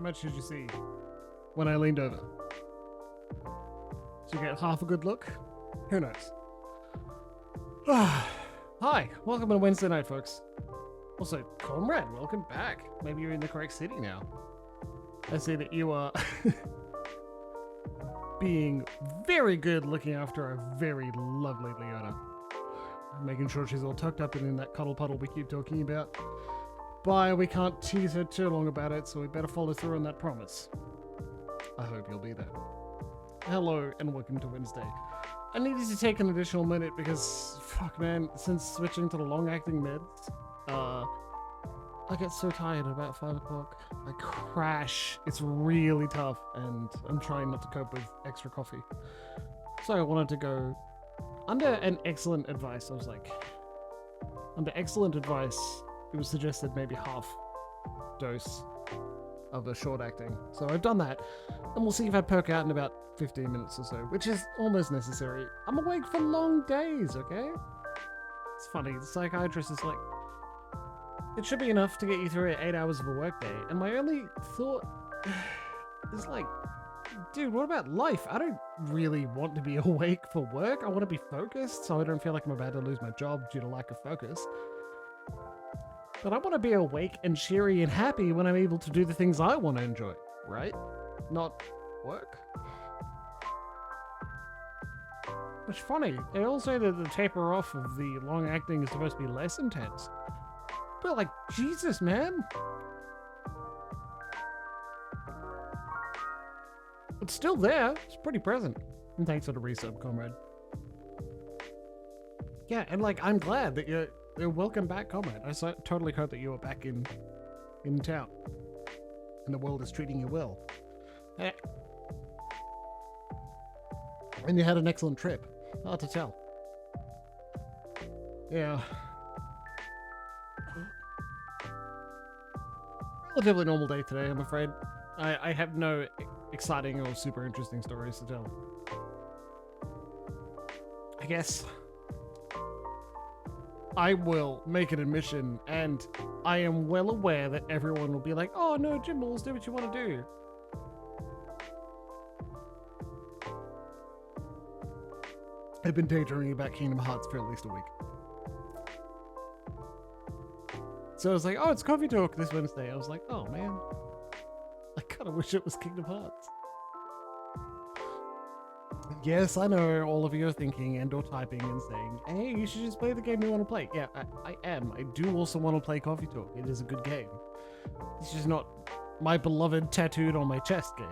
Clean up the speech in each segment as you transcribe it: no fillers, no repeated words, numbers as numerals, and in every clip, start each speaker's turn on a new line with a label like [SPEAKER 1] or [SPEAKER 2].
[SPEAKER 1] How much did you see when I leaned over? Did you get half a good look? Who knows? Hi, welcome to Wednesday night, folks. Also, Comrade, welcome back. Maybe you're in the correct city now. I see that you are being very good looking after a very lovely Leona. Making sure she's all tucked up and in that cuddle puddle we keep talking about. But we can't tease her too long about it, so we better follow through on that promise. I hope you'll be there. Hello and welcome to Wednesday. I needed to take an additional minute because, fuck man, since switching to the long-acting meds, I get so tired at about 5 o'clock. I crash. It's really tough, and I'm trying not to cope with extra coffee. So I wanted to go under an excellent advice. I was like, under excellent advice, it was suggested maybe half dose of a short acting. So I've done that, and we'll see if I perk out in about 15 minutes or so, which is almost necessary. I'm awake for long days, okay? It's funny, the psychiatrist is like, it should be enough to get you through 8 hours of a workday. And my only thought is like, dude, what about life? I don't really want to be awake for work. I want to be focused, so I don't feel like I'm about to lose my job due to lack of focus. But I want to be awake and cheery and happy when I'm able to do the things I want to enjoy, right? Not work. It's funny, they all say that the taper off of the long acting is supposed to be less intense. But like, Jesus, man. It's still there. It's pretty present. And thanks for the resub, comrade. Yeah, and like, I'm glad that you're welcome back, comrade. I totally hope that you are back in town. And the world is treating you well. And you had an excellent trip. Hard to tell. Yeah. Relatively normal day today, I'm afraid. I have no exciting or super interesting stories to tell. I guess I will make an admission, and I am well aware that everyone will be like, oh no, Jimbles, do what you want to do. I've been daydreaming about Kingdom Hearts for at least a week. So I was like, oh, it's coffee talk this Wednesday. I was like, oh man, I kind of wish it was Kingdom Hearts. Yes, I know all of you are thinking and or typing and saying, hey, you should just play the game you want to play. Yeah, I am. I do also want to play Coffee Talk. It is a good game. It's just not my beloved tattooed on my chest game.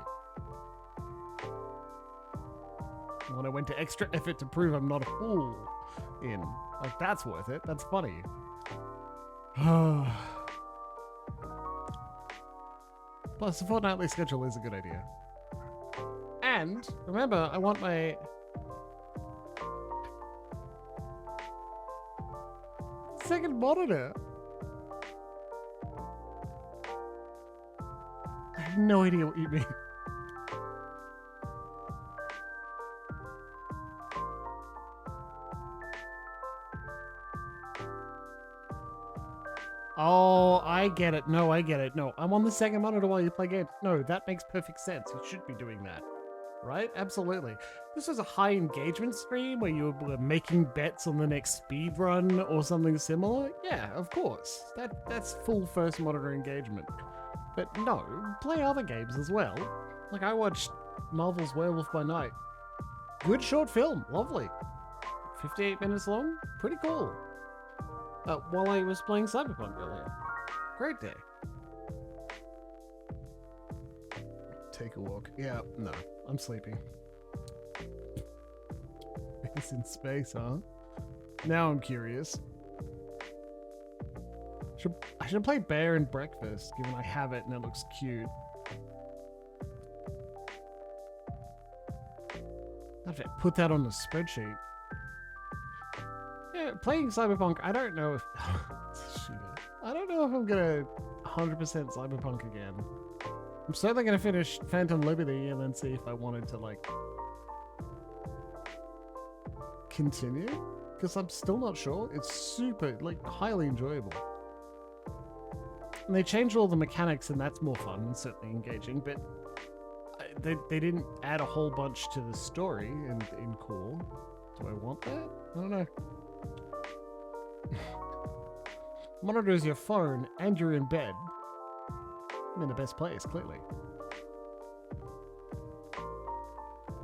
[SPEAKER 1] When I went to extra effort to prove I'm not a fool in, like, that's worth it. That's funny. Plus, the fortnightly schedule is a good idea. And remember, I want my second monitor. I have no idea what you mean. Oh, I get it. No, I get it. No, I'm on the second monitor while you play games. No, that makes perfect sense. You should be doing that. Right? Absolutely. This was a high engagement stream where you were making bets on the next speed run or something similar. Yeah, of course. That's full first monitor engagement. But no, play other games as well. Like I watched Marvel's Werewolf by Night. Good short film. Lovely. 58 minutes long. Pretty cool. While I was playing Cyberpunk earlier. Great day. Take a walk. Yeah, no, I'm sleepy. It's in space, huh? Now I'm curious. I should play Bear and Breakfast, given I have it and it looks cute. I have to put that on the spreadsheet. Yeah, playing Cyberpunk, I don't know if... I don't know if I'm gonna 100% Cyberpunk again. I'm certainly gonna finish Phantom Liberty and then see if I wanted to, like, continue, because I'm still not sure. It's super, like, highly enjoyable. And they changed all the mechanics, and that's more fun and certainly engaging, but they didn't add a whole bunch to the story in core. Do I want that? I don't know. Monitor is your phone, and you're in bed. I'm in the best place, clearly.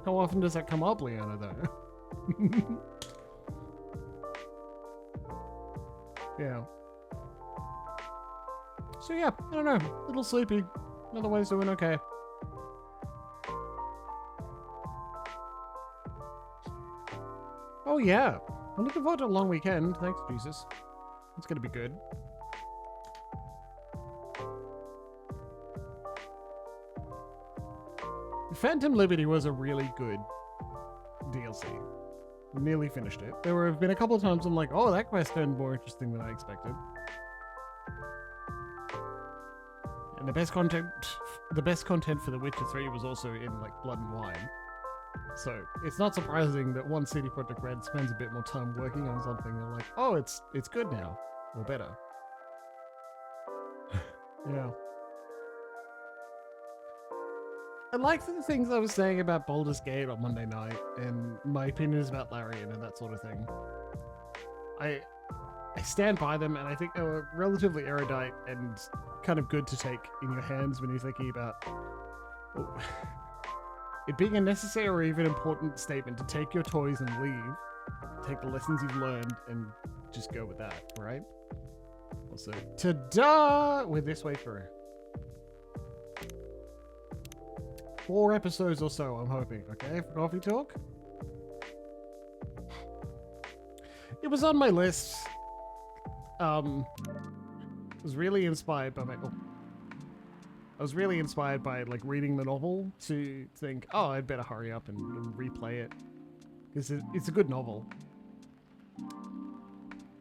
[SPEAKER 1] How often does that come up, Leona, though? Yeah. So yeah, I don't know. A little sleepy. Otherwise doing okay. Oh yeah. I'm looking forward to a long weekend. Thanks, Jesus. It's gonna be good. Phantom Liberty was a really good DLC. Nearly finished it. There have been a couple of times I'm like, oh, that quest turned more interesting than I expected. And the best content for The Witcher 3 was also in like Blood and Wine. So it's not surprising that once CD Projekt Red spends a bit more time working on something, they're like, oh, it's good now, or better. Yeah. I liked the things I was saying about Baldur's Gate on Monday night, and my opinions about Larian and that sort of thing. I stand by them, and I think they were relatively erudite and kind of good to take in your hands when you're thinking about it being a necessary or even important statement to take your toys and leave, take the lessons you've learned, and just go with that, right? Also, ta-da! We're this way through. 4 episodes or so, I'm hoping, okay, for Coffee Talk. It was on my list. Was really inspired by I was really inspired by like reading the novel to think, oh, I'd better hurry up and replay it. Because it's a good novel.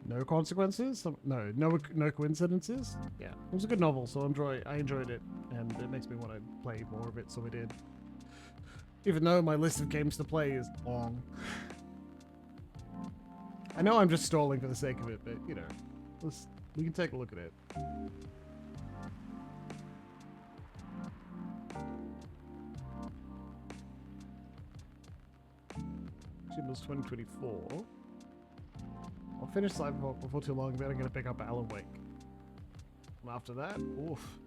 [SPEAKER 1] No consequences? No coincidences? Yeah, it was a good novel, so I enjoyed it, and it makes me want to play more of it, so I did. Even though my list of games to play is long. I know I'm just stalling for the sake of it, but, you know, we can take a look at it. Jimbles 2024. I'll finish Cyberpunk before too long, then I'm going to pick up Alan Wake. And after that, oof.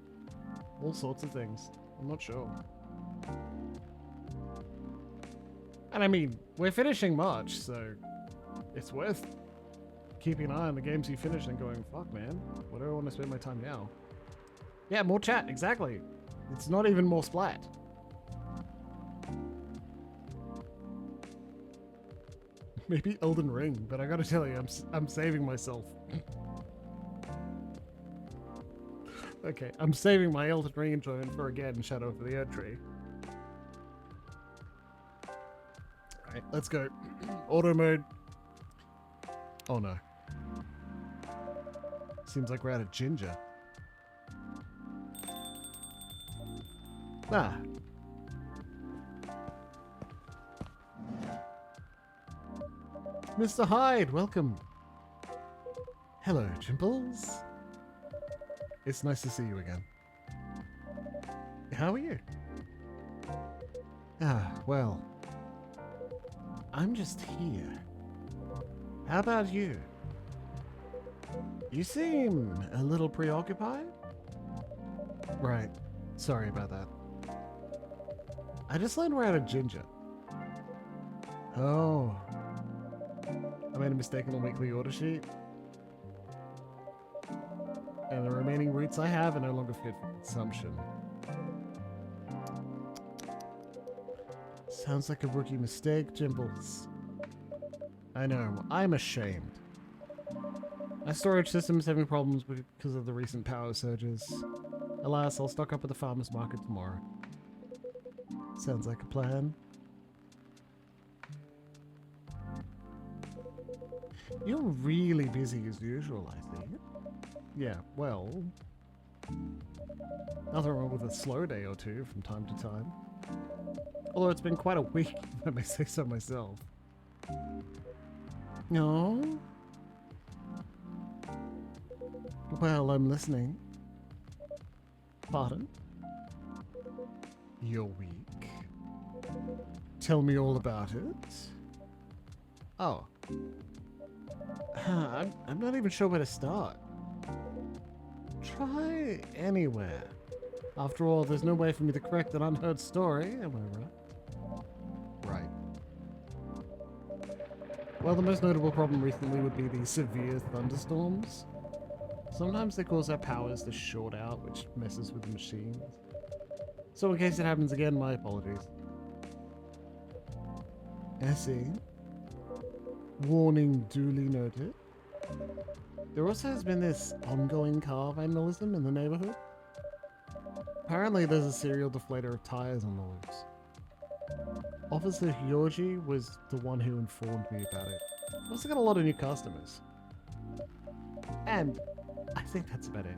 [SPEAKER 1] All sorts of things. I'm not sure. And I mean, we're finishing March, so it's worth keeping an eye on the games you finish and going, fuck man, where do I want to spend my time now? Yeah, more chat, exactly. It's not even more Splat. Maybe Elden Ring, but I gotta tell you, I'm saving myself. Okay, I'm saving my Elden Ring enjoyment for again Shadow of the Erdtree. Alright, let's go. Auto mode. Oh no. Seems like we're out of ginger. Ah. Mr. Hyde, welcome. Hello, Jimbles. It's nice to see you again. How are you? Ah, well. I'm just here. How about you? You seem a little preoccupied? Right. Sorry about that. I just learned we're out of ginger. Oh. I made a mistake on the weekly order sheet. And the remaining roots I have are no longer fit for consumption. Sounds like a rookie mistake, Jimbles. I know, I'm ashamed. My storage system is having problems because of the recent power surges. Alas, I'll stock up at the farmer's market tomorrow. Sounds like a plan. You're really busy as usual, I think. Yeah, well... nothing wrong with a slow day or two from time to time. Although it's been quite a week, if I may say so myself. No? Well, I'm listening. Pardon? You're weak. Tell me all about it. Oh. I'm not even sure where to start. Try anywhere. After all, there's no way for me to correct an unheard story, am I right? Right. Well, the most notable problem recently would be the severe thunderstorms. Sometimes they cause our powers to short out, which messes with the machines. So in case it happens again, my apologies. I see. Warning duly noted. There also has been this ongoing car vandalism in the neighborhood. Apparently there's a serial deflator of tires on the loose. Officer Hyoji was the one who informed me about it. I've also got a lot of new customers. And I think that's about it.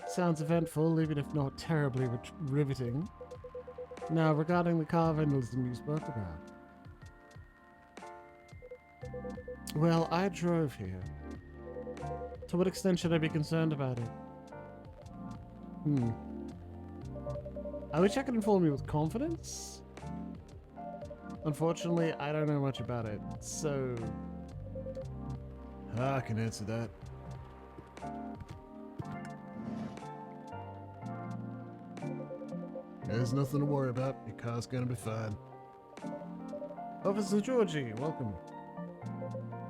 [SPEAKER 1] Sounds eventful, even if not terribly riveting. Now, regarding the car vandalism you spoke about. Well, I drove here. To what extent should I be concerned about it? I wish I could inform you with confidence. Unfortunately, I don't know much about it, so... I can answer that. There's nothing to worry about. Your car's gonna be fine. Officer Georgie, welcome.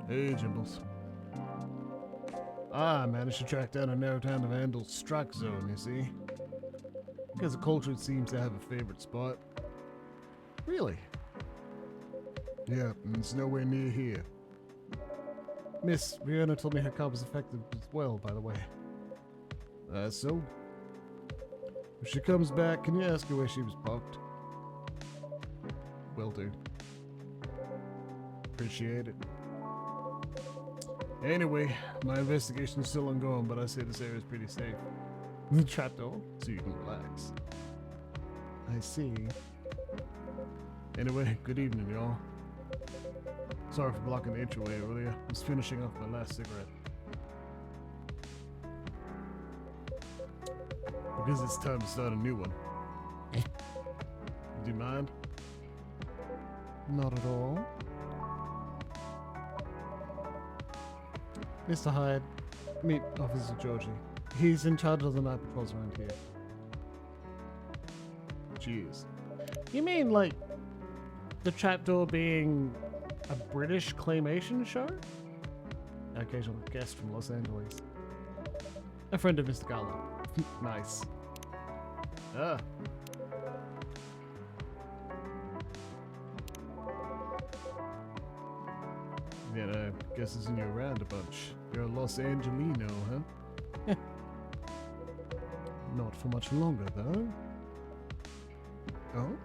[SPEAKER 1] Hey, Jimbles. I managed to track down and narrow down the Vandal's strike zone, you see. Because the culture seems to have a favorite spot. Really? Yeah, and it's nowhere near here. Miss Rihanna told me her car was affected as well, by the way. So? If she comes back, can you ask her where she was parked? Will do. Appreciate it. Anyway, my investigation is still ongoing, but I say this area is pretty safe. The trapdoor, so you can relax. I see. Anyway, good evening, y'all. Sorry for blocking the entryway earlier. I was finishing off my last cigarette. Because it's time to start a new one. Do you mind? Not at all. Mr. Hyde, meet Officer Georgie. He's in charge of the night patrols around here. Cheers. You mean, like, the trapdoor being a British claymation show? An occasional guest from Los Angeles. A friend of Mr. Garland. Nice. Ah. Yeah, I guess it's in you around a bunch. You're a Los Angelino, huh? Not for much longer, though. Oh?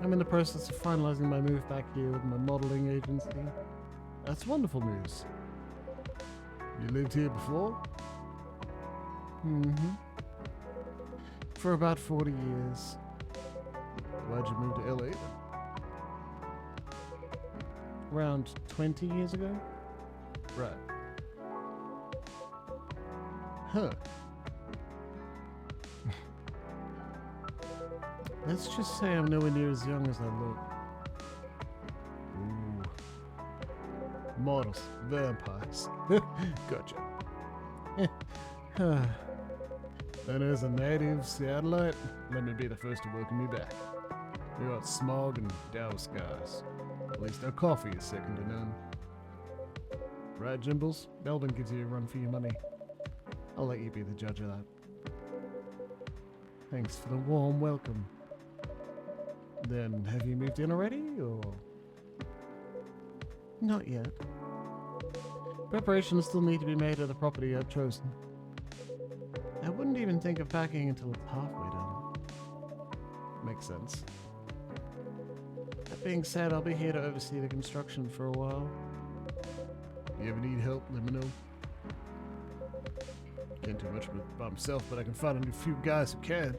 [SPEAKER 1] I'm in the process of finalizing my move back here with my modeling agency. That's wonderful news. You lived here before? Mm-hmm. For about 40 years. Why'd you move to LA then? Around 20 years ago? Right. Huh. Let's just say I'm nowhere near as young as I look. Ooh. Models. Vampires. Gotcha. And as a native Seattleite, let me be the first to welcome you back. We got smog and dow scars. At least our coffee is second to none. Right, Jimbles? Melbourne gives you a run for your money. I'll let you be the judge of that. Thanks for the warm welcome. Then, have you moved in already, or...? Not yet. Preparations still need to be made at the property I've chosen. I wouldn't even think of packing until it's halfway done. Makes sense. That being said, I'll be here to oversee the construction for a while. You ever need help, let me know. Can't do much by myself, but I can find a few guys who can.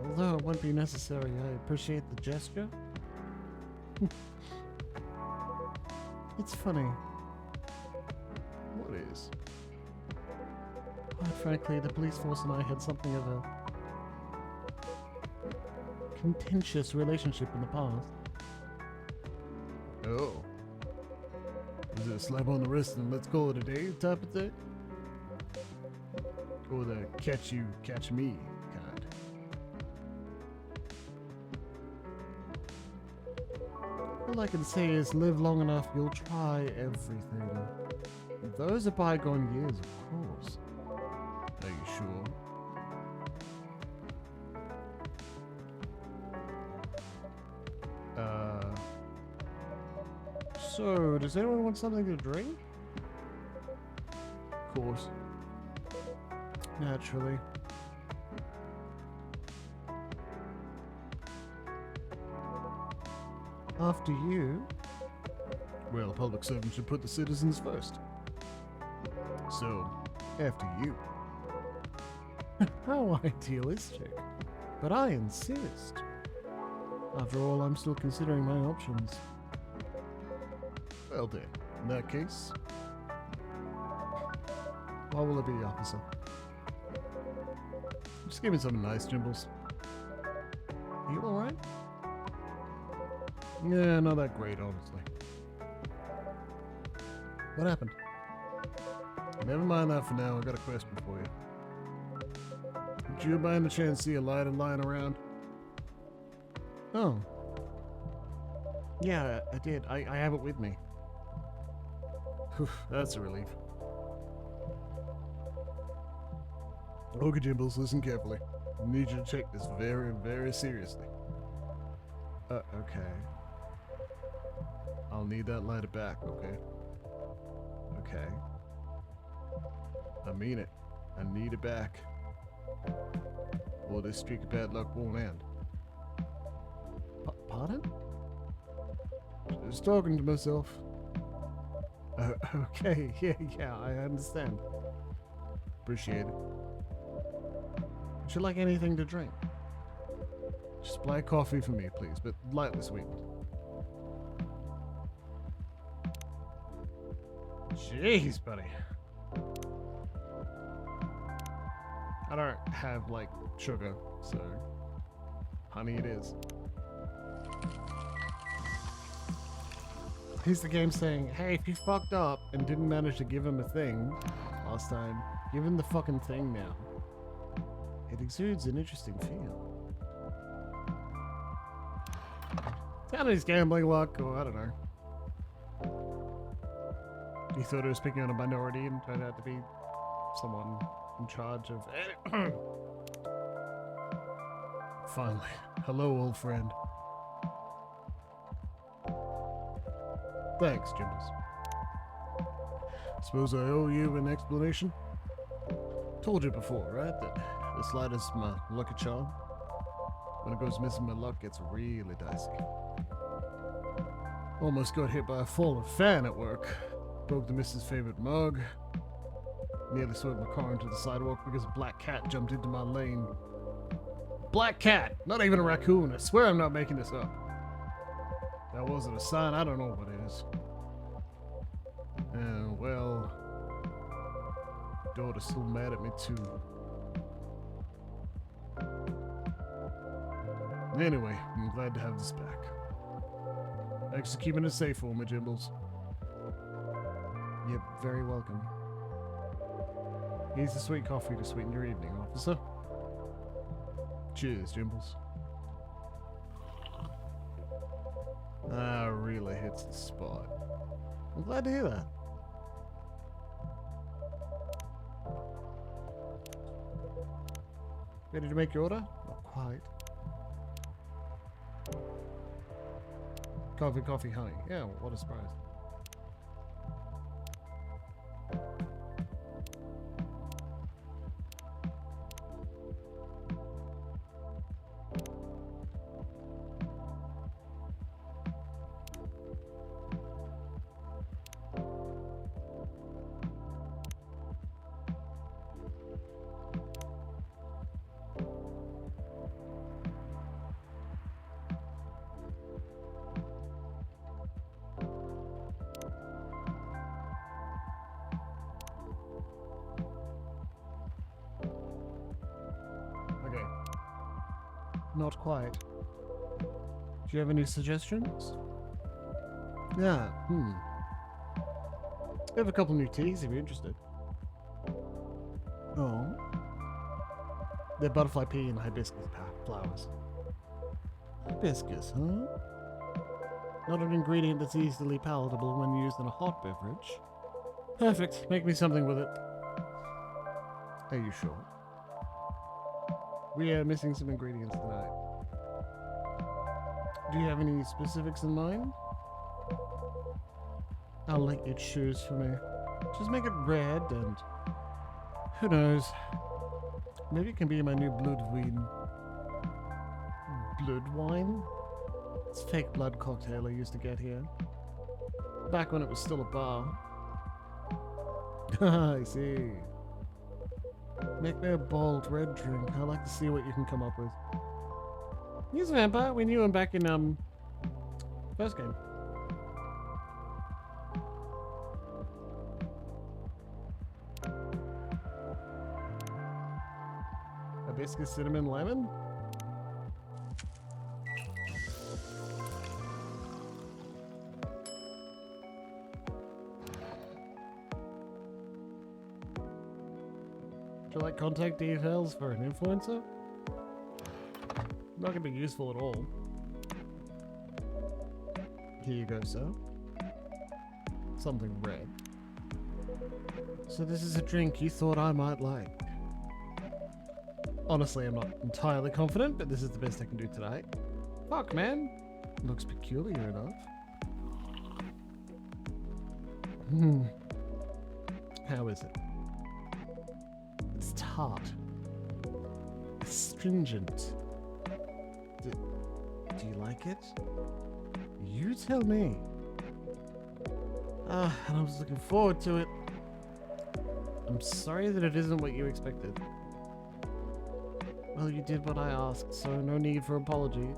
[SPEAKER 1] Although it won't be necessary, I appreciate the gesture. It's funny.
[SPEAKER 2] What is?
[SPEAKER 1] Quite frankly, the police force and I had something of a contentious relationship in the past. Oh. Is it a slap on the wrist and let's call it a day type of thing? Or the catch you, catch me kind? All I can say is live long enough, you'll try everything. Those are bygone years, of course. Are you sure? So, does anyone want something to drink? Of course. Naturally. After you? Well, a public servant should put the citizens first. So, after you. How idealistic. But I insist. After all, I'm still considering my options. Well then, in that case, what will it be, officer? Just give me something nice, Jimbles. You alright? Yeah, not that great, honestly. What happened? Never mind that for now, I got a question for you. Did you by any chance see a lighter lying around? Oh. Yeah, I did. I have it with me. Whew, that's a relief. Okay, Jimbles, listen carefully. I need you to take this very, very seriously. Okay. I'll need that lighter back, okay? Okay. I mean it. I need it back. Or this streak of bad luck won't end. Pardon? Just talking to myself. Okay, yeah, I understand. Appreciate it. Would you like anything to drink? Just black coffee for me, please, but lightly sweetened. Jeez, buddy. I don't have, like, sugar, so honey it is. Here's the game saying, hey, if you fucked up and didn't manage to give him a thing last time, give him the fucking thing now. It exudes an interesting feel. Down his gambling luck, or I don't know. He thought he was picking on a minority and turned out to be someone in charge of... Finally. Hello, old friend. Thanks, Jimbles. Suppose I owe you an explanation? Told you before, right? That this lighter's my lucky charm. When it goes missing, my luck gets really dicey. Almost got hit by a fallen fan at work. Broke the missus' favorite mug. Nearly swerved my car into the sidewalk because a black cat jumped into my lane. Black cat! Not even a raccoon. I swear I'm not making this up. That wasn't a sign. I don't know what it is. And, well... daughter's still mad at me, too. Anyway, I'm glad to have this back. Thanks for keeping it safe for me, Jimbles. You're very welcome. Here's the sweet coffee to sweeten your evening, officer. Cheers, Jimbles. Ah, really hits the spot. I'm glad to hear that. Ready to make your order? Not quite. Coffee, honey. Yeah, what a surprise. not quite. Do you have any suggestions? Yeah, I have a couple new teas if you're interested. Oh. They're butterfly pea and hibiscus flowers. Hibiscus, huh? Not an ingredient that's easily palatable when used in a hot beverage. Perfect. Make me something with it. Are you sure? We are missing some ingredients tonight. Do you have any specifics in mind? I'll let you choose for me. Just make it red and... who knows? Maybe it can be my new blood wine. Blood wine? It's fake blood cocktail I used to get here. Back when it was still a bar. I see. Make me a bold red drink. I'd like to see what you can come up with. He's a vampire. We knew him back in, first game. Hibiscus, cinnamon, lemon? Would you like contact details for an influencer? Not gonna be useful at all. Here you go, sir. Something red. So this is a drink you thought I might like. Honestly, I'm not entirely confident, but this is the best I can do today. Fuck, man. Looks peculiar enough. How is it? It's tart. Astringent. Do you like it? You tell me. And I was looking forward to it. I'm sorry that it isn't what you expected. Well, you did what I asked, so no need for apologies.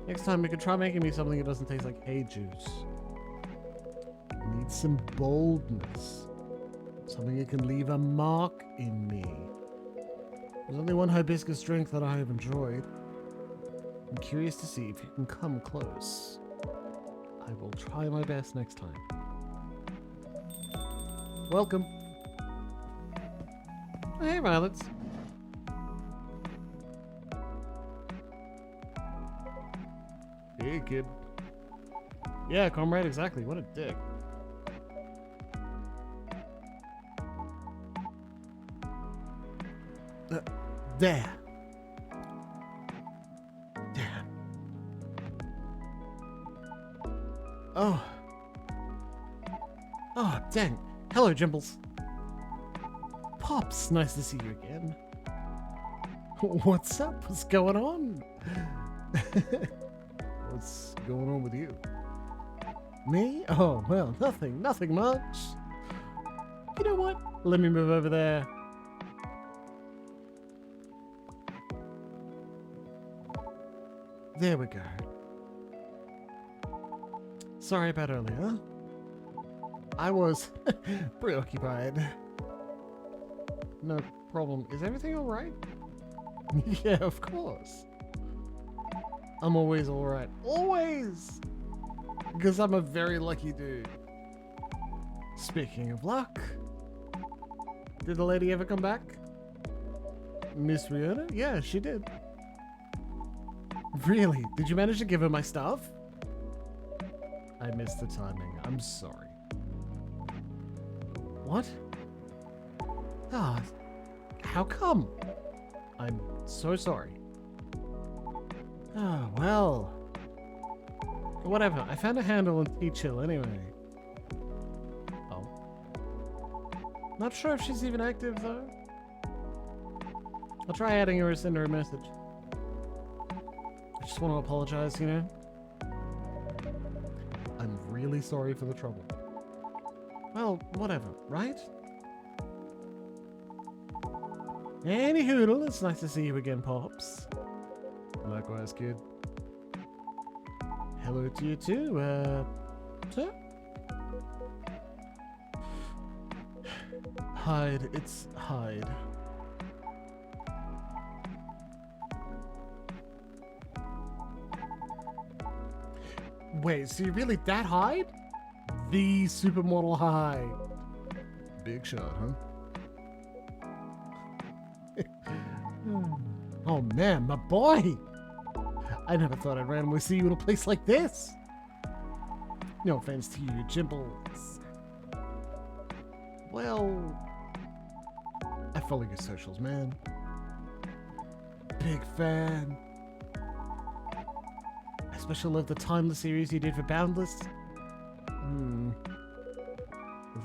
[SPEAKER 1] Next time you could try making me something that doesn't taste like hay juice. I need some boldness. Something that can leave a mark in me. There's only one hibiscus drink that I have enjoyed. I'm curious to see if you can come close. I will try my best next time. Welcome. Hey, Violets. Hey, kid. Yeah, comrade, exactly. What a dick. There. Damn. Oh. Oh, dang. Hello, Jimbles. Pops, nice to see you again. What's up? What's going on? What's going on with you? Me? Oh, well, nothing much. You know what? Let me move over there. There we go. Sorry about earlier. I was preoccupied. No problem. Is everything alright? Yeah, of course. I'm always alright. Always! Because I'm a very lucky dude. Speaking of luck, did the lady ever come back? Miss Rihanna? Yeah, she did. Really? Did you manage to give her my stuff? I missed the timing. I'm sorry. What? Ah, how come? I'm so sorry. Ah, well. Whatever. I found a handle on T-Chill anyway. Oh. Not sure if she's even active though. I'll try adding her or send her a message. I just want to apologize, you know? I'm really sorry for the trouble. Well, whatever, right? Anywho, it's nice to see you again, Pops. Likewise, kid. Hello to you too, sir? Hyde, it's Hyde. Wait, so you're really that high? The supermodel high. Big shot, huh? Oh man, my boy! I never thought I'd randomly see you in a place like this. No offense to you, Jimbles. Well, I follow your socials, man. Big fan. I especially love the timeless series you did for Boundless.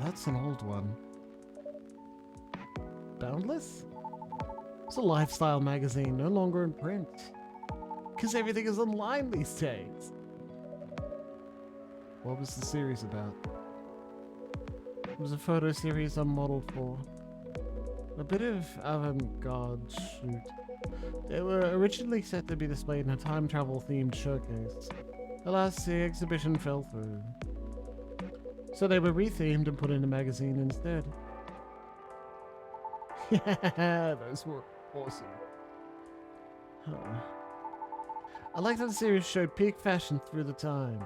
[SPEAKER 1] That's an old one. Boundless? It's a lifestyle magazine, no longer in print. Because everything is online these days. What was the series about? It was a photo series I modeled for. A bit of avant-garde shoot. They were originally set to be displayed in a time travel themed showcase. Alas, the exhibition fell through. So they were rethemed and put in a magazine instead. Yeah, those were awesome. Huh. I liked how the series showed peak fashion through the times.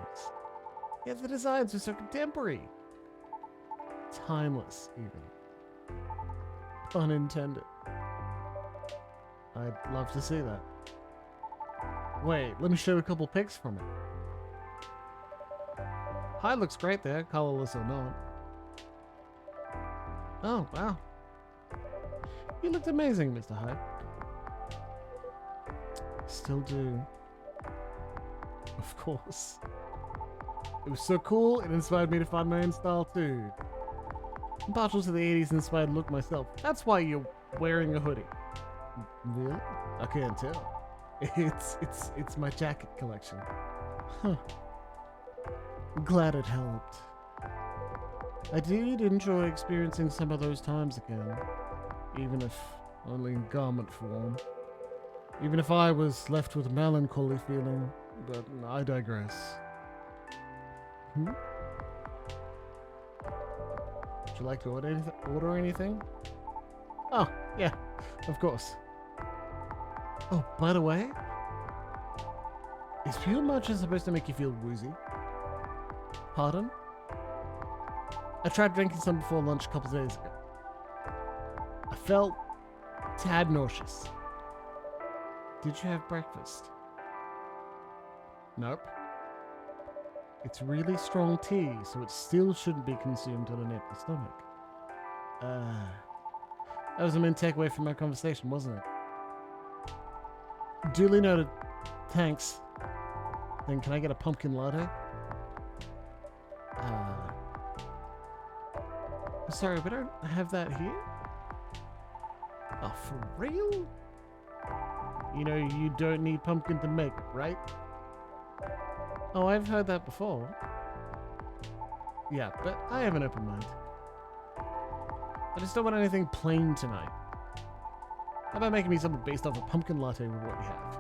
[SPEAKER 1] Yet the designs were so contemporary. Timeless, even. Pun intended. I'd love to see that. Wait, let me show you a couple pics from it. Hyde looks great there, colorless or not. Oh, wow. You looked amazing, Mr. Hyde. Still do. Of course. It was so cool, it inspired me to find my own style too. I'm partial to the 80s inspired look myself. That's why you're wearing a hoodie. Really? I can't tell. It's my jacket collection. Huh. Glad it helped. I did enjoy experiencing some of those times again, even if only in garment form. Even if I was left with a melancholy feeling, but I digress. Would you like to order anything? Oh, yeah, of course. Oh, by the way, is pure matcha supposed to make you feel woozy? Pardon? I tried drinking some before lunch a couple days ago. I felt tad nauseous. Did you have breakfast? Nope. It's really strong tea, so it still shouldn't be consumed on an empty stomach. That was a main takeaway from our conversation, wasn't it? Duly noted. Thanks. Then can I get a pumpkin latte? Sorry, we don't have that here? Oh, for real? You know, you don't need pumpkin to make it, right? Oh, I've heard that before. Yeah, but I have an open mind. I just don't want anything plain tonight. How about making me something based off a pumpkin latte with what we have?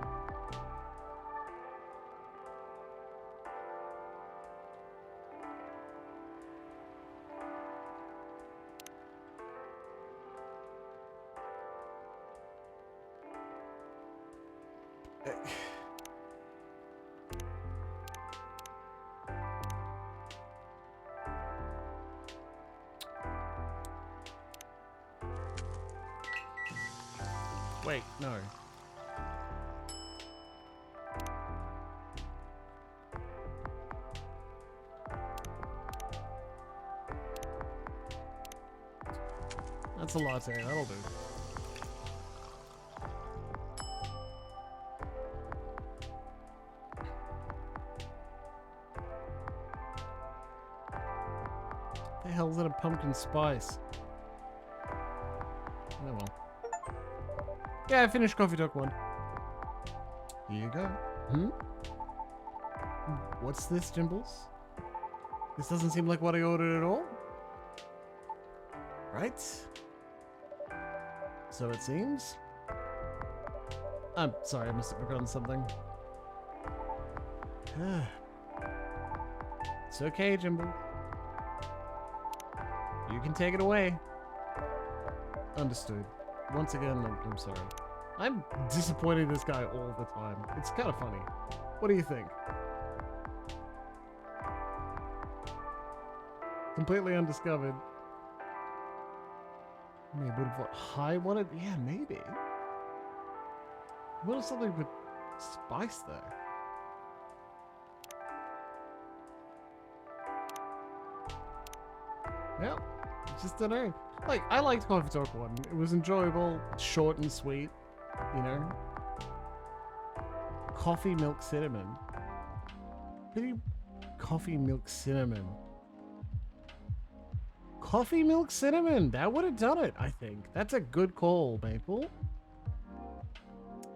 [SPEAKER 1] Wait, no. That's a latte, that'll do. The hell's in a pumpkin spice? Oh well. Yeah, I finished Coffee Talk 1. Here you go. What's this, Jimbles? This doesn't seem like what I ordered at all. Right? So it seems. I'm sorry, I must have forgotten something. It's okay, Jimble. You can take it away. Understood. Once again, I'm sorry. I'm disappointing this guy all the time. It's kind of funny. What do you think? completely undiscovered. Maybe would have high wanted. Yeah, maybe. What is something with spice though? Yeah, just don't know. Like, I liked Coffee Talk 1. It was enjoyable, short and sweet, you know? Coffee milk cinnamon. Really? Coffee milk cinnamon. Coffee milk cinnamon! That would have done it, I think. That's a good call, Maple.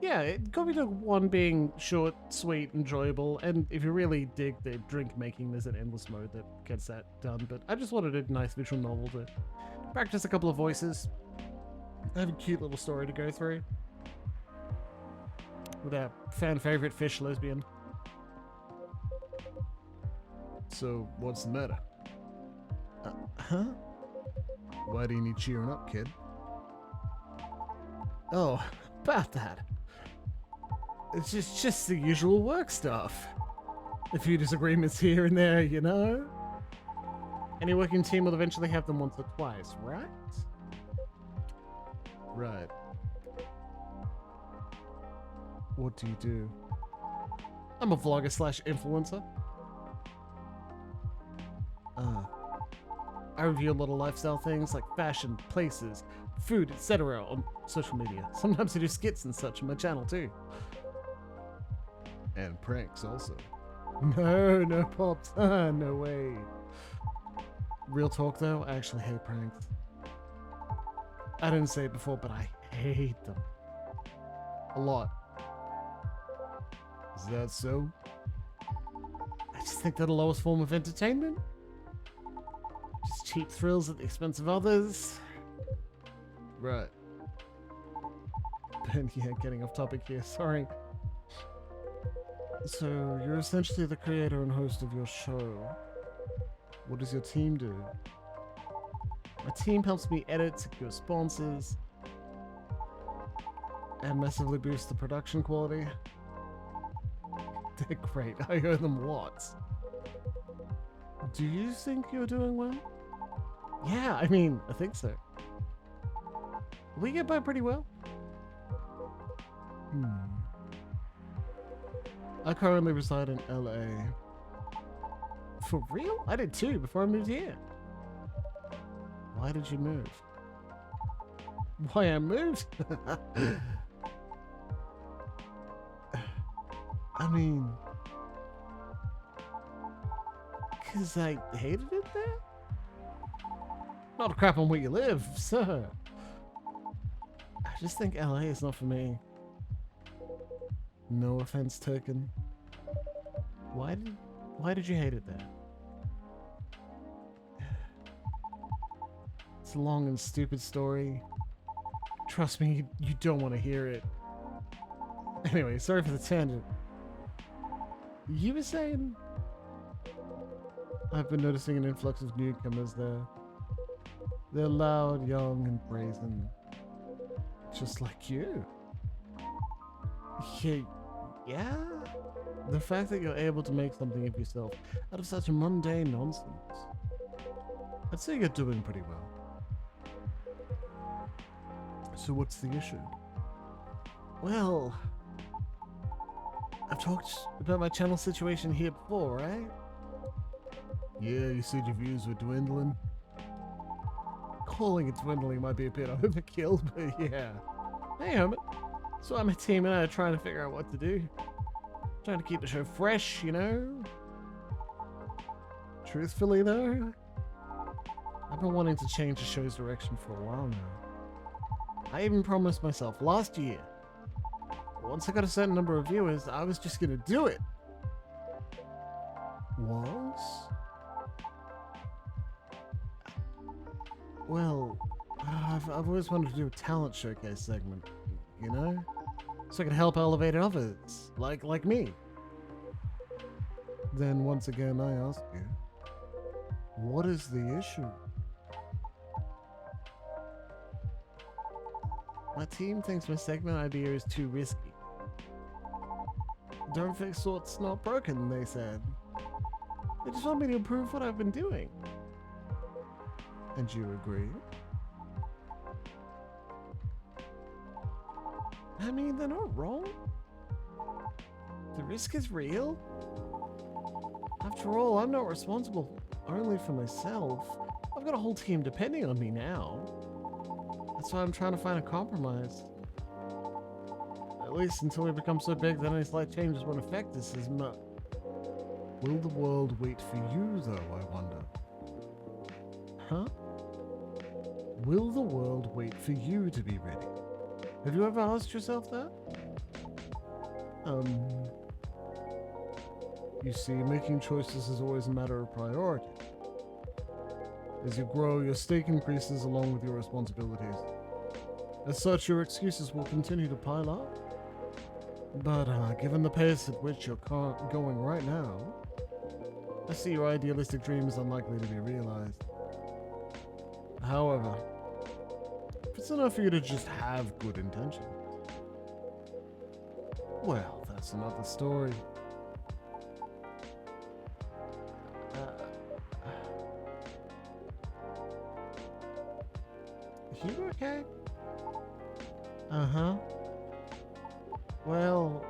[SPEAKER 1] Yeah, Coffee Talk 1 being short, sweet, enjoyable, and if you really dig the drink making, there's an endless mode that gets that done, but I just wanted a nice visual novel to practice a couple of voices. I have a cute little story to go through. With our fan favorite fish lesbian. So, what's the matter? Huh? Why do you need cheering up, kid? Oh, about that. It's just the usual work stuff. A few disagreements here and there, you know? Any working team will eventually have them once or twice, right? Right. What do you do? I'm a vlogger slash influencer. I review a lot of lifestyle things like fashion, places, food, etc. on social media. Sometimes I do skits and such on my channel too. And pranks also. No, Pops. No way. Real talk though, I actually hate pranks. I didn't say it before, but I hate them. A lot. Is that so? I just think they're the lowest form of entertainment. Just cheap thrills at the expense of others. Right. But yeah, getting off topic here, sorry. So, you're essentially the creator and host of your show. What does your team do? My team helps me edit, secure sponsors, and massively boost the production quality. They're great. I owe them lots. Do you think you're doing well? Yeah, I mean, I think so. We get by pretty well. I currently reside in LA. For real? I did too before I moved here. Why did you move? Why I moved? I mean, because I hated it there? Not a crap on where you live, sir. I just think LA is not for me. No offense taken. Why did you hate it there? It's a long and stupid story. Trust me, you don't want to hear it. Anyway, sorry for the tangent. You were saying? I've been noticing an influx of newcomers there. They're loud, young, and brazen. Just like you. Yeah? The fact that you're able to make something of yourself out of such mundane nonsense. I'd say you're doing pretty well. So what's the issue? Well, I've talked about my channel situation here before, right? Yeah, you said your views were dwindling. Calling it dwindling might be a bit overkill, but yeah. Hey, Hermit. So my team and I are trying to figure out what to do. Trying to keep the show fresh, you know? Truthfully, though, I've been wanting to change the show's direction for a while now. I even promised myself last year, once I got a certain number of viewers, I was just gonna do it. Was? Well, I've always wanted to do a talent showcase segment, you know? So I can help elevate others, like me. Then once again I ask you, what is the issue? My team thinks my segment idea is too risky. Don't fix what's not broken, they said. They just want me to improve what I've been doing. And you agree? I mean, they're not wrong. The risk is real. After all, I'm not responsible only for myself. I've got a whole team depending on me now. That's why I'm trying to find a compromise. At least until we become so big that any slight changes won't affect us as much. Will the world wait for you, though, I wonder? Huh? Will the world wait for you to be ready? Have you ever asked yourself that? You see, making choices is always a matter of priority. As you grow, your stake increases along with your responsibilities. As such, your excuses will continue to pile up. But given the pace at which you're going right now, I see your idealistic dream is unlikely to be realized. However, if it's enough for you to just have good intentions, well, that's another story. You okay? Uh-huh. Well,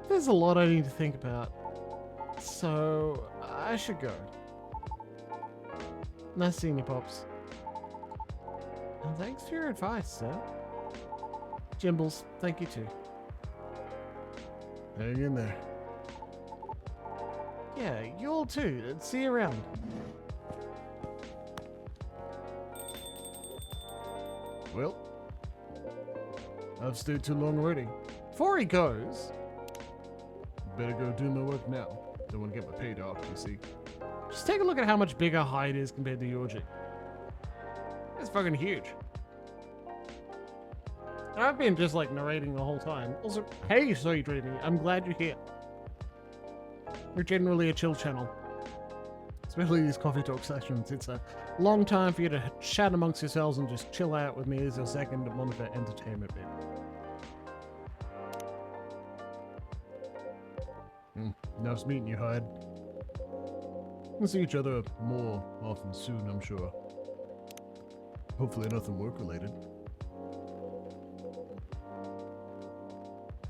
[SPEAKER 1] there's a lot I need to think about, so I should go. Nice seeing you, Pops. And thanks for your advice, sir. Jimbles, thank you too. Hang in there. Yeah, you all too. See you around. Well, I've stayed too long already. Before he goes, better go do my work now. Don't want to get my pay docked, you see. Just take a look at how much bigger Hyde is compared to your Jeep. It's fucking huge. I've been just like narrating the whole time. Also, hey, Soy Dreamy, I'm glad you're here. We're generally a chill channel. Especially these coffee talk sessions. It's a long time for you to chat amongst yourselves and just chill out with me as your second monitor entertainment bit. Nice meeting you, Hyde. We'll see each other more often soon, I'm sure. Hopefully nothing work-related.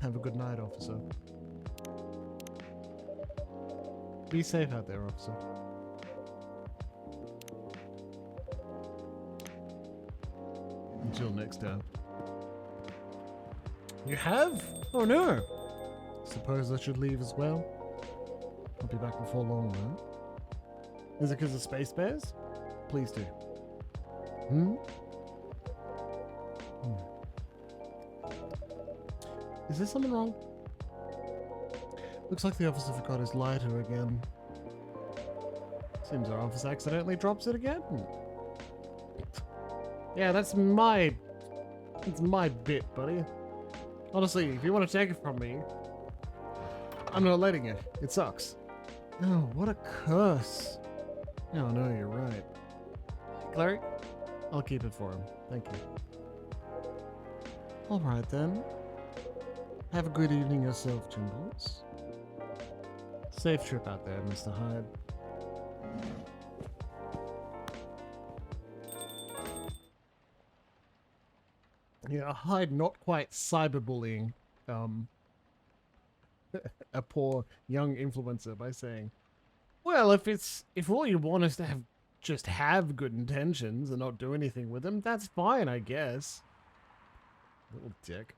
[SPEAKER 1] Have a good night, officer. Be safe out there, officer. Until next time. You have? Oh no! Suppose I should leave as well. I'll be back before long, though. Is it because of Space Bears? Please do. Is there something wrong? Looks like the officer forgot his lighter again. Seems our officer accidentally drops it again. Yeah, that's my bit, buddy. Honestly, if you want to take it from me, I'm not letting you. It sucks. Oh, what a curse. Oh no, you're right. Cleric, I'll keep it for him. Thank you. Alright then. Have a good evening yourself, Jimbles. Safe trip out there, Mr. Hyde. Yeah, Hyde not quite cyberbullying a poor young influencer by saying, well, if all you want is to just have good intentions and not do anything with them, that's fine, I guess. Little dick.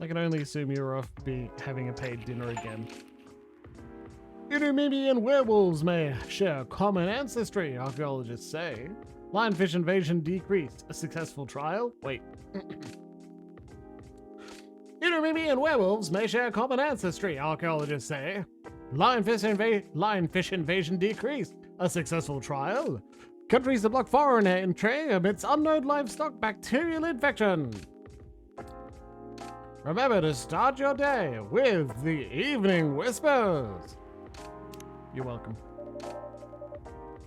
[SPEAKER 1] I can only assume you're off having a paid dinner again. Intermediate werewolves may share common ancestry, archaeologists say. Lionfish invasion decreased. A successful trial? Wait. Intermediate werewolves may share common ancestry, archaeologists say. Lionfish invasion decreased. A successful trial? Countries to block foreign entry amidst unknown livestock bacterial infection. Remember to start your day with the Evening Whispers. You're welcome.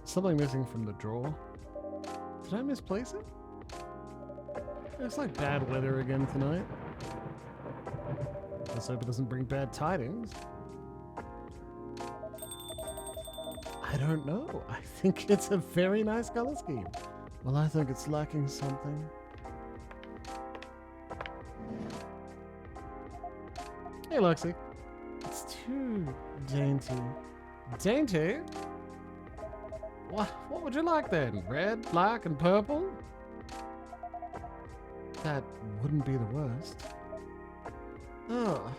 [SPEAKER 1] Something missing from the drawer. Did I misplace it? Looks like bad weather again tonight. Let's hope it doesn't bring bad tidings. I don't know. I think it's a very nice color scheme. Well, I think it's lacking something. Hey, Luxie. It's too dainty. Dainty? What would you like then? Red, black, and purple? That wouldn't be the worst. Oh.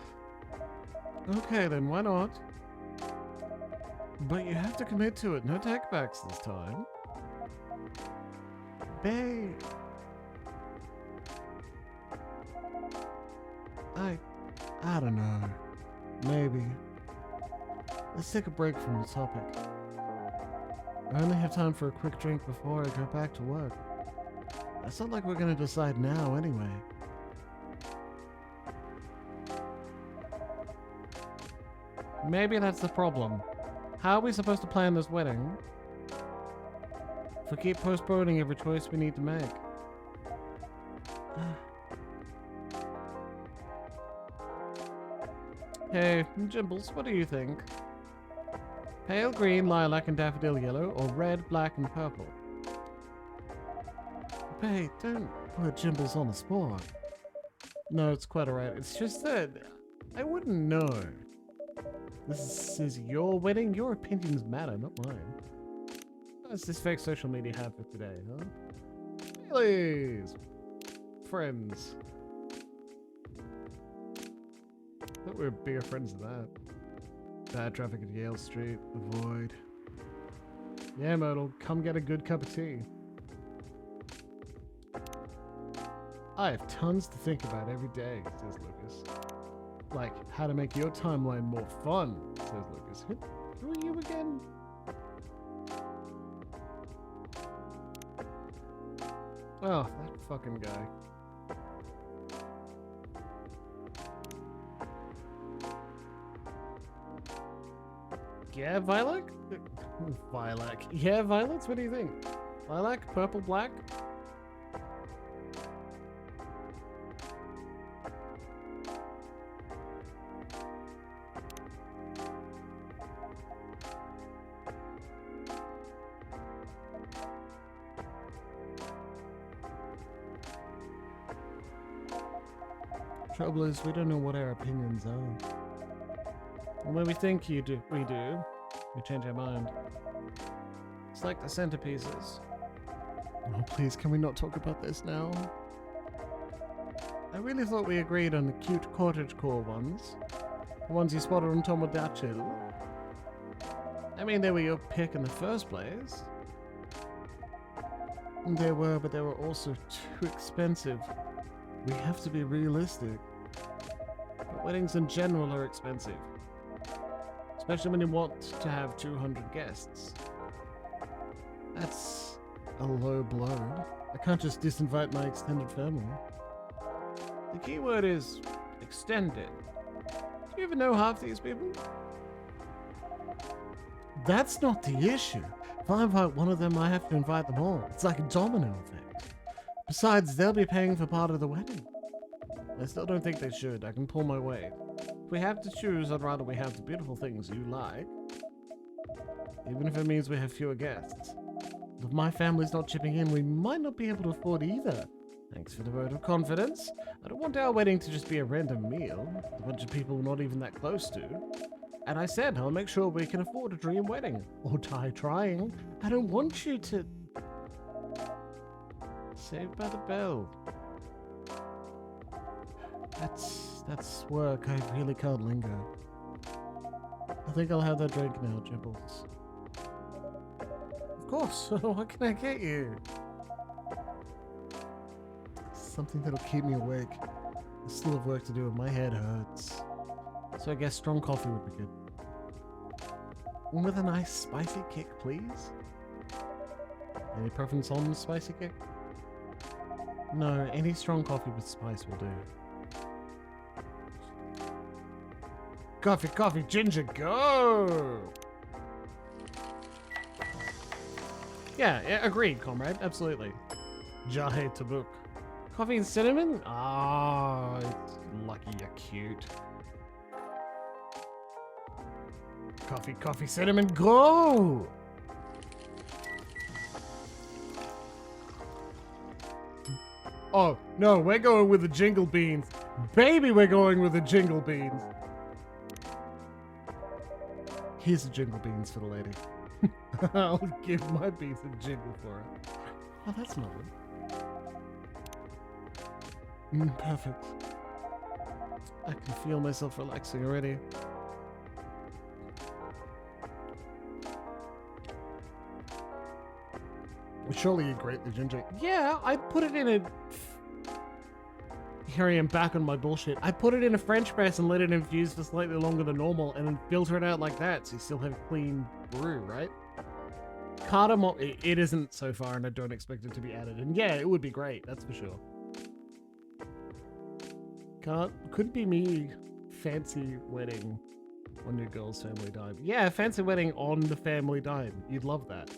[SPEAKER 1] Okay then, why not? But you have to commit to it. No takebacks this time. Babe. I don't know. Maybe. Let's take a break from the topic. I only have time for a quick drink before I go back to work. It's not like we're gonna decide now anyway. Maybe that's the problem. How are we supposed to plan this wedding if we keep postponing every choice we need to make? Hey, Jimbles, what do you think? Pale green, lilac, and daffodil yellow, or red, black, and purple? Hey, don't put Jimbles on the spot. No, it's quite alright. It's just that I wouldn't know. This is your wedding. Your opinions matter, not mine. What's this fake social media have for today, huh? Please, friends. Thought we were bigger friends than that. Bad traffic at Yale Street. Avoid. Yeah, Myrtle, come get a good cup of tea. I have tons to think about every day, says Lucas. Like, how to make your timeline more fun, says Lucas. Who are you again? Oh, that fucking guy. Yeah, Violet? Violet. Yeah, Violets? What do you think? Lilac? Purple? Black? Trouble is, we don't know what our opinions are. And when we think we do, we change our mind. It's like the centerpieces. Oh, please, can we not talk about this now? I really thought we agreed on the cute cottagecore ones. The ones you spotted on Tomodachi. I mean, they were your pick in the first place. They were, but they were also too expensive. We have to be realistic. But weddings in general are expensive. Especially when you want to have 200 guests. That's a low blow. I can't just disinvite my extended family. The key word is extended. Do you even know half these people? That's not the issue. If I invite one of them, I have to invite them all. It's like a domino effect. Besides, they'll be paying for part of the wedding. I still don't think they should. I can pull my weight. If we have to choose, I'd rather we have the beautiful things you like. Even if it means we have fewer guests. If my family's not chipping in, we might not be able to afford either. Thanks for the vote of confidence. I don't want our wedding to just be a random meal. A bunch of people we're not even that close to. And I said I'll make sure we can afford a dream wedding. Or die trying. I don't want you to... Saved by the bell. That's work. I really can't linger. I think I'll have that drink now, Jimbles. Of course. What can I get you? Something that'll keep me awake. I still have work to do and my head hurts. So I guess strong coffee would be good. One with a nice spicy kick, please. Any preference on spicy kick? No, any strong coffee with spice will do. Coffee, coffee, ginger, go! Yeah, agreed, comrade. Absolutely. Jahe tabuk. Coffee and cinnamon? Ah, it's lucky you're cute. Coffee, cinnamon, go! Oh, no, we're going with the jingle beans. Baby, we're going with the jingle beans. Here's the jingle beans for the lady. I'll give my beans a jingle for her. Oh, that's lovely. Perfect. I can feel myself relaxing already. Surely you grate the ginger. Yeah, I put it in a... Here I am back on my bullshit. I put it in a French press and let it infuse for slightly longer than normal and then filter it out like that so you still have clean brew, right? Cardamom, it isn't so far and I don't expect it to be added. And yeah, it would be great, that's for sure. Couldn't be me fancy wedding on your girl's family dime. Yeah, fancy wedding on the family dime. You'd love that.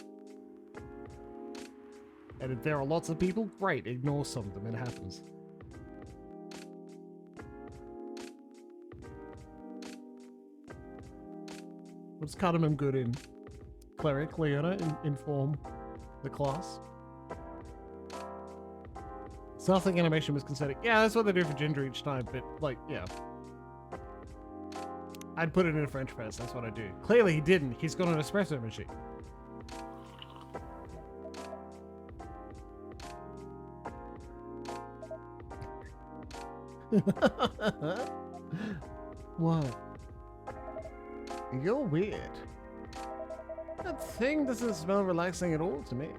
[SPEAKER 1] And if there are lots of people, great, ignore some of them, it happens. What's cardamom good in? Cleric, Leona, inform the class. Something animation was concerning. Yeah, that's what they do for ginger each time, but like, yeah. I'd put it in a French press, that's what I do. Clearly he didn't, he's got an espresso machine. What? You're weird. That thing doesn't smell relaxing at all to me.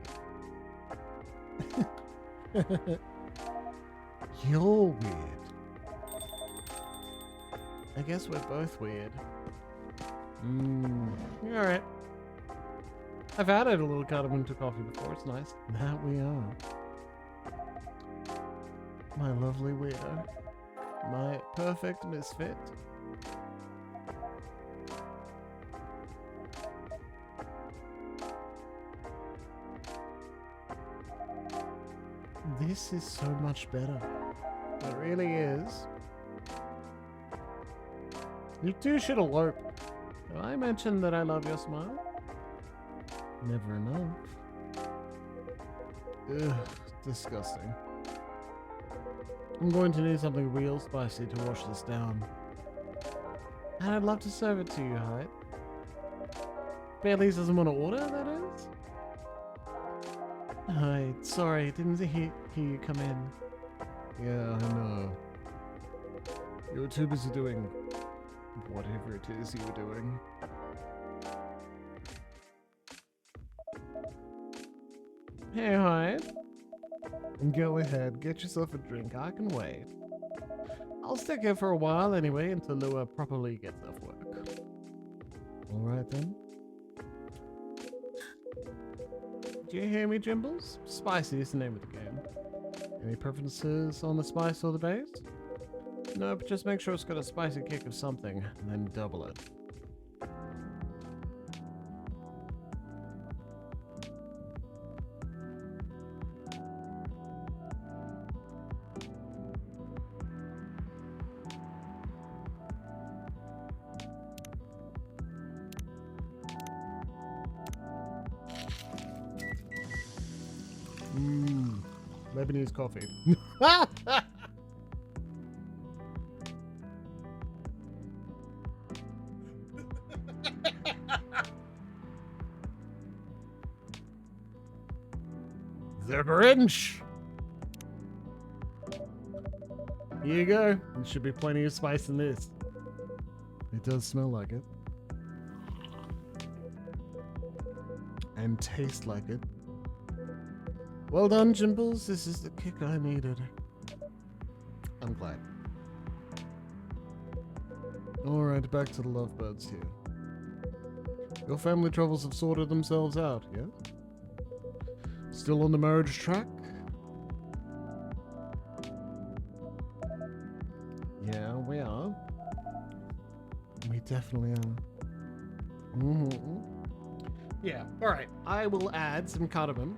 [SPEAKER 1] You're weird. I guess we're both weird. Alright. I've added a little cardamom to coffee before, it's nice. That we are. My lovely weirdo. My perfect misfit. This is so much better. It really is. You two should elope. Have I mentioned that I love your smile? Never enough. Ugh, disgusting. I'm going to need something real spicy to wash this down. And I'd love to serve it to you, Hyde. Bailey's doesn't want to order, that is? Hi, sorry, didn't hear you come in. Yeah, I know. You were too busy doing whatever it is you were doing. Hey, Hyde. Go ahead, get yourself a drink. I can wait. I'll stick here for a while anyway until Lua properly gets off work. Alright then. Do you hear me, Jimbles? Spicy is the name of the game. Any preferences on the spice or the base? Nope, just make sure it's got a spicy kick of something, and then double it. Lebanese coffee. The Grinch. Here you go. There should be plenty of spice in this. It does smell like it. And taste like it. Well done, Jimbles. This is the kick I needed. I'm glad. Alright, back to the lovebirds here. Your family troubles have sorted themselves out, yeah? Still on the marriage track? Yeah, we are. We definitely are. Yeah. All right. I will add some cardamom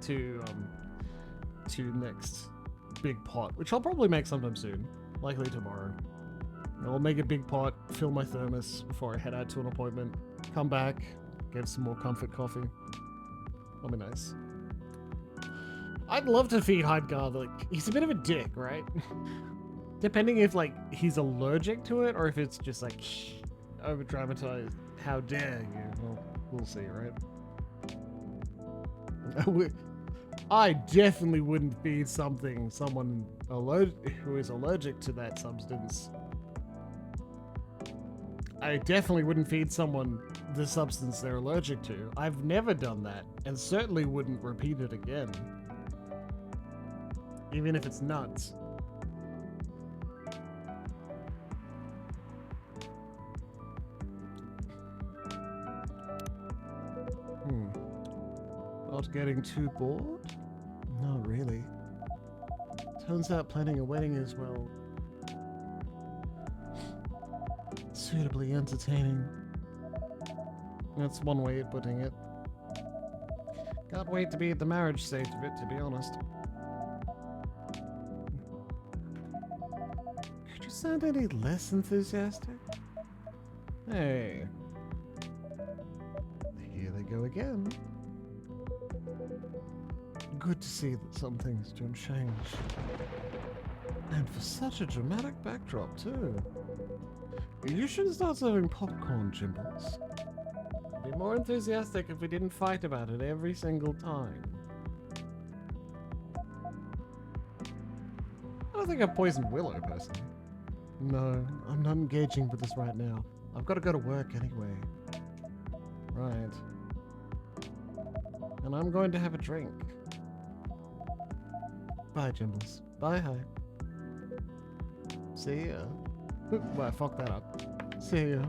[SPEAKER 1] to next big pot, which I'll probably make sometime soon, likely tomorrow. I'll make a big pot, fill my thermos before I head out to an appointment, come back, get some more comfort coffee. That'll be nice. I'd love to feed Hydgar. Like, he's a bit of a dick, right? Depending if, like, he's allergic to it or if it's just, like, over-dramatized. How dare you? Well, we'll see, right? I definitely wouldn't feed someone who is allergic to that substance. I definitely wouldn't feed someone the substance they're allergic to. I've never done that, and certainly wouldn't repeat it again. Even if it's nuts. Not getting too bored? Not really. Turns out planning a wedding is, well, suitably entertaining. That's one way of putting it. Can't wait to be at the marriage stage of it, to be honest. Could you sound any less enthusiastic? Hey. Here they go again. Good to see that some things don't change. And for such a dramatic backdrop, too. You should start serving popcorn, Jimbles. I'd be more enthusiastic if we didn't fight about it every single time. I don't think I've poisoned Willow, personally. No, I'm not engaging with this right now. I've got to go to work anyway. Right. And I'm going to have a drink. Bye, Jimbles. Bye, hi. See ya. Well, I fucked that up. See ya.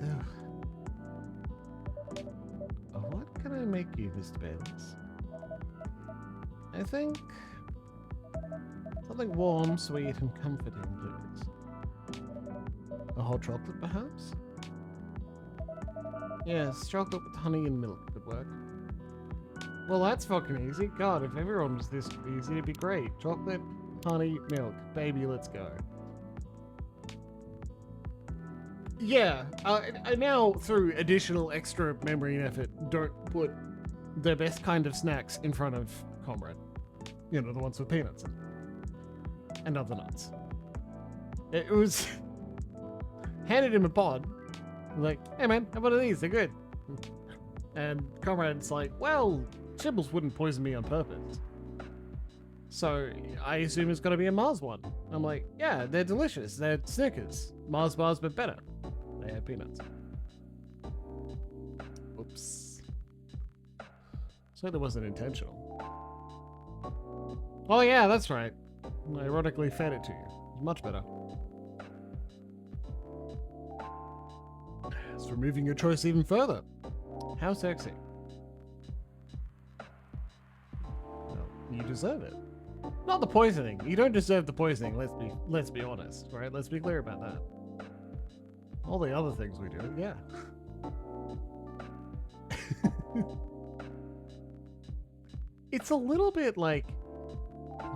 [SPEAKER 1] Ugh. Oh, what can I make you, Mr. Bayless? I think something warm, sweet, and comforting, please. A hot chocolate, perhaps? Yes, chocolate with honey and milk would work. Well, that's fucking easy. God, if everyone was this easy, it'd be great. Chocolate, honey, milk. Baby, let's go. Yeah, I now, through additional extra memory and effort, don't put the best kind of snacks in front of Comrade. You know, the ones with peanuts and other nuts. It was handed him a pod. Like, hey man, how about these? They're good. And Comrade's like, well, Jimbles wouldn't poison me on purpose. So I assume it's got to be a Mars one. I'm like, yeah, they're delicious. They're Snickers. Mars bars, but better. They have peanuts. Oops. So that wasn't intentional. Oh yeah, that's right. I ironically fed it to you. It's much better. It's removing your choice even further. How sexy. Well, you deserve it. Not the poisoning. You don't deserve the poisoning, let's be honest, right? Let's be clear about that. All the other things we do, yeah. It's a little bit like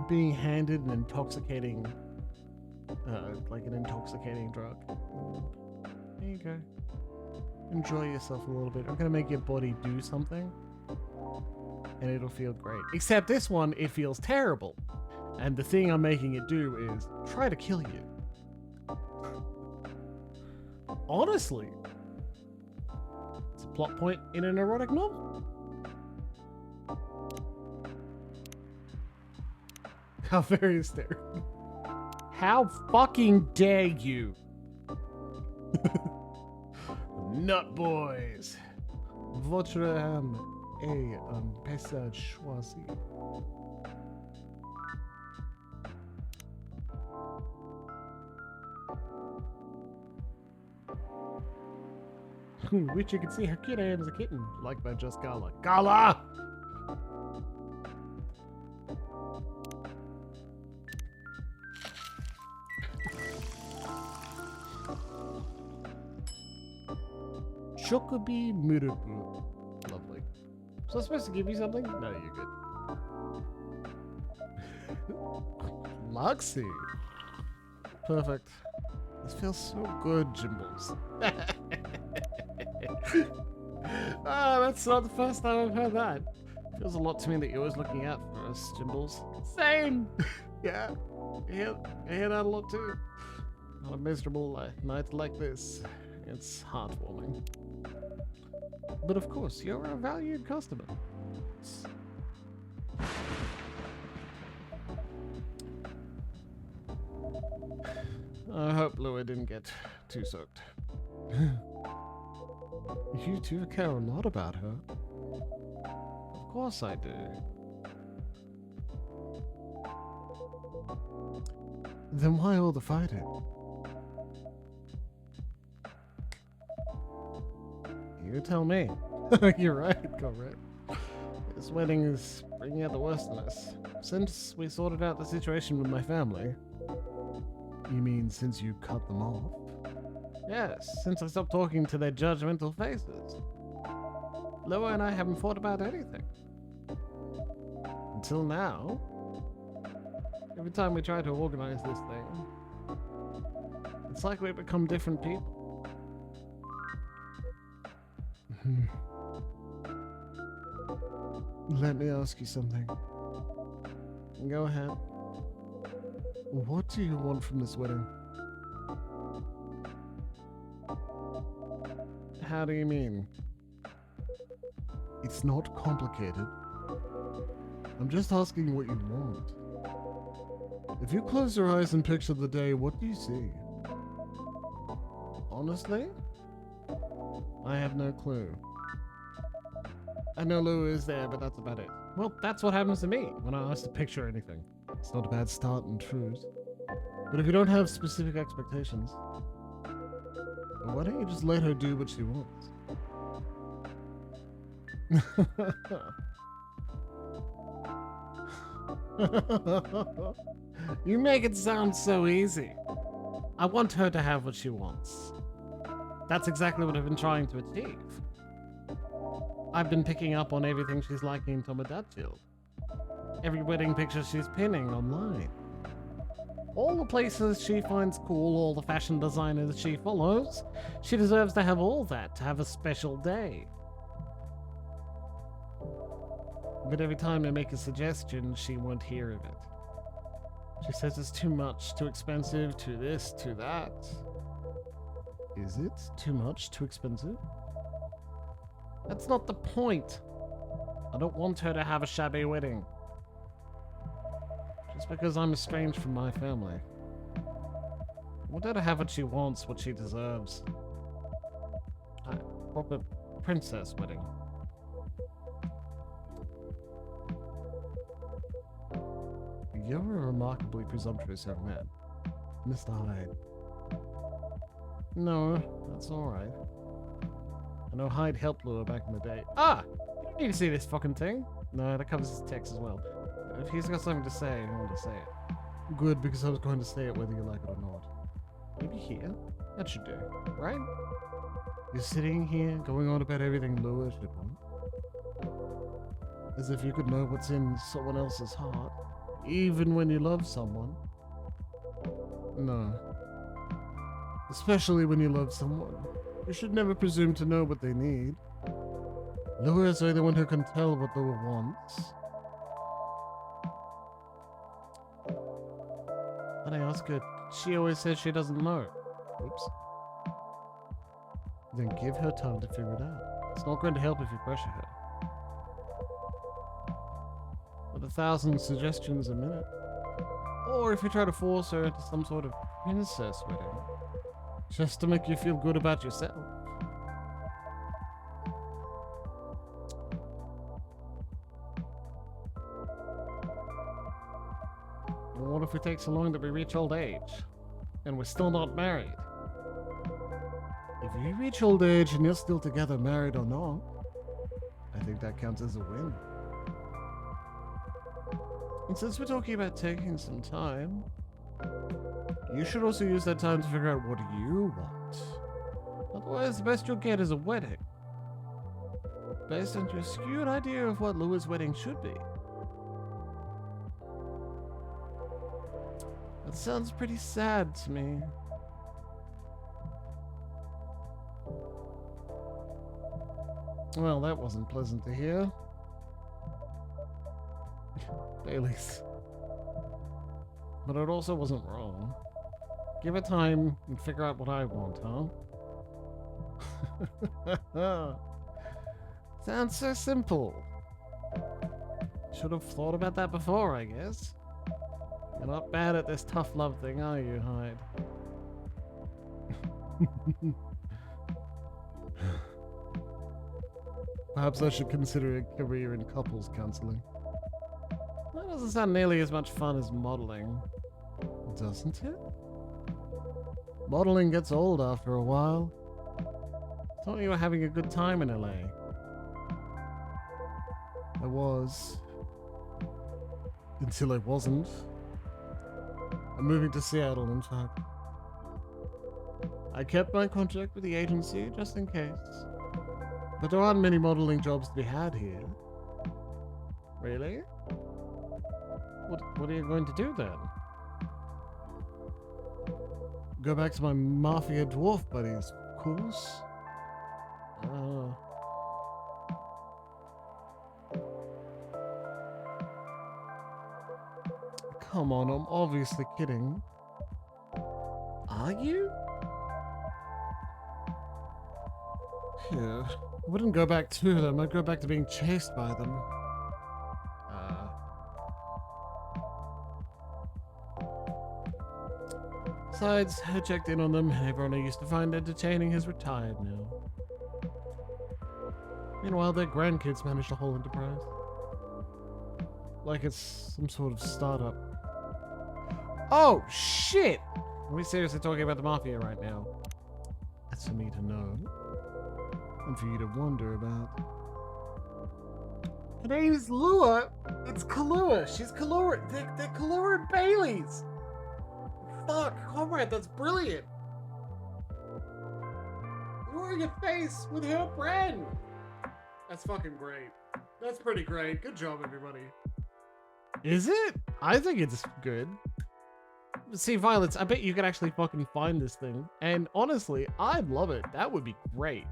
[SPEAKER 1] being handed an intoxicating drug. There you go. Enjoy yourself a little bit. I'm gonna make your body do something and it'll feel great. Except this one, it feels terrible. And the thing I'm making it do is try to kill you. Honestly, it's a plot point in an erotic novel. How very hysterical. How fucking dare you? Nut boys. Votre âme est un passage choisi. Which you can see how cute I am as a kitten, like by Just Gala. Gala! Shokubi Muruku. Lovely. So I'm supposed to give you something? No, you're good. Luxy. Perfect. This feels so good, Jimbles. Ah, that's not the first time I've heard that. Feels a lot to me that you're always looking out for us, Jimbles. Same! Yeah, I hear that a lot too. On a miserable night like this, it's heartwarming. But of course, you're a valued customer. I hope Lua didn't get too soaked. You two care a lot about her. Of course I do. Then why all the fighting? You tell me. You're right, Conrad. This wedding is bringing out the worst in us. Since we sorted out the situation with my family. You mean since you cut them off? Yes, since I stopped talking to their judgmental faces. Loa and I haven't fought about anything. Until now. Every time we try to organize this thing, it's like we become different people. Let me ask you something. Go ahead. What do you want from this wedding? How do you mean? It's not complicated. I'm just asking what you want. If you close your eyes and picture the day, what do you see? Honestly? I have no clue. I know Lou is there, but that's about it. Well, that's what happens to me when I ask to picture anything. It's not a bad start in truth. But if you don't have specific expectations, why don't you just let her do what she wants? You make it sound so easy. I want her to have what she wants. That's exactly what I've been trying to achieve. I've been picking up on everything she's liking in Tomodachi. Every wedding picture she's pinning online. All the places she finds cool, all the fashion designers she follows. She deserves to have all that, to have a special day. But every time I make a suggestion, she won't hear of it. She says it's too much, too expensive, too this, too that. Is it too much, too expensive? That's not the point. I don't want her to have a shabby wedding. Just because I'm estranged from my family. I want her to have what she wants, what she deserves. A proper princess wedding. You're a remarkably presumptuous young man. Mr. Hyde. No, that's alright. I know Hyde helped Lua back in the day. Ah! You don't need to see this fucking thing. No, that covers his text as well. If he's got something to say, I want to say it. Good, because I was going to say it whether you like it or not. Maybe here? That should do, right? You're sitting here, going on about everything Lua should want. As if you could know what's in someone else's heart. Even when you love someone. No. Especially when you love someone. You should never presume to know what they need. Lua is the only one who can tell what Lua wants. When I ask her, she always says she doesn't know. Oops. Then give her time to figure it out. It's not going to help if you pressure her. With 1,000 suggestions a minute. Or if you try to force her into some sort of princess wedding. Just to make you feel good about yourself. Well, what if it takes so long that we reach old age? And we're still not married? If you reach old age and you're still together, married or not, I think that counts as a win. And since we're talking about taking some time, you should also use that time to figure out what you want.
[SPEAKER 2] Otherwise, the best you'll get is a wedding. Based on your skewed idea of what Louis' wedding should be. That sounds pretty sad to me.
[SPEAKER 1] Well, that wasn't pleasant to hear. Bailey's. But it also wasn't wrong. Give it time and figure out what I want, huh?
[SPEAKER 2] Sounds so simple. Should have thought about that before, I guess. You're not bad at this tough love thing, are you, Hyde?
[SPEAKER 1] Perhaps I should consider a career in couples counseling.
[SPEAKER 2] That doesn't sound nearly as much fun as modeling.
[SPEAKER 1] Doesn't it? Modeling gets old after a while.
[SPEAKER 2] Thought you were having a good time in LA.
[SPEAKER 1] I was. Until I wasn't. I'm moving to Seattle, in fact.
[SPEAKER 2] I kept my contract with the agency just in case.
[SPEAKER 1] But there aren't many modeling jobs to be had here.
[SPEAKER 2] Really? What are you going to do then?
[SPEAKER 1] Go back to my mafia dwarf buddies, of course. Come on, I'm obviously kidding.
[SPEAKER 2] Are you?
[SPEAKER 1] Yeah. I wouldn't go back to them, I'd go back to being chased by them.
[SPEAKER 2] Besides, I checked in on them, and everyone I used to find entertaining has retired now.
[SPEAKER 1] Meanwhile, their grandkids manage the whole enterprise. Like it's some sort of startup.
[SPEAKER 2] Oh, shit! Are we seriously talking about the Mafia right now?
[SPEAKER 1] That's for me to know. And for you to wonder about.
[SPEAKER 2] Her name is Lua. It's Kahlua. She's Kahlua. They're Kahlua and Bailey's. Fuck, comrade, that's brilliant. You're in your face with her brand.
[SPEAKER 1] That's fucking great. That's pretty great. Good job, everybody.
[SPEAKER 2] Is it? I think it's good. See, Violets, I bet you could actually fucking find this thing. And honestly, I'd love it. That would be great.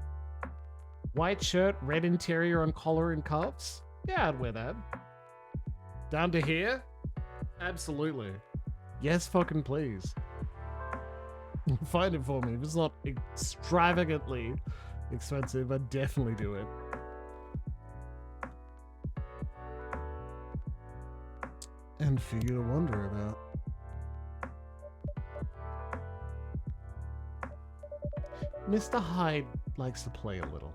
[SPEAKER 2] White shirt, red interior on collar and cuffs. Yeah, I'd wear that.
[SPEAKER 1] Down to here? Absolutely.
[SPEAKER 2] Yes, fucking please.
[SPEAKER 1] Find it for me. If it's not extravagantly expensive, I'd definitely do it. And for you to wonder about.
[SPEAKER 2] Mr. Hyde likes to play a little.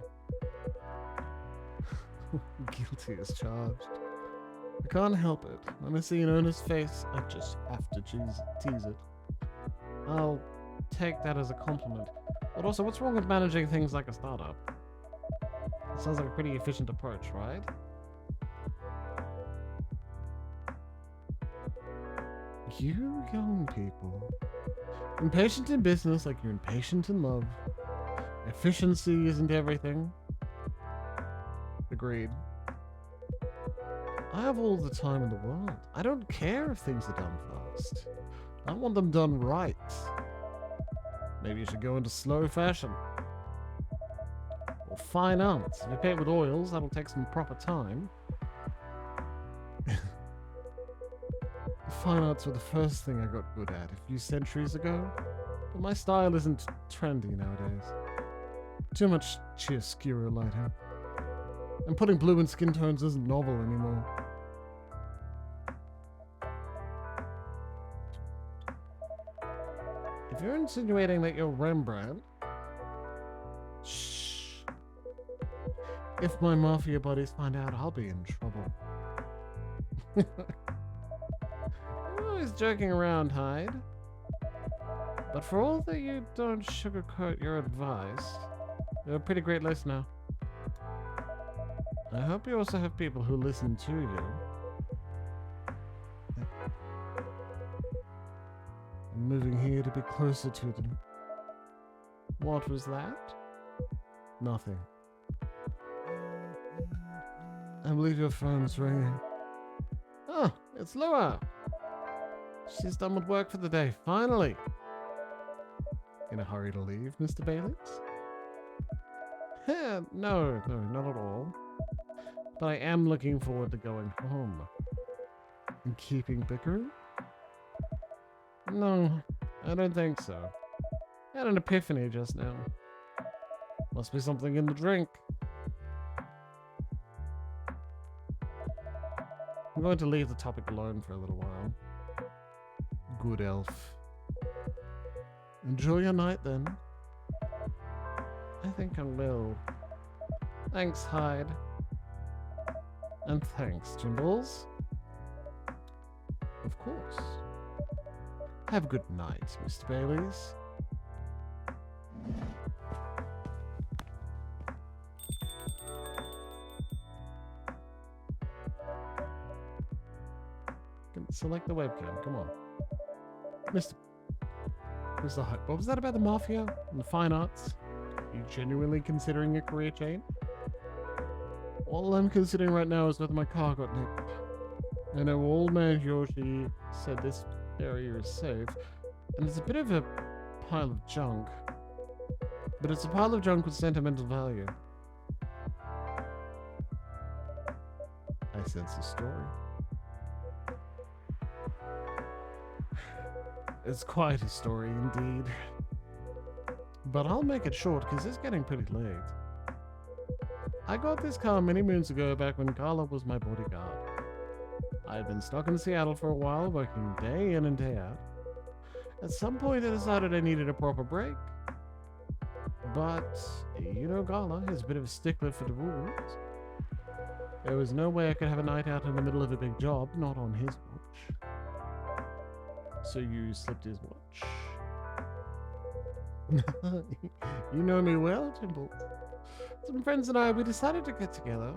[SPEAKER 1] Guilty as charged. I can't help it. When I see an earnest face, I just have to tease it.
[SPEAKER 2] I'll take that as a compliment. But also, what's wrong with managing things like a startup? It sounds like a pretty efficient approach, right?
[SPEAKER 1] You young people. Impatient in business like you're impatient in love. Efficiency isn't everything. Agreed. I have all the time in the world. I don't care if things are done fast. I want them done right. Maybe you should go into slow fashion. Or fine arts. If you paint with oils, that'll take some proper time. Fine arts were the first thing I got good at a few centuries ago, but my style isn't trendy nowadays. Too much chiaroscuro lighting. And putting blue in skin tones isn't novel anymore.
[SPEAKER 2] If you're insinuating that you're Rembrandt...
[SPEAKER 1] Shh. If my mafia buddies find out, I'll be in trouble.
[SPEAKER 2] You're always joking around, Hyde. But for all that you don't sugarcoat your advice, you're a pretty great listener. I hope you also have people who listen to you. I'm moving here to be closer to them. What was that? Nothing. I believe your phone's ringing. Oh, it's Lua. She's done with work for the day, finally. In a hurry to leave, Mr. Baileys? No, not at all. But I am looking forward to going home. And keeping bickering? No, I don't think so. I had an epiphany just now. Must be something in the drink. I'm going to leave the topic alone for a little while. Good elf. Enjoy your night then. I think I will. Thanks, Hyde. And thanks, Jimbles. Of course. Have a good night, Mr. Baileys. Select the webcam, come on. Mr. Hyde, what was that about the mafia and the fine arts? Are you genuinely considering a career change? All I'm considering right now is whether my car got nicked. I know old man Yoshi said this area is safe, and it's a bit of a pile of junk. But it's a pile of junk with sentimental value. I sense a story. It's quite a story indeed. But I'll make it short because it's getting pretty late. I got this car many moons ago back when Carla was my bodyguard. I had been stuck in Seattle for a while, working day in and day out. At some point I decided I needed a proper break. But, you know Carla is a bit of a stickler for the rules. There was no way I could have a night out in the middle of a big job, not on his watch. So you slipped his watch. You know me well, Jimbles. Some friends and I, we decided to get together.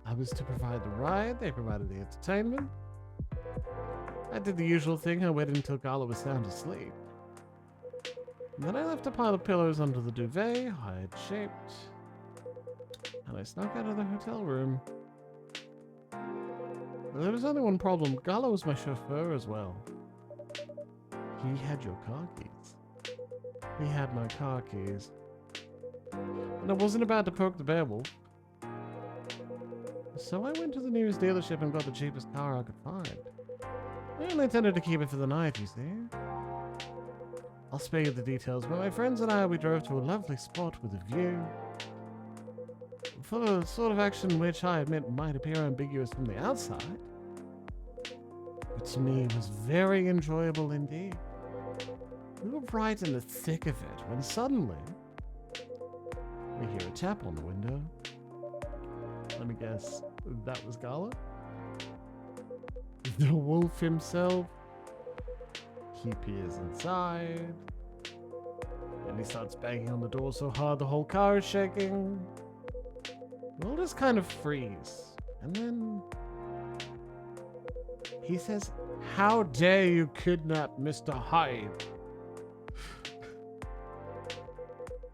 [SPEAKER 2] I was to provide the ride, they provided the entertainment. I did the usual thing, I waited until Gala was sound asleep. Then I left a pile of pillows under the duvet, hide-shaped. And I snuck out of the hotel room. There was only one problem. Gala was my chauffeur as well. He had your car keys. He had my car keys. And I wasn't about to poke the bear wolf. So I went to the nearest dealership and got the cheapest car I could find. I only intended to keep it for the night, you see. I'll spare you the details, but my friends and I, we drove to a lovely spot with a view. For the sort of action which I admit might appear ambiguous from the outside, but to me it was very enjoyable indeed. We were right in the thick of it when suddenly we hear a tap on the window. Let me guess, that was Gala? The wolf himself. He peers inside, and he starts banging on the door so hard the whole car is shaking. We'll just kind of freeze. And then he says, "How dare you kidnap Mr. Hyde?"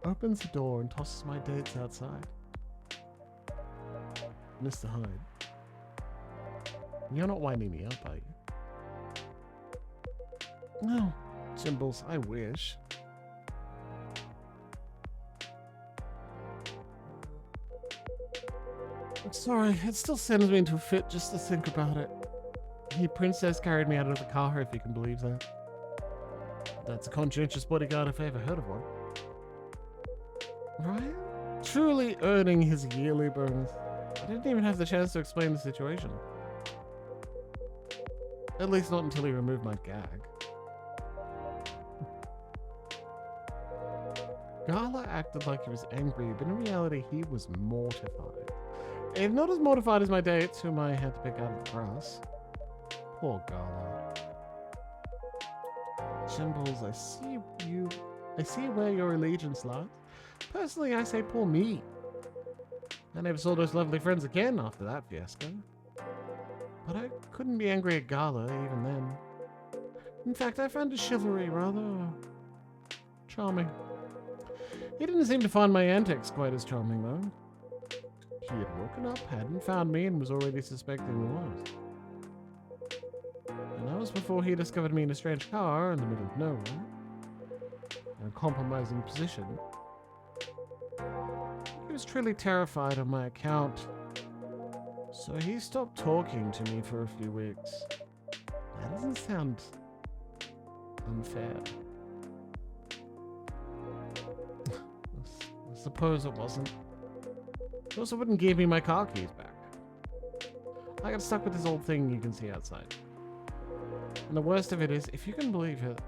[SPEAKER 2] Opens the door and tosses my dates outside. Mr. Hyde, you're not winding me up, are you? No, Jimbles, I wish. I'm sorry, it still sends me into a fit just to think about it. He princess carried me out of the car, if you can believe that. That's a conscientious bodyguard if I ever heard of one. Right? Truly earning his yearly bonus. I didn't even have the chance to explain the situation. At least not until he removed my gag. Gala acted like he was angry, but in reality he was mortified. If not as mortified as my dates, whom I had to pick out of the grass. Poor Gala. Jimbles, I see where your allegiance lies. Personally, I say poor me. I never saw those lovely friends again after that fiasco. But I couldn't be angry at Gala even then. In fact, I found his chivalry rather charming. He didn't seem to find my antics quite as charming, though. He had woken up, hadn't found me, and was already suspecting the worst. And that was before he discovered me in a strange car in the middle of nowhere, in a compromising position. He was truly terrified on my account, so he stopped talking to me for a few weeks. That doesn't sound unfair. I suppose it wasn't. He also wouldn't give me my car keys back. I got stuck with this old thing you can see outside. And the worst of it is, if you can believe it,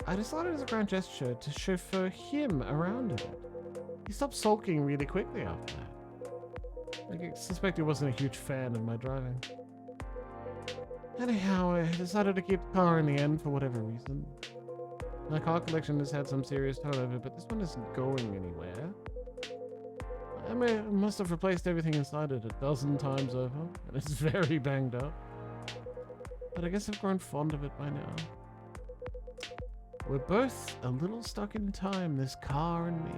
[SPEAKER 2] I decided as a grand gesture to chauffeur him around in it. He stopped sulking really quickly after that. I suspect he wasn't a huge fan of my driving. Anyhow, I decided to keep the car in the end for whatever reason. My car collection has had some serious turnover, but this one isn't going anywhere. I must have replaced everything inside it a dozen times over, and it's very banged up. But I guess I've grown fond of it by now. We're both a little stuck in time, this car and me.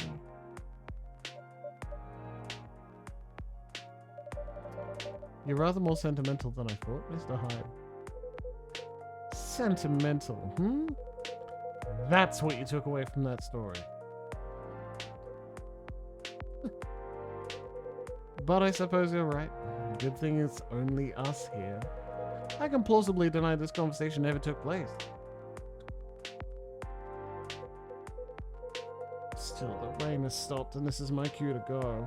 [SPEAKER 2] You're rather more sentimental than I thought, Mr. Hyde. Sentimental, hmm? That's what you took away from that story. But I suppose you're right. Good thing it's only us here. I can plausibly deny this conversation ever took place. Still, the rain has stopped and this is my cue to go.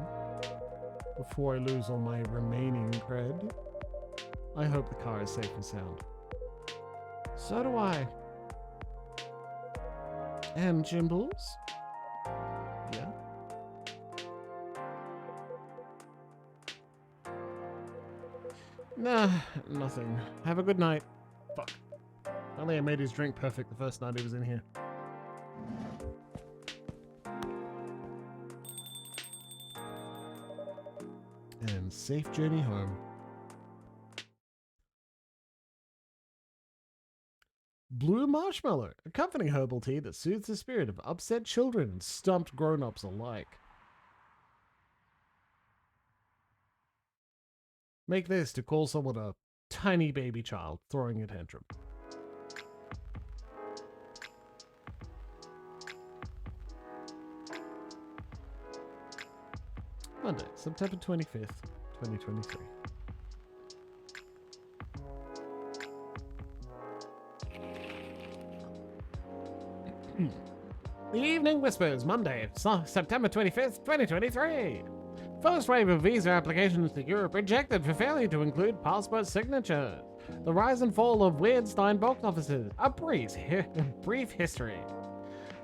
[SPEAKER 2] Before I lose all my remaining cred. I hope the car is safe and sound. So do I. And Jimbles? Yeah? Nah, nothing. Have a good night.
[SPEAKER 1] Fuck. Only I made his drink perfect the first night he was in here. And safe journey home. Blue Marshmallow, a comforting herbal tea that soothes the spirit of upset children and stumped grown-ups alike. Make this to call someone a tiny baby child throwing a tantrum. Monday, September 25th, 2023. The Evening Whispers, Monday, September 25th, 2023. First wave of visa applications to Europe rejected for failure to include passport signatures. The rise and fall of Weirdstein box offices. A brief history.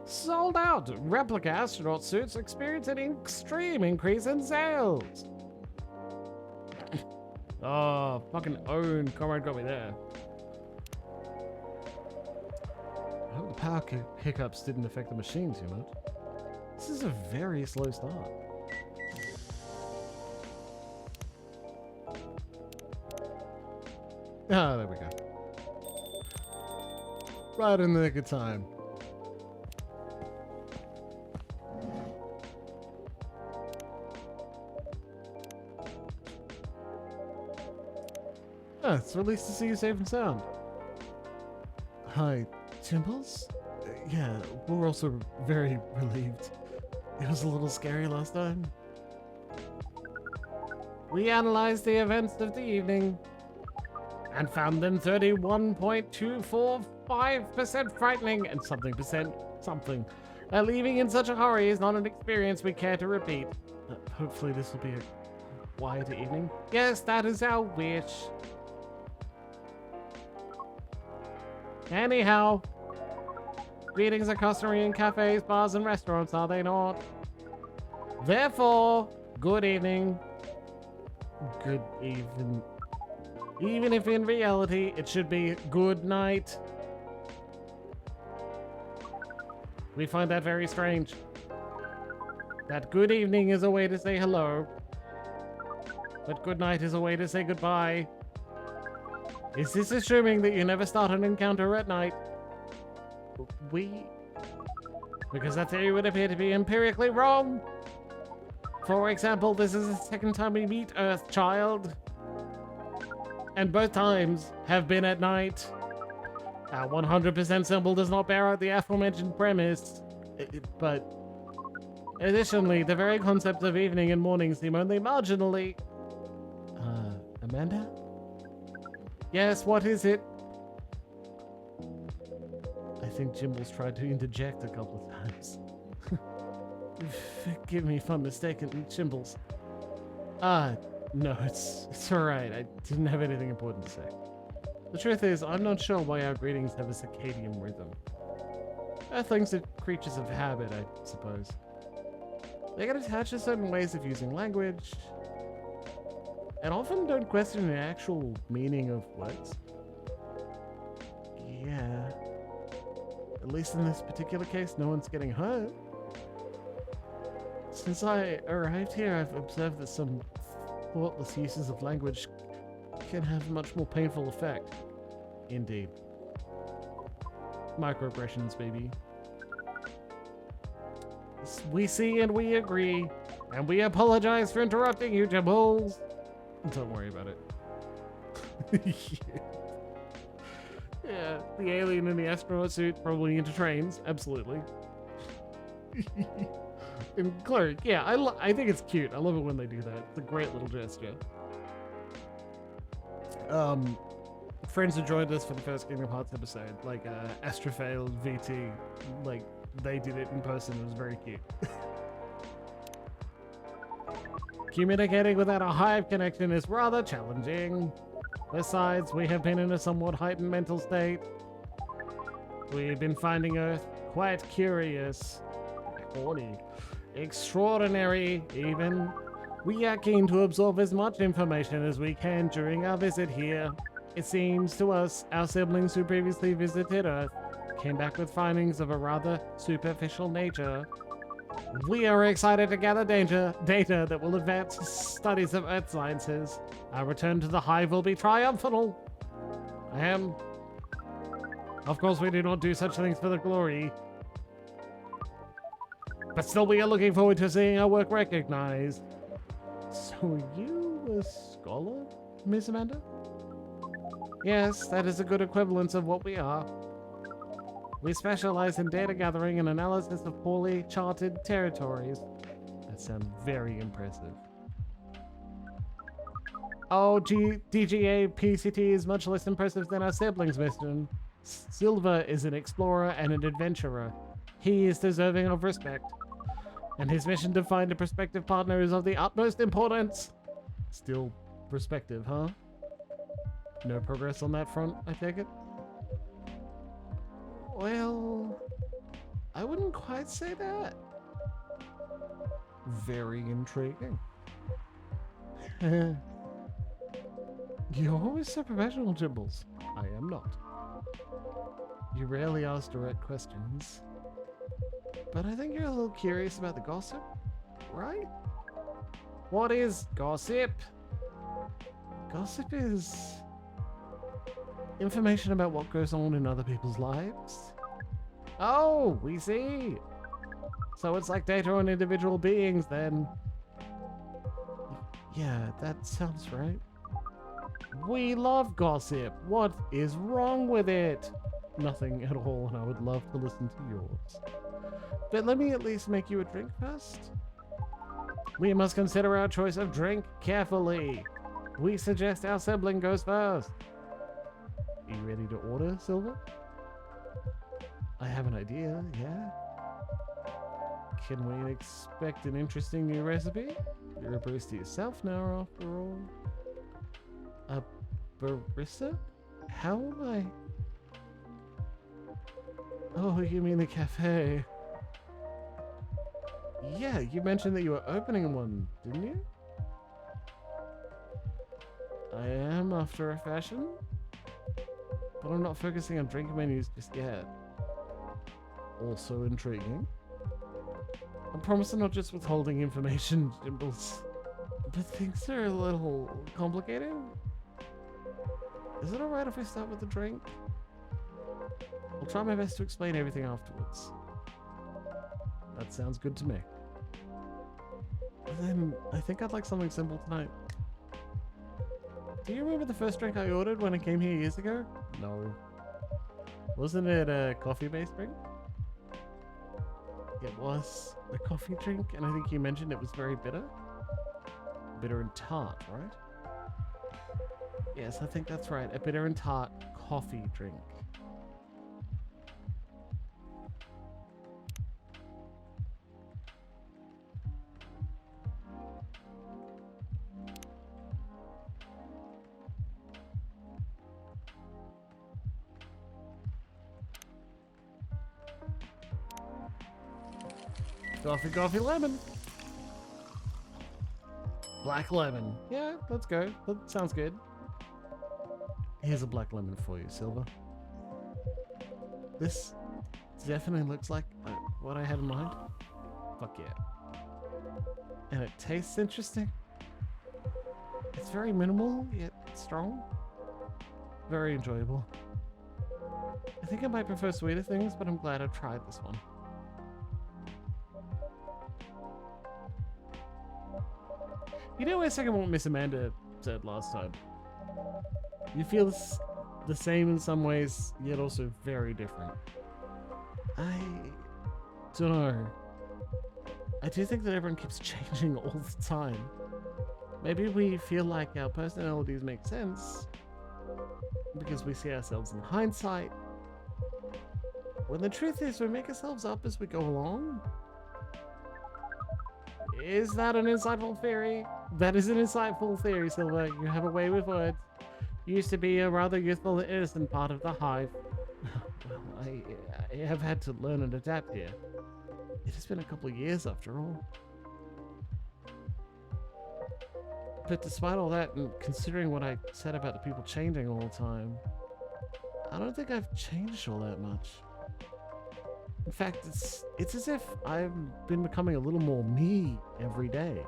[SPEAKER 1] Sold out. Replica astronaut suits experience an extreme increase in sales. Oh, fucking own. Comrade got me there. I hope the power hiccups didn't affect the machine too much. This is a very slow start. Ah, there we go. Right in the nick of time. Ah, it's released to see you safe and sound. Hi, Jimbles? Yeah, we're also very relieved. It was a little scary last time. We analyzed the events of the evening and found them 31.245% frightening and something. Leaving in such a hurry is not an experience we care to repeat. Hopefully this will be a quieter evening. Yes, that is our wish. Anyhow, greetings are customary in cafes, bars, and restaurants, are they not? Therefore, good evening. Good evening. Even if in reality it should be good night. We find that very strange. That good evening is a way to say hello, but good night is a way to say goodbye. Is this assuming that you never start an encounter at night?
[SPEAKER 2] because that theory would appear to be empirically wrong. For example, this is the second time we meet Earthchild, and both times have been at night. Our 100% symbol does not bear out the aforementioned premise, but additionally, the very concepts of evening and morning seem only marginally... Amanda? Yes, what is it? I think Jimbles tried to interject a couple of times. Forgive me if I'm mistaken, Jimbles. No, it's alright. I didn't have anything important to say. The truth is, I'm not sure why our greetings have a circadian rhythm. Earthlings are creatures of habit, I suppose. They get attached to certain ways of using language, and often don't question the actual meaning of words. Yeah. At least in this particular case, no one's getting hurt. Since I arrived here, I've observed that some thoughtless uses of language can have a much more painful effect. Indeed. Microaggressions, baby. We see and we agree, and we apologize for interrupting you, Jimbles. Don't worry about it. Yeah, the alien in the astronaut suit probably into trains, absolutely. And Clark, yeah, I think it's cute. I love it when they do that. It's a great little gesture. Friends who joined us for the first Kingdom Hearts episode, like Astrofail, VT, like they did it in person. It was very cute. Communicating without a hive connection is rather challenging. Besides, we have been in a somewhat heightened mental state. We've been finding Earth quite curious, horny, extraordinary even. We are keen to absorb as much information as we can during our visit here. It seems to us our siblings who previously visited Earth came back with findings of a rather superficial nature. We are excited to gather data that will advance studies of Earth sciences. Our return to the hive will be triumphant. I am. Of course, we do not do such things for the glory. But still, we are looking forward to seeing our work recognized. So, are you a scholar, Miss Amanda? Yes, that is a good equivalence of what we are. We specialize in data gathering and analysis of poorly charted territories. That sounds very impressive. Oh, DGA PCT is much less impressive than our siblings' mission. Silva is an explorer and an adventurer. He is deserving of respect. And his mission to find a prospective partner is of the utmost importance. Still prospective, huh? No progress on that front, I take it? Well, I wouldn't quite say that. Very intriguing. You're always so professional, Jimbles. I am not. You rarely ask direct questions. But I think you're a little curious about the gossip, right? What is gossip? Gossip is information about what goes on in other people's lives. Oh, we see. So it's like data on individual beings then. Yeah, that sounds right. We love gossip. What is wrong with it? Nothing at all, and I would love to listen to yours. But let me at least make you a drink first. We must consider our choice of drink carefully. We suggest our sibling goes first. Are you ready to order, Silver? I have an idea, yeah. Can we expect an interesting new recipe? You're a barista yourself now, after all. A barista? How am I? Oh, you mean the cafe? Yeah, you mentioned that you were opening one, didn't you? I am, after a fashion. But I'm not focusing on drink menus just yet. Also intriguing. I promise I'm not just withholding information, Jimbles. But things are a little complicated. Is it alright if I start with the drink? I'll try my best to explain everything afterwards. That sounds good to me. And then I think I'd like something simple tonight. Do you remember the first drink I ordered when I came here years ago? No. Wasn't it a coffee-based drink? It was a coffee drink, and I think you mentioned it was very bitter. Bitter and tart, right? Yes, I think that's right. A bitter and tart coffee drink. Coffee, coffee, lemon. Black lemon. Yeah, let's go. That sounds good. Here's a black lemon for you, Silver. This definitely looks like what I had in mind. Fuck yeah. And it tastes interesting. It's very minimal, yet strong. Very enjoyable. I think I might prefer sweeter things, but I'm glad I tried this one. You know, I second what Miss Amanda said last time. You feel the same in some ways, yet also very different. I don't know. I do think that everyone keeps changing all the time. Maybe we feel like our personalities make sense because we see ourselves in hindsight, when the truth is we make ourselves up as we go along. Is that an insightful theory? That is an insightful theory, Silver. You have a way with words. You used to be a rather youthful and innocent part of the hive. Well, I have had to learn and adapt here. It has been a couple of years after all. But despite all that, and considering what I said about the people changing all the time, I don't think I've changed all that much. In fact, it's as if I've been becoming a little more me every day.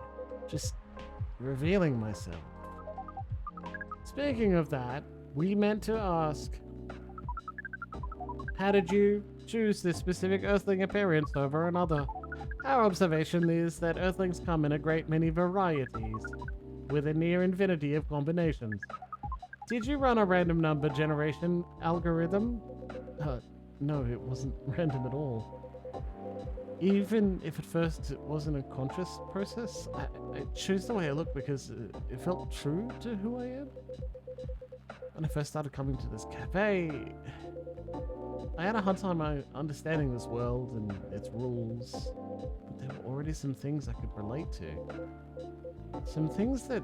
[SPEAKER 2] Just revealing myself. Speaking of that, we meant to ask, how did you choose this specific Earthling appearance over another? Our observation is that Earthlings come in a great many varieties, with a near infinity of combinations. Did you run a random number generation algorithm? No, it wasn't random at all. Even if at first it wasn't a conscious process, I chose the way I look because it felt true to who I am. When I first started coming to this cafe, I had a hard time understanding this world and its rules, but there were already some things I could relate to. Some things that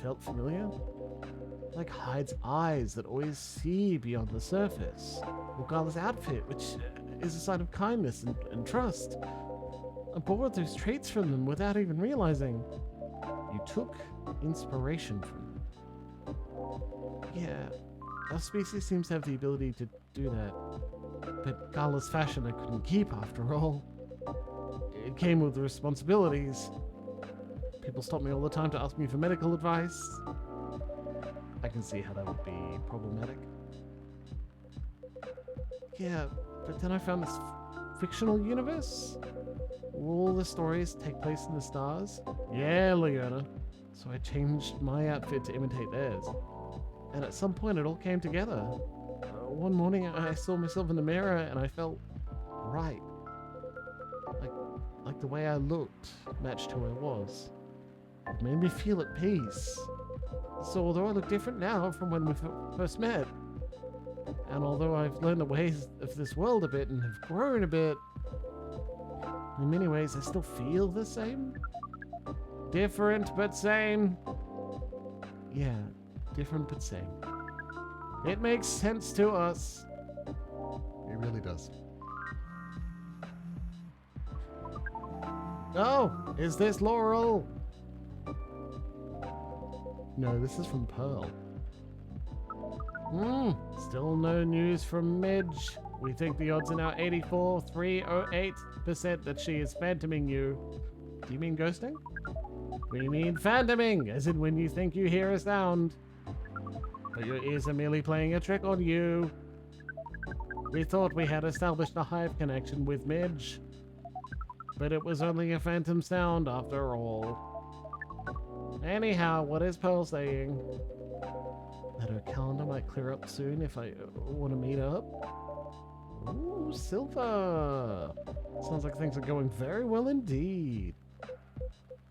[SPEAKER 2] felt familiar. Like Hyde's eyes that always see beyond the surface. Or Gala's outfit, which is a sign of kindness and trust. I borrowed those traits from them without even realizing. You took inspiration from them. Yeah, our species seems to have the ability to do that. But Gala's fashion I couldn't keep after all. It came with responsibilities. People stop me all the time to ask me for medical advice. I can see how that would be problematic. Yeah, but then I found this fictional universe. All the stories take place in the stars. Yeah, Leona. So I changed my outfit to imitate theirs. And at some point it all came together. One morning I saw myself in the mirror and I felt right. Like the way I looked matched who I was. It made me feel at peace. So although I look different now from when we first met, and although I've learned the ways of this world a bit and have grown a bit, in many ways I still feel the same. Different but same. Yeah, different but same. It makes sense to us.
[SPEAKER 1] It really does.
[SPEAKER 2] Oh, is this Laurel?
[SPEAKER 1] No, this is from Pearl.
[SPEAKER 2] Still no news from Midge. We think the odds are now 84,308% that she is phantoming you. Do you mean ghosting? We mean phantoming, as in when you think you hear a sound, but your ears are merely playing a trick on you. We thought we had established a hive connection with Midge. but it was only a phantom sound after all. Anyhow, what is Pearl saying? That her calendar might clear up soon if I want to meet up? Ooh, Silver! Sounds like things are going very well indeed.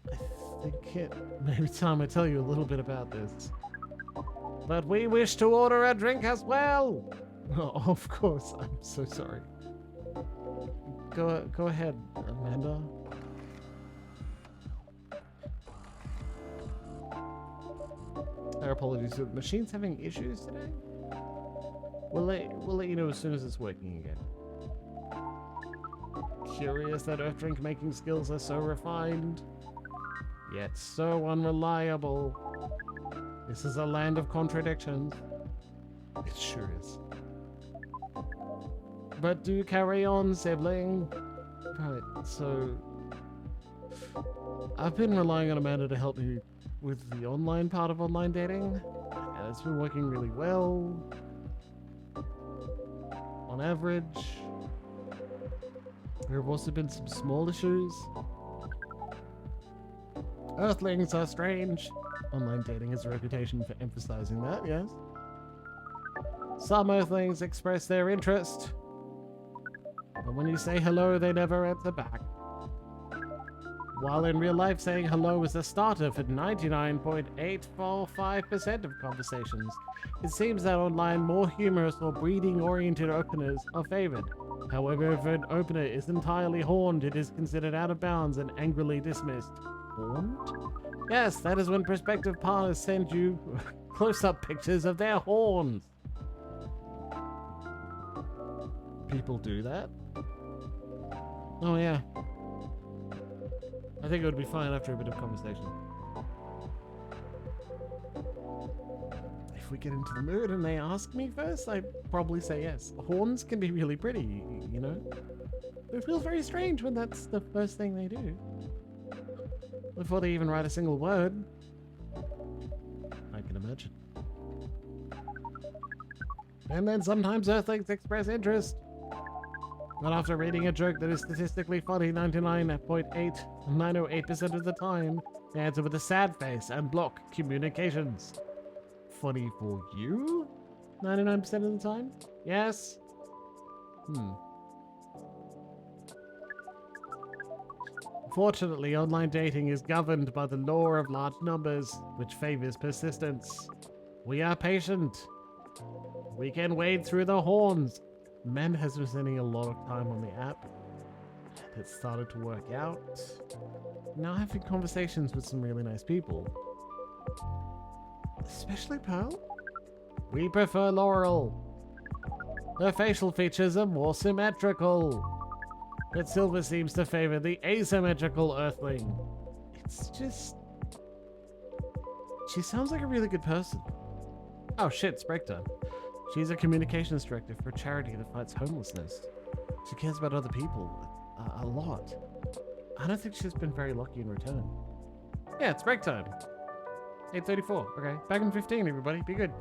[SPEAKER 2] I think it may be time I tell you a little bit about this. But we wish to order a drink as well! Oh, of course, I'm so sorry. Go ahead, Amanda. Our apologies. The machine's having issues today? We'll let you know as soon as it's working again. Curious that Earth drink making skills are so refined, yet so unreliable. This is a land of contradictions. It sure is. But do carry on, sibling. Right, so I've been relying on Amanda to help me with the online part of online dating, and it's been working really well. On average, there have also been some small issues. Earthlings are strange. Online dating has a reputation for emphasizing that, yes. Some Earthlings express their interest, but when you say hello, they never answer back. While in real life, saying hello is a starter for 99.845% of conversations, it seems that online more humorous or breeding-oriented openers are favored. However, if an opener is entirely horned, it is considered out of bounds and angrily dismissed. Horned? Yes, that is when prospective partners send you close-up pictures of their horns. People do that? Oh yeah. I think it would be fine after a bit of conversation. If we get into the mood and they ask me first, I'd probably say yes. Horns can be really pretty, you know? But it feels very strange when that's the first thing they do. Before they even write a single word. I can imagine. And then sometimes Earthlings express interest. But after reading a joke that is statistically funny 99.8908% of the time, they answer with a sad face and block communications. Funny for you? 99% of the time? Yes? Fortunately, online dating is governed by the law of large numbers, which favors persistence. We are patient. We can wade through the horns. Amanda has been spending a lot of time on the app. It started to work out. Now having conversations with some really nice people. Especially Pearl. We prefer Laurel. Her facial features are more symmetrical. But Silver seems to favor the asymmetrical Earthling. It's just... She sounds like a really good person. Oh shit, it's break time. She's a communications director for a charity that fights homelessness. She cares about other people a lot. I don't think she's been very lucky in return. Yeah, it's break time. 8:34. Okay, back in 15, everybody. Be good.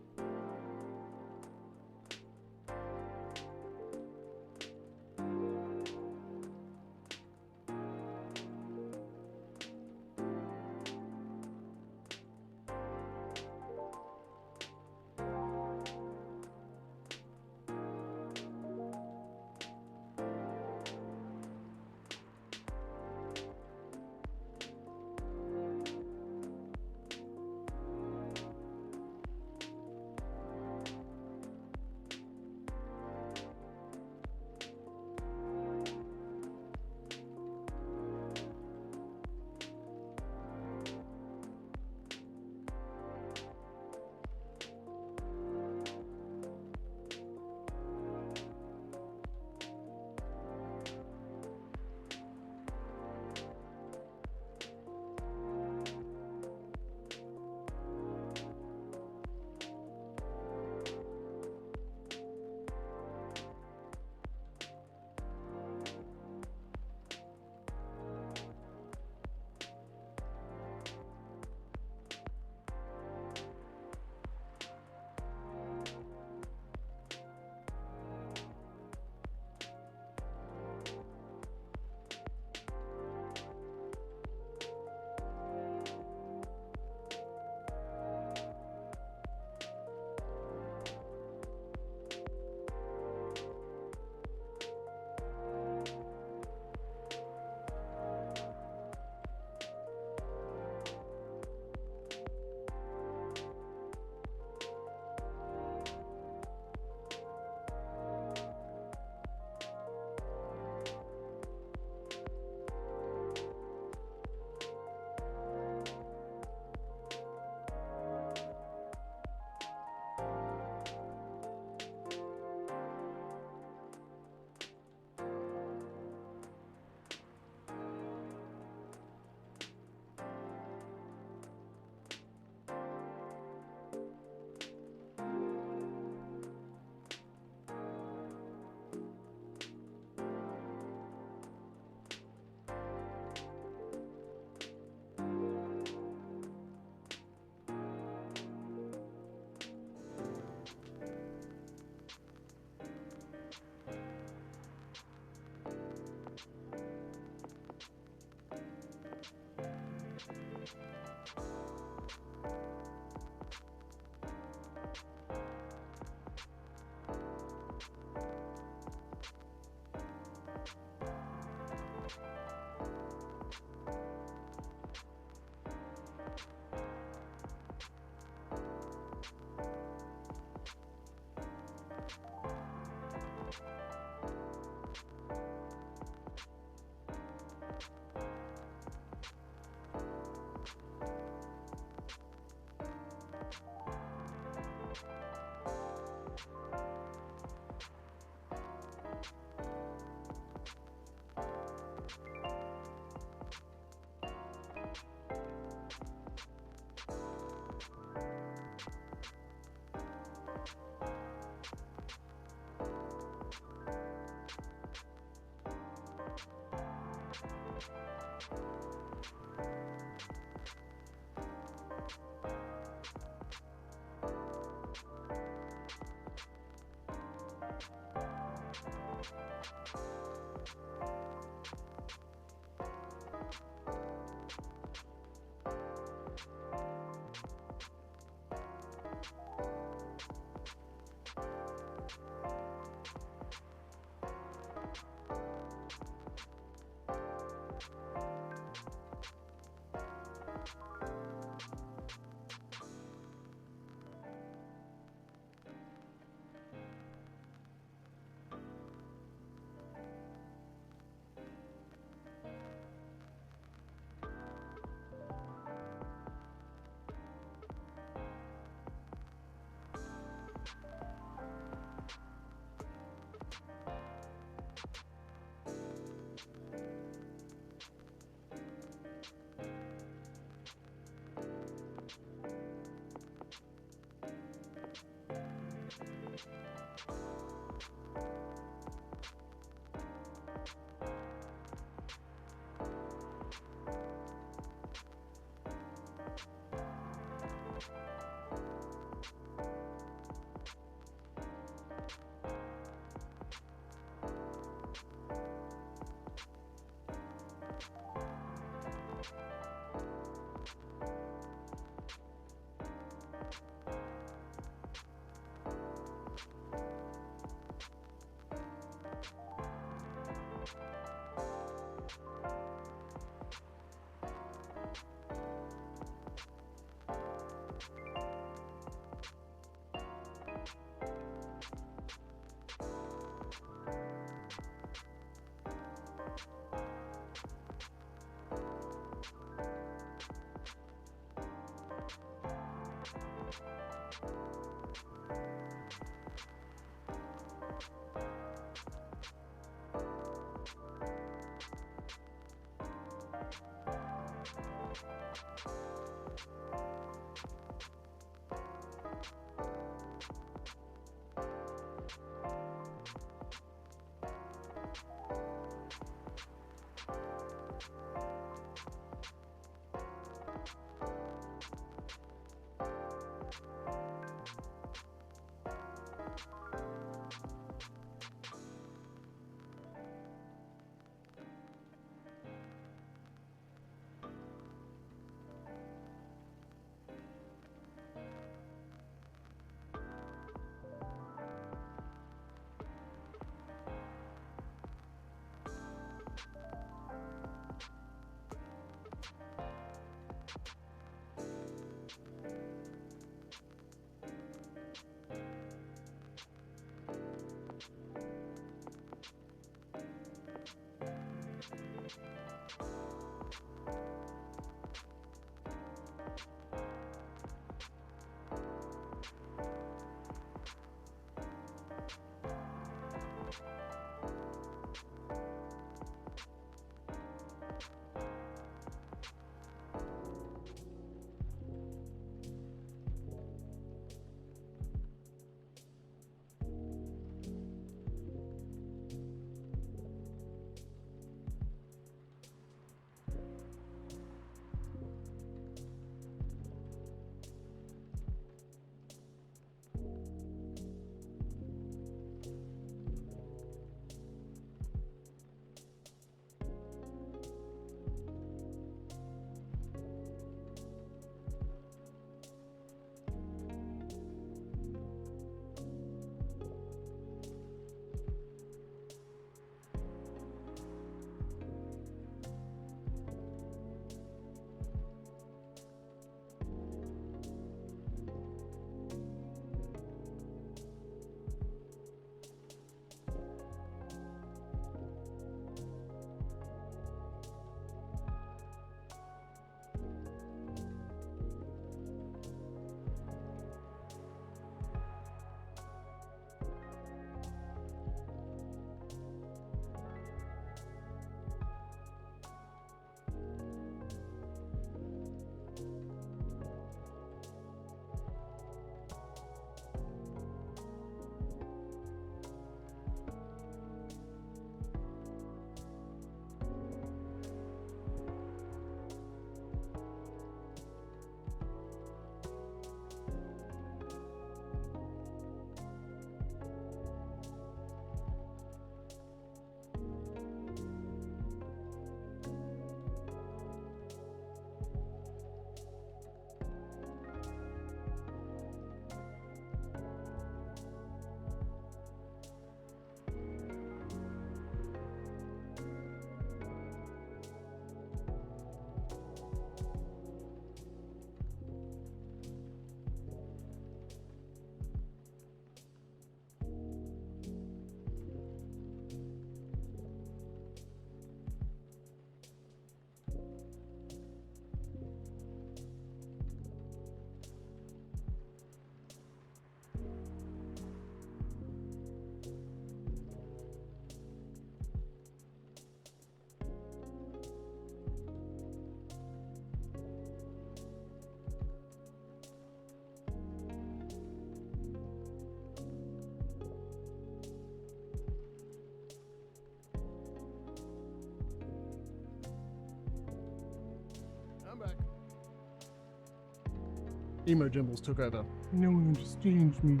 [SPEAKER 1] Emo Jimbles took over. No one understands me.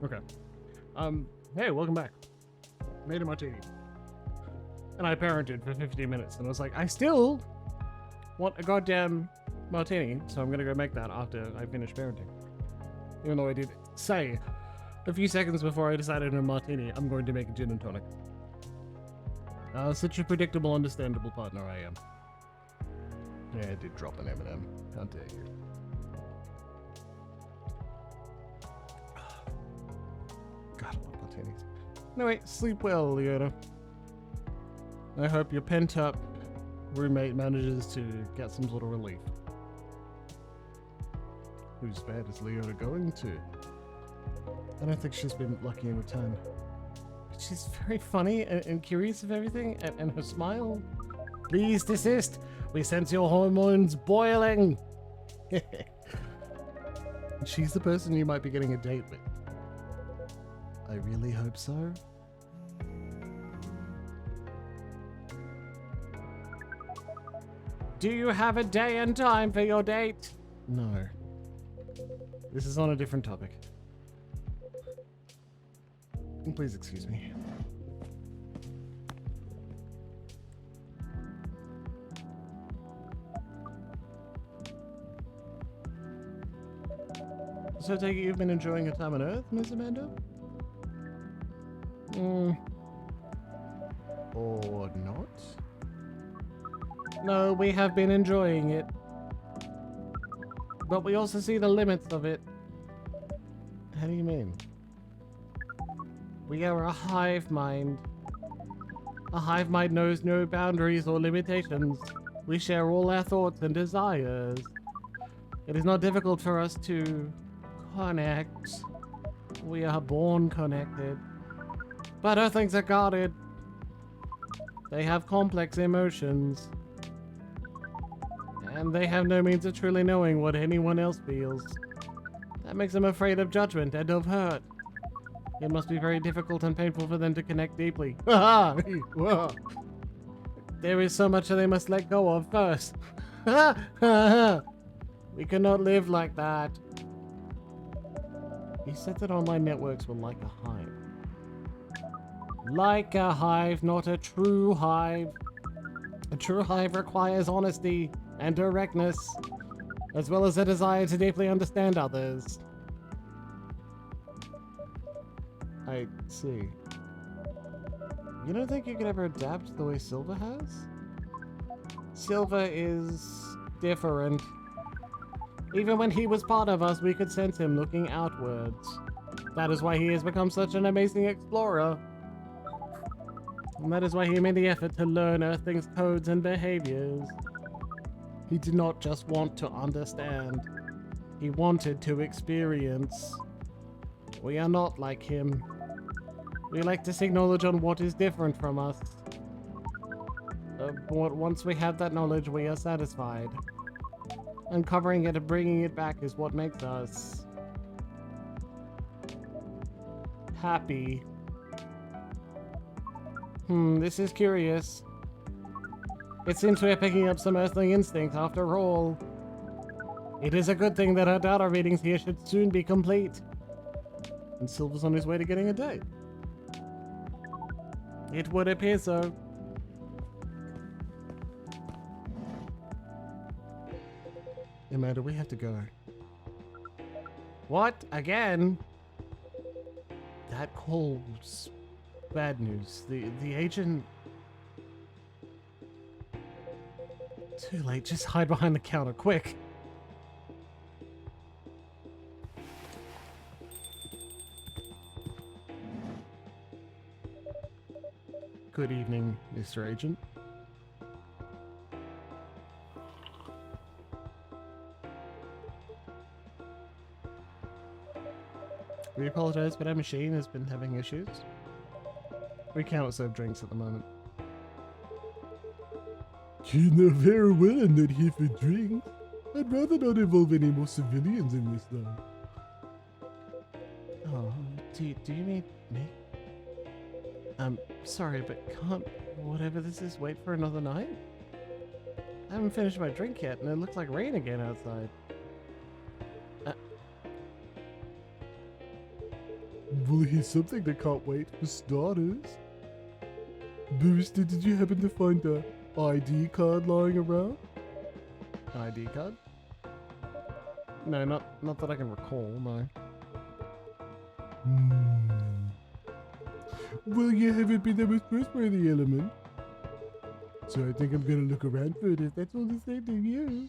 [SPEAKER 1] Okay. Hey, welcome back. Made a martini. And I parented for 15 minutes, and I was like, I still want a goddamn martini, so I'm gonna go make that after I finish parenting. Even though I did say a few seconds before I decided on a martini, I'm going to make a gin and tonic. Such a predictable, understandable partner I am. Yeah, I did drop an M&M. How dare you. God, I love martinis. Anyway, sleep well, Leona. I hope your pent-up roommate manages to get some sort of relief. Whose bed is Leona going to? I don't think she's been lucky in return. But she's very funny and curious of everything, and her smile. Please desist. We sense your hormones boiling. She's the person you might be getting a date with. I really hope so.
[SPEAKER 2] Do you have a day and time for your date?
[SPEAKER 1] No. This is on a different topic. Please excuse me. So I take it you've been enjoying your time on Earth, Miss Amanda? Or not?
[SPEAKER 2] No, we have been enjoying it. But we also see the limits of it.
[SPEAKER 1] How do you mean?
[SPEAKER 2] We are a hive mind. A hive mind knows no boundaries or limitations. We share all our thoughts and desires. It is not difficult for us to connect. We are born connected. But Earthlings are guarded. They have complex emotions. And they have no means of truly knowing what anyone else feels. That makes them afraid of judgment and of hurt. It must be very difficult and painful for them to connect deeply. There is so much that they must let go of first. We cannot live like that.
[SPEAKER 1] You said that online networks were like a hive.
[SPEAKER 2] Like a hive, not a true hive. A true hive requires honesty and directness, as well as a desire to deeply understand others.
[SPEAKER 1] I see. You don't think you could ever adapt the way Silver has?
[SPEAKER 2] Silver is different. Even when he was part of us, we could sense him looking outwards. That is why he has become such an amazing explorer. And that is why he made the effort to learn Earthling's codes and behaviors. He did not just want to understand. He wanted to experience. We are not like him. We like to seek knowledge on what is different from us. But once we have that knowledge, we are satisfied. Uncovering it and bringing it back is what makes us happy. This is curious. It seems we are picking up some Earthling instincts after all. It is a good thing that our data readings here should soon be complete.
[SPEAKER 1] And Silver's on his way to getting a date.
[SPEAKER 2] It would appear so.
[SPEAKER 1] Amanda, we have to go.
[SPEAKER 2] What? Again?
[SPEAKER 1] That call's bad news. The agent... Too late, just hide behind the counter, quick! Good evening, Mr. Agent. We apologize, but our machine has been having issues. We cannot serve drinks at the moment.
[SPEAKER 3] You know very well I'm not here for drinks. I'd rather not involve any more civilians in this though.
[SPEAKER 1] Oh, do you need me? I'm sorry, but can't whatever this is wait for another night? I haven't finished my drink yet, and it looks like rain again outside.
[SPEAKER 3] Well, here's something that can't wait for starters. Barista, did you happen to find a ID card lying around?
[SPEAKER 2] An ID card? No, not that I can recall, no.
[SPEAKER 3] Well, you haven't been there first by the element. So I think I'm gonna look around for it if that's all the same to you.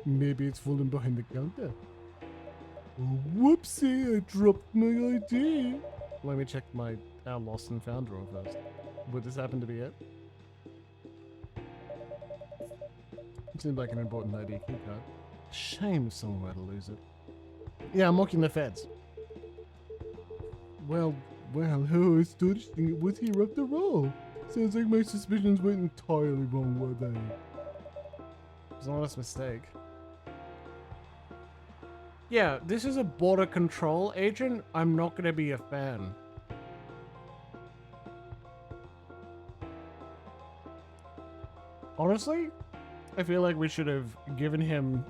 [SPEAKER 3] Maybe it's fallen behind the counter. Oh, whoopsie, I dropped my ID.
[SPEAKER 2] Let me check our lost and found drawer first. Would this happen to be it? It seemed like an important ID key card. Shame if someone were to lose it. Yeah, I'm mocking the feds.
[SPEAKER 3] Well, how astonishing it was here after all. Sounds like my suspicions went entirely wrong, were they?
[SPEAKER 2] It was an honest mistake. Yeah, this is a border control agent. I'm not gonna be a fan. Honestly, I feel like we should have given him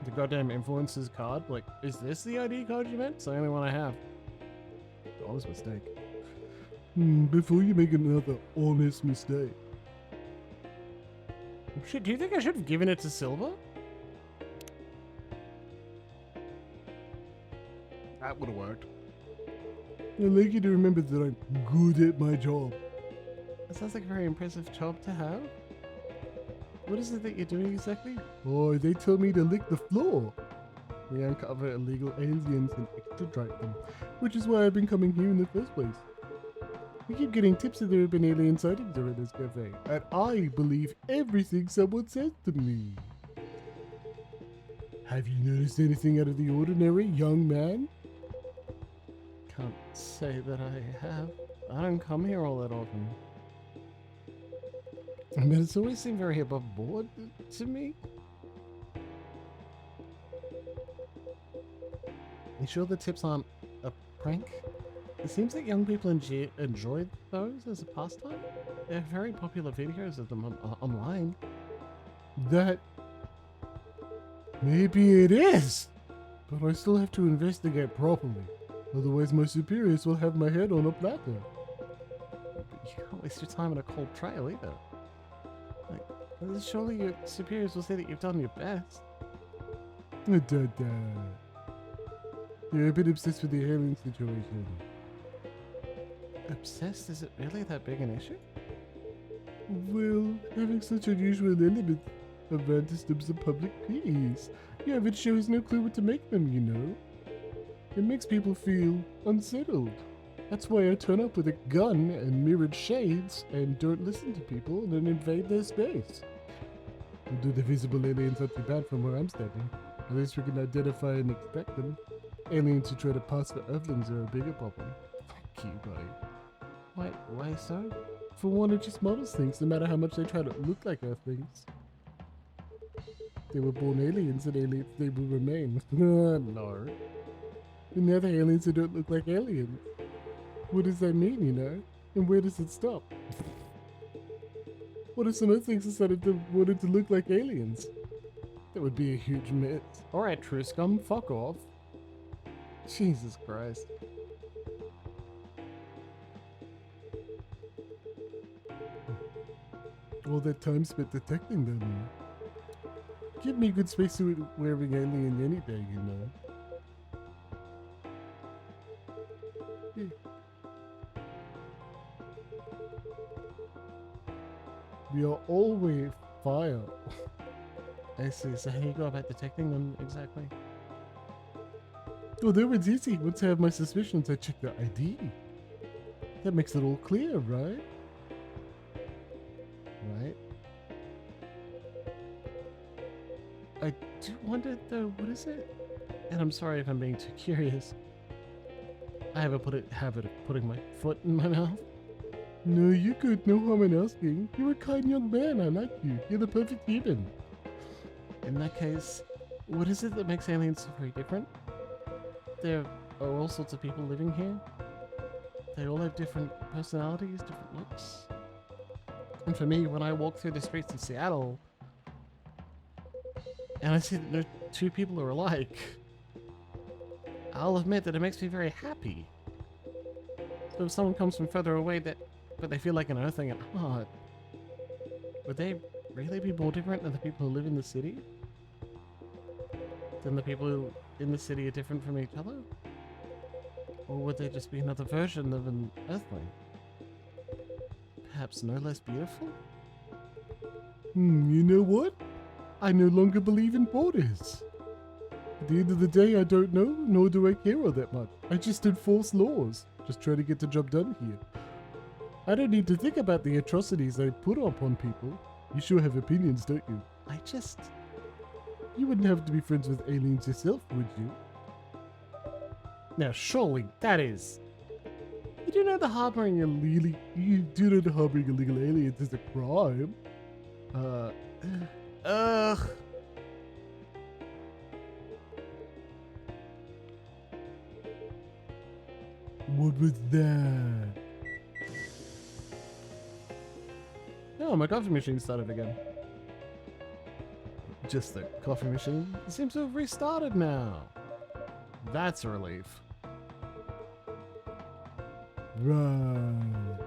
[SPEAKER 2] the goddamn influencer's card. Like, is this the ID card you meant? It's the only one I have. Honest mistake.
[SPEAKER 3] Before you make another honest mistake.
[SPEAKER 2] Shit, do you think I should have given it to Silver? That would have worked.
[SPEAKER 3] I'd like you to remember that I'm good at my job.
[SPEAKER 2] That sounds like a very impressive job to have. What is it that you're doing exactly?
[SPEAKER 3] Oh, they told me to lick the floor. We uncover illegal aliens and extradite them, which is why I've been coming here in the first place. We keep getting tips that there have been alien sightings around this cafe, and I believe everything someone says to me. Have you noticed anything out of the ordinary, young man?
[SPEAKER 2] Can't say that I have. I don't come here all that often. But it's always seemed very above board to me. You sure the tips aren't a prank? It seems that young people enjoy those as a pastime. There are very popular videos of them online.
[SPEAKER 3] That... maybe it is! But I still have to investigate properly. Otherwise my superiors will have my head on a platter.
[SPEAKER 2] But you can't waste your time in a cold trail either. Like, surely your superiors will say that you've done your best.
[SPEAKER 3] You're a bit obsessed with the alien situation.
[SPEAKER 2] Obsessed? Is it really that big an issue?
[SPEAKER 3] Well, having such unusual elements around disturbs the public peace. Your average show has no clue what to make them, you know. It makes people feel unsettled. That's why I turn up with a gun and mirrored shades and don't listen to people and then invade their space. Although the visible aliens aren't too bad from where I'm standing. At least we can identify and extract them. Aliens who try to pass for Earthlings are a bigger problem.
[SPEAKER 2] Thank you, buddy. Why so?
[SPEAKER 3] For one, it just models things, no matter how much they try to look like Earthlings. They were born aliens and aliens they will remain.
[SPEAKER 2] No.
[SPEAKER 3] And now they're aliens who don't look like aliens. What does that mean, you know? And where does it stop? What if some Earthlings decided to wanted to look like aliens? That would be a huge mess.
[SPEAKER 2] Alright, True Scum, fuck off. Jesus Christ.
[SPEAKER 3] All that time spent detecting them. Give me a good spacesuit wearing alien any day, you know. Yeah. We are always fire.
[SPEAKER 2] I see, so how do you go about detecting them exactly?
[SPEAKER 3] Oh, that one's easy. Once I have my suspicions, I check their ID. That makes it all clear, right?
[SPEAKER 2] Right. I do wonder though, what is it? And I'm sorry if I'm being too curious. I have a habit of putting my foot in my mouth.
[SPEAKER 3] No, you're good. No harm in asking. You're a kind young man. I like you. You're the perfect human.
[SPEAKER 2] In that case, what is it that makes aliens so very different? There are all sorts of people living here. They all have different personalities, different looks. And for me, when I walk through the streets of Seattle, and I see that no two people are alike, I'll admit that it makes me very happy. So if someone comes from further away but they feel like an earthling at heart, would they really be more different than the people who live in the city? Than the people who in the city are different from each other? Or would they just be another version of an earthling? Perhaps no less beautiful?
[SPEAKER 3] You know what? I no longer believe in borders. At the end of the day, I don't know, nor do I care all that much. I just enforce laws. Just try to get the job done here. I don't need to think about the atrocities I put upon people. You sure have opinions, don't you? You wouldn't have to be friends with aliens yourself, would you?
[SPEAKER 2] Now surely that is...
[SPEAKER 3] You do know the harboring illegal aliens is a crime.
[SPEAKER 2] Ugh.
[SPEAKER 3] What was that?
[SPEAKER 2] Oh, my coffee machine started again. Just the coffee machine seems to have restarted now. That's a relief.
[SPEAKER 3] Right.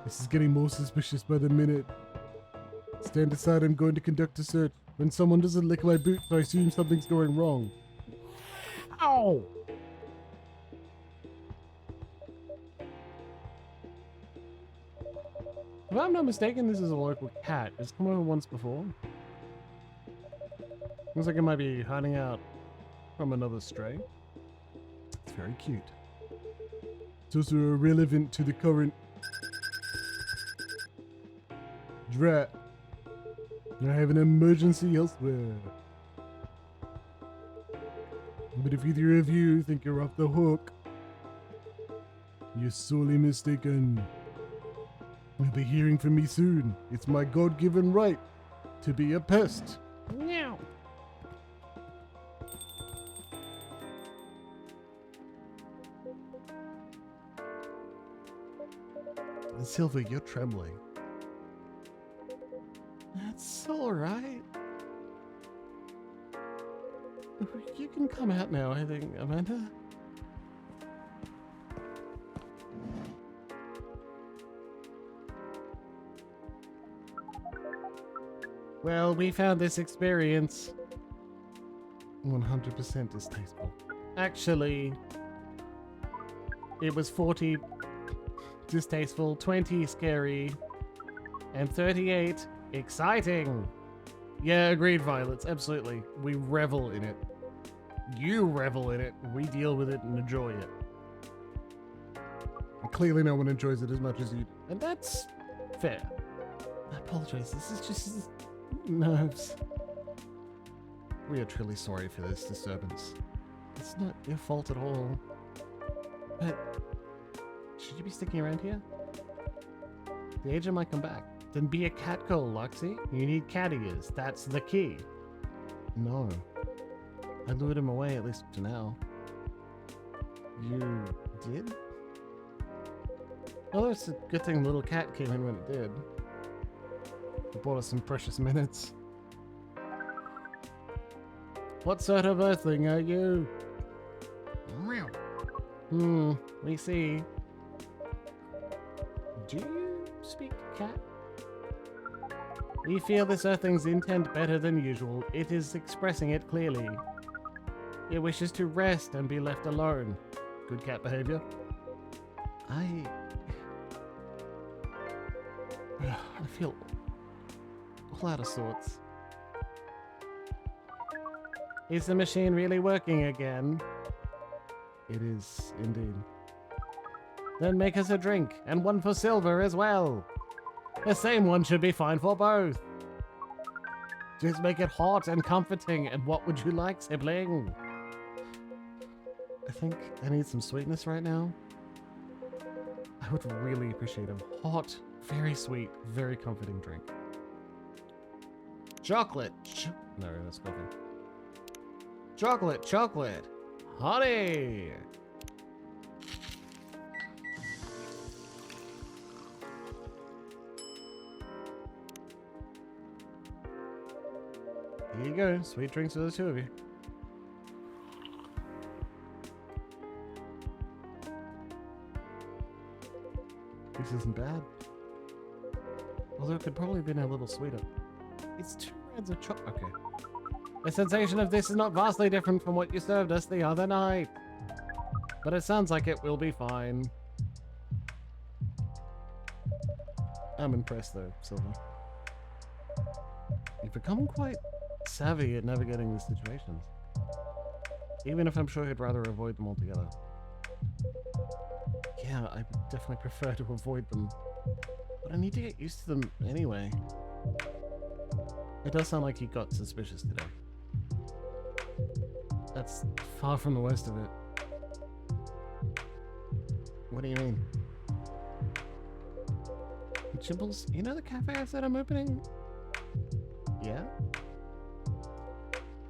[SPEAKER 3] This is getting more suspicious by the minute. Stand aside, I'm going to conduct a search. When someone doesn't lick my boots, I assume something's going wrong.
[SPEAKER 2] Ow! If I'm not mistaken, this is a local cat. It's come over once before. Looks like it might be hiding out from another stray.
[SPEAKER 3] It's very cute. It's also irrelevant to the current drat. I have an emergency elsewhere. But if either of you think you're off the hook, you're sorely mistaken. You'll be hearing from me soon. It's my God-given right to be a pest.
[SPEAKER 2] Meow.
[SPEAKER 3] Silver, you're trembling.
[SPEAKER 2] That's alright. You can come out now, I think, Amanda. Well, we found this experience
[SPEAKER 3] 100% distasteful.
[SPEAKER 2] Actually, it was 40 distasteful, 20 scary, and 38 exciting. Yeah, agreed, Violets. Absolutely. We revel in it. You revel in it. We deal with it and enjoy it.
[SPEAKER 3] And clearly no one enjoys it as much as you do.
[SPEAKER 2] And that's fair. I apologize. This is just nerves.
[SPEAKER 3] We are truly sorry for this disturbance.
[SPEAKER 2] It's not your fault at all. But should you be sticking around here? The agent might come back. Then be a cat girl, Luxie. You need cat ears. That's the key.
[SPEAKER 3] No.
[SPEAKER 2] I lured him away, at least for now.
[SPEAKER 3] You did?
[SPEAKER 2] Well, it's a good thing little cat came in when it did. It bought us some precious minutes. What sort of earthling are you? We see. Do you speak cat? We feel this earthling's intent better than usual. It is expressing it clearly. It wishes to rest and be left alone. Good cat behavior. I feel all out of sorts. Is the machine really working again?
[SPEAKER 3] It is indeed.
[SPEAKER 2] Then make us a drink, and one for Silver as well. The same one should be fine for both. Just make it hot and comforting, and what would you like, sibling?
[SPEAKER 3] I think I need some sweetness right now. I would really appreciate a hot, very sweet, very comforting drink.
[SPEAKER 2] Chocolate.
[SPEAKER 3] No, that's coffee.
[SPEAKER 2] Chocolate, chocolate. Honey. Here you go. Sweet drinks for the two of you. This isn't bad. Although it could probably have been a little sweeter. It's 2 reds of chocolate. Okay. The sensation of this is not vastly different from what you served us the other night. But it sounds like it will be fine. I'm impressed though, Silver. You've become quite savvy at navigating these situations. Even if I'm sure you'd rather avoid them altogether. Yeah, I would definitely prefer to avoid them. But I need to get used to them anyway. It does sound like he got suspicious today. That's far from the worst of it. What do you mean? Jimbles, you know the cafe I said I'm opening? Yeah?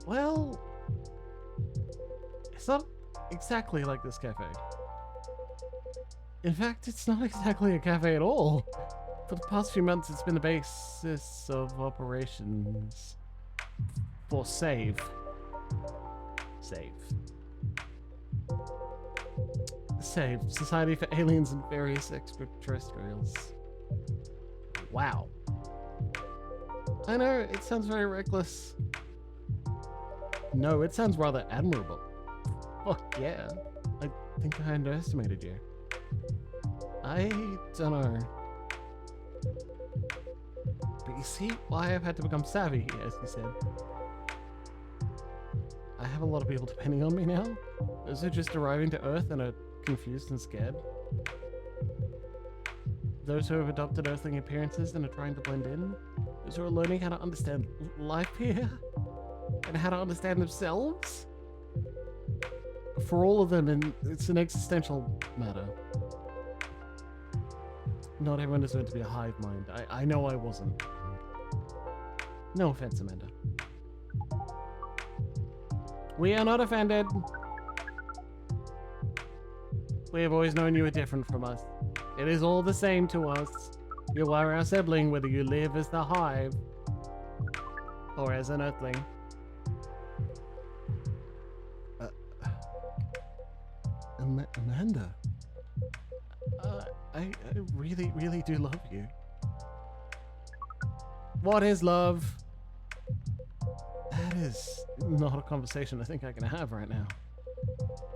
[SPEAKER 2] Well, it's not exactly like this cafe. In fact, it's not exactly a cafe at all. For the past few months, it's been the basis of operations for SAVE. SAVE, Society for Aliens and Various Extraterrestrials. Wow. I know, it sounds very reckless. No, it sounds rather admirable. Fuck yeah. I think I underestimated you. I don't know. But you see why I've had to become savvy, as you said. I have a lot of people depending on me now. Those are just arriving to Earth and are confused and scared. Those who have adopted Earthling appearances and are trying to blend in. Those who are learning how to understand life here. And how to understand themselves. For all of them, it's an existential matter. Not everyone is meant to be a hive mind. I know I wasn't. No offense, Amanda. We are not offended. We have always known you are different from us. It is all the same to us. You are our sibling, whether you live as the hive or as an earthling.
[SPEAKER 3] Amanda.
[SPEAKER 2] I really, really do love you. What is love? That is not a conversation I think I can have right now.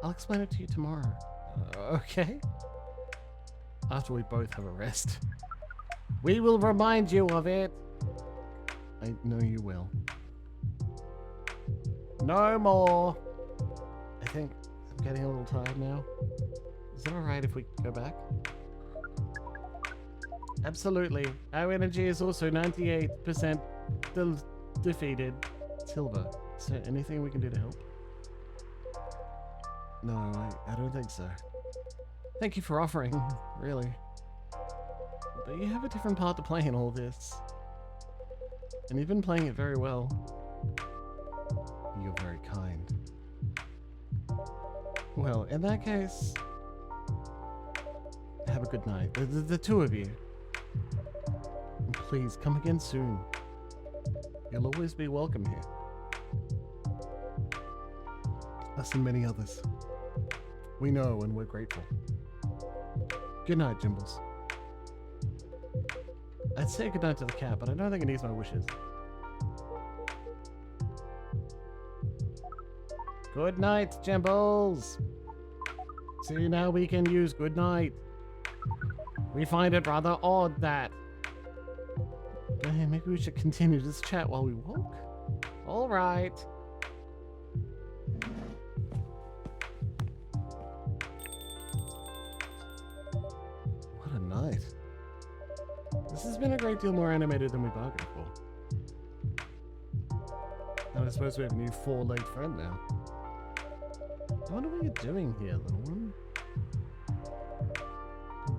[SPEAKER 2] I'll explain it to you tomorrow. Okay? After we both have a rest. We will remind you of it.
[SPEAKER 3] I know you will.
[SPEAKER 2] No more. I think I'm getting a little tired now. Is it alright if we go back? Absolutely. Our energy is also 98% defeated. Silver, is there anything we can do to help?
[SPEAKER 3] No, I don't think so.
[SPEAKER 2] Thank you for offering, really. But you have a different part to play in all this. And you've been playing it very well.
[SPEAKER 3] You're very kind.
[SPEAKER 2] Well, in that case, have a good night. The two of you. And please, come again soon. You'll always be welcome here.
[SPEAKER 3] Us and many others. We know and we're grateful.
[SPEAKER 2] Good night, Jimbles. I'd say goodnight to the cat, but I don't think it needs my wishes. Good night, Jimbles. See, now we can use good night. We find it rather odd that... Hey, maybe we should continue this chat while we walk? All right.
[SPEAKER 3] What a night.
[SPEAKER 2] This has been a great deal more animated than we bargained for.
[SPEAKER 3] And I suppose we have a new four-legged friend now.
[SPEAKER 2] I wonder what you're doing here, little one.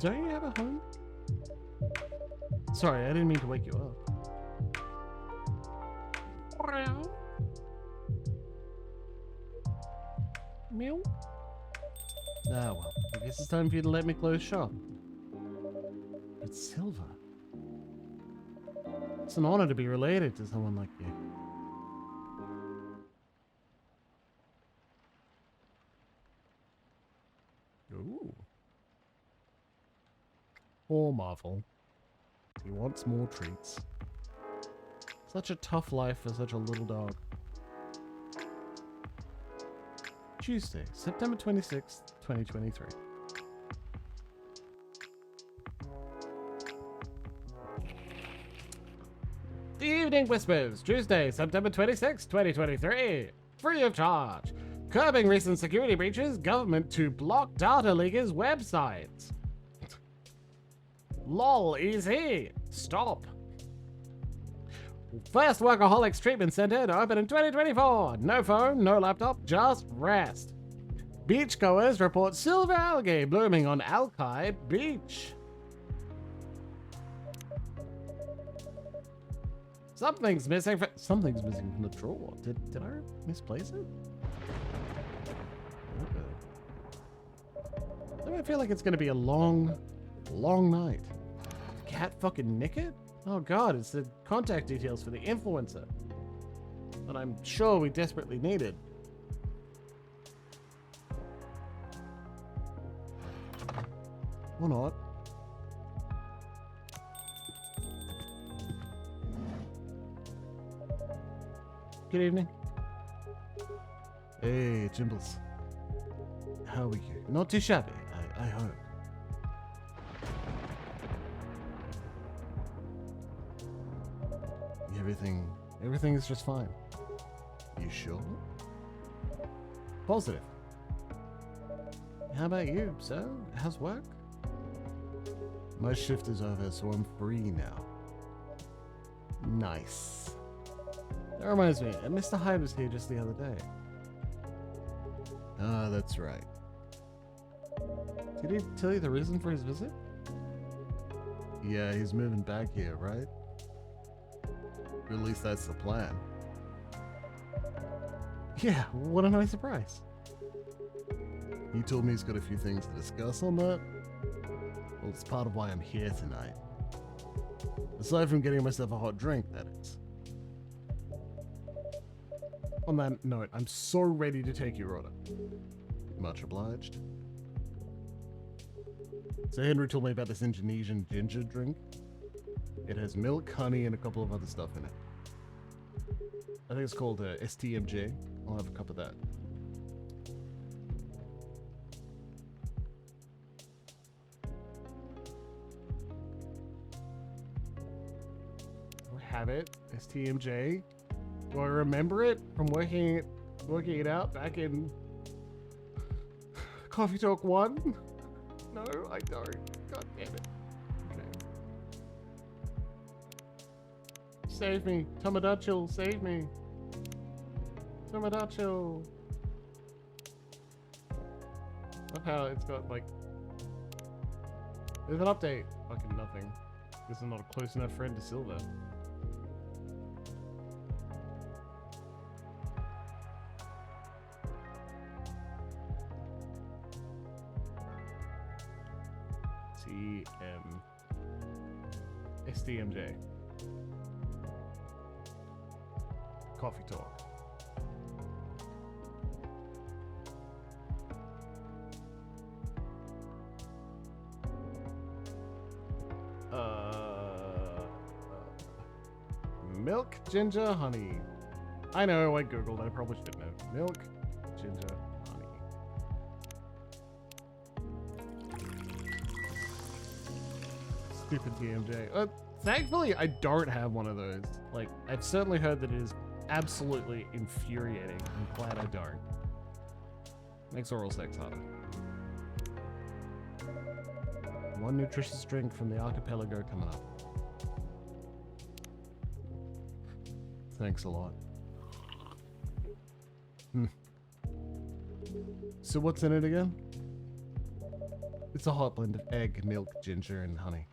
[SPEAKER 2] Don't you have a home? Sorry, I didn't mean to wake you up. Meow. Ah, well, I guess it's time for you to let me close shop. But Silver, it's an honor to be related to someone like you.
[SPEAKER 3] Ooh.
[SPEAKER 2] Poor Marvel. He wants more treats. Such a tough life for such a little dog. Tuesday, September 26th, 2023. The Evening Whispers, Tuesday, September 26th, 2023. Free of charge. Curbing recent security breaches, government to block data leakers' websites. LOL, easy. Stop. First Workaholics Treatment Center to open in 2024. No phone, no laptop, just rest. Beachgoers report silver algae blooming on Alki Beach. Something's missing from the drawer. Did I misplace it? I feel like it's gonna be a long night. Cat fucking nick it? Oh god, it's the contact details for the influencer that I'm sure we desperately needed. Or not. Good evening. Hey, Jimbles. How are you? Not too shabby, I hope. Everything is just fine. You sure? Positive. How about you, sir? How's work? My shift is over, so I'm free now. Nice. That reminds me, Mr. Hyde was here just the other day. Ah, that's right. Did he tell you the reason for his visit? Yeah, he's moving back here, right? Or at least that's the plan. Yeah, what a nice surprise. He told me he's got a few things to discuss on that. Well, it's part of why I'm here tonight. Aside from getting myself a hot drink, that is. On that note, I'm so ready to take your order. Much obliged. So Henry told me about this Indonesian ginger drink. It has milk, honey, and a couple of other stuff in it. I think it's called STMJ. I'll have a cup of that. Do I have it? STMJ. Do I remember it from working it out back in Coffee Talk 1? No, I don't. God damn it. Okay. Save me. Tomodachi, save me. Tomodachi. Look how it's got like... There's an update. Fucking nothing. Guess I'm not a close enough friend to Silver. STMJ. Coffee Talk. Milk, ginger, honey. I know, I googled, I probably should know. Milk, ginger, honey. Stupid DMJ. Thankfully, I don't have one of those. Like, I've certainly heard that it is absolutely infuriating. I'm glad I don't. Makes oral sex harder. One nutritious drink from the archipelago coming up. Thanks a lot. So what's in it again? It's a hot blend of egg, milk, ginger, and honey.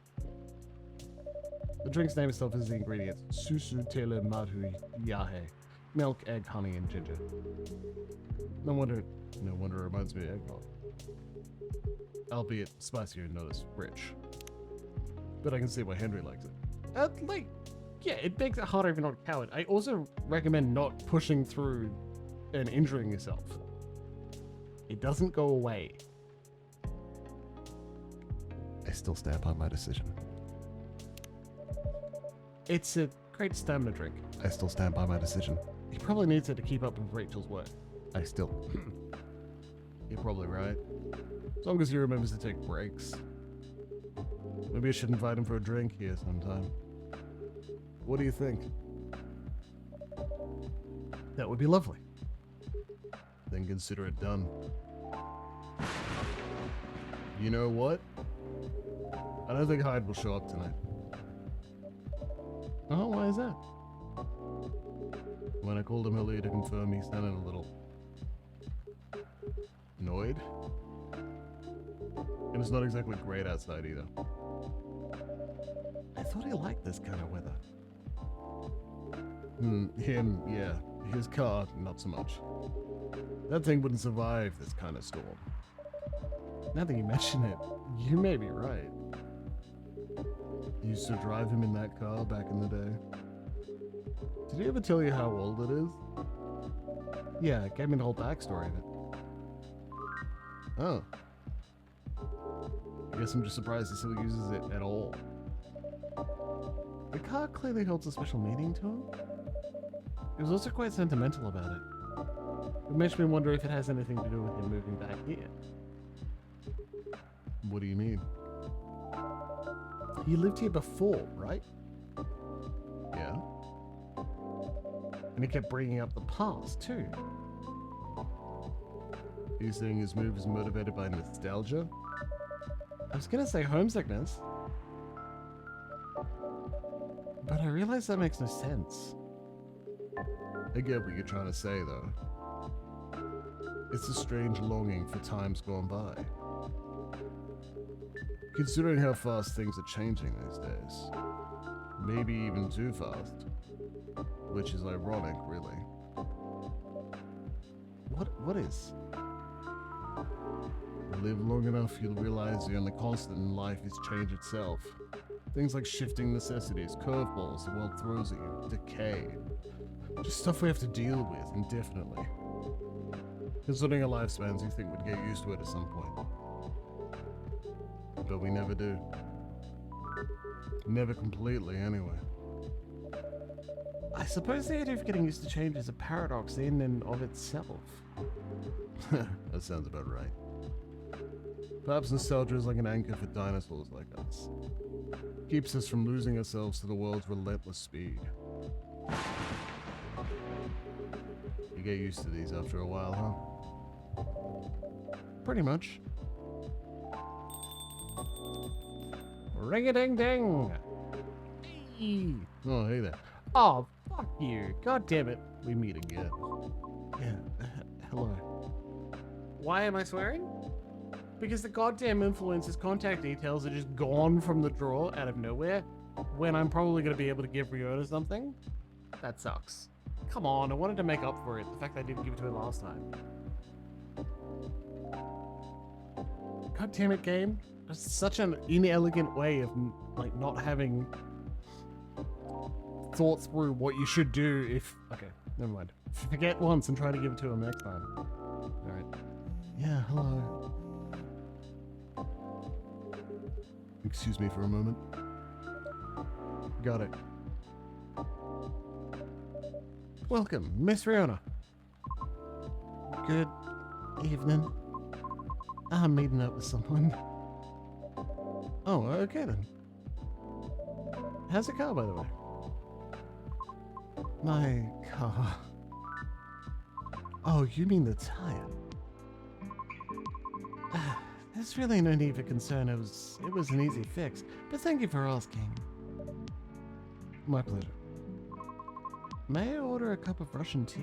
[SPEAKER 2] The drink's name itself is the ingredients. Susu tele maru yahe. Milk, egg, honey, and ginger. No wonder it reminds me of eggnog. Albeit spicier and not as rich. But I can see why Henry likes it. Yeah, it makes it harder if you're not a coward. I also recommend not pushing through and injuring yourself. It doesn't go away.
[SPEAKER 3] I still stand by my decision.
[SPEAKER 2] It's a great stamina drink.
[SPEAKER 3] I still stand by my decision.
[SPEAKER 2] He probably needs it to keep up with Rachel's work.
[SPEAKER 3] I still...
[SPEAKER 2] You're probably right. As long as he remembers to take breaks.
[SPEAKER 3] Maybe I should invite him for a drink here sometime. What do you think?
[SPEAKER 2] That would be lovely.
[SPEAKER 3] Then consider it done. You know what? I don't think Hyde will show up tonight.
[SPEAKER 2] Oh, why is that?
[SPEAKER 3] When I called him earlier to confirm, he sounded a little... annoyed. And it's not exactly great outside either.
[SPEAKER 2] I thought he liked this kind of weather.
[SPEAKER 3] Him, yeah. His car, not so much. That thing wouldn't survive this kind of storm.
[SPEAKER 2] Now that you mention it, you may be right.
[SPEAKER 3] You used to drive him in that car back in the day. Did he ever tell you how old it is?
[SPEAKER 2] Yeah, it gave me the whole backstory of it.
[SPEAKER 3] Oh. I guess I'm just surprised he still uses it at all.
[SPEAKER 2] The car clearly holds a special meaning to him. He was also quite sentimental about it. It makes me wonder if it has anything to do with him moving back here.
[SPEAKER 3] What do you mean?
[SPEAKER 2] He lived here before, right?
[SPEAKER 3] Yeah?
[SPEAKER 2] And he kept bringing up the past, too.
[SPEAKER 3] Are you saying his move is motivated by nostalgia?
[SPEAKER 2] I was gonna say homesickness. But I realize that makes no sense.
[SPEAKER 3] I get what you're trying to say, though. It's a strange longing for times gone by. Considering how fast things are changing these days. Maybe even too fast. Which is ironic, really.
[SPEAKER 2] What is?
[SPEAKER 3] Live long enough, you'll realize the only constant in life is change itself. Things like shifting necessities, curveballs the world throws at you, decay. Just stuff we have to deal with indefinitely. Considering our lifespans, you think we'd get used to it at some point. But we never do. Never completely, anyway.
[SPEAKER 2] I suppose the idea of getting used to change is a paradox in and of itself.
[SPEAKER 3] That sounds about right. Perhaps nostalgia is like an anchor for dinosaurs like us. Keeps us from losing ourselves to the world's relentless speed. You get used to these after a while, huh?
[SPEAKER 2] Pretty much. Ring-a-ding-ding! Hey.
[SPEAKER 3] Oh, hey there.
[SPEAKER 2] Oh, fuck you. God damn it.
[SPEAKER 3] We meet again.
[SPEAKER 2] Yeah, hello. Why am I swearing? Because the goddamn influencer's contact details are just gone from the drawer out of nowhere when I'm probably going to be able to give Riona something. That sucks. Come on, I wanted to make up for it, the fact that I didn't give it to her last time. God damn it, game. That's such an inelegant way of, like, not having thought through what you should do if... Okay, never mind. Forget once and try to give it to him next time. Alright. Yeah, hello.
[SPEAKER 3] Excuse me for a moment.
[SPEAKER 2] Got it. Welcome, Miss Riona. Good evening. I'm meeting up with someone. Oh, okay then. How's the car, by the way? My car. Oh, you mean the tire? There's really no need for concern. It was an easy fix. But thank you for asking. My pleasure. May I order a cup of Russian tea?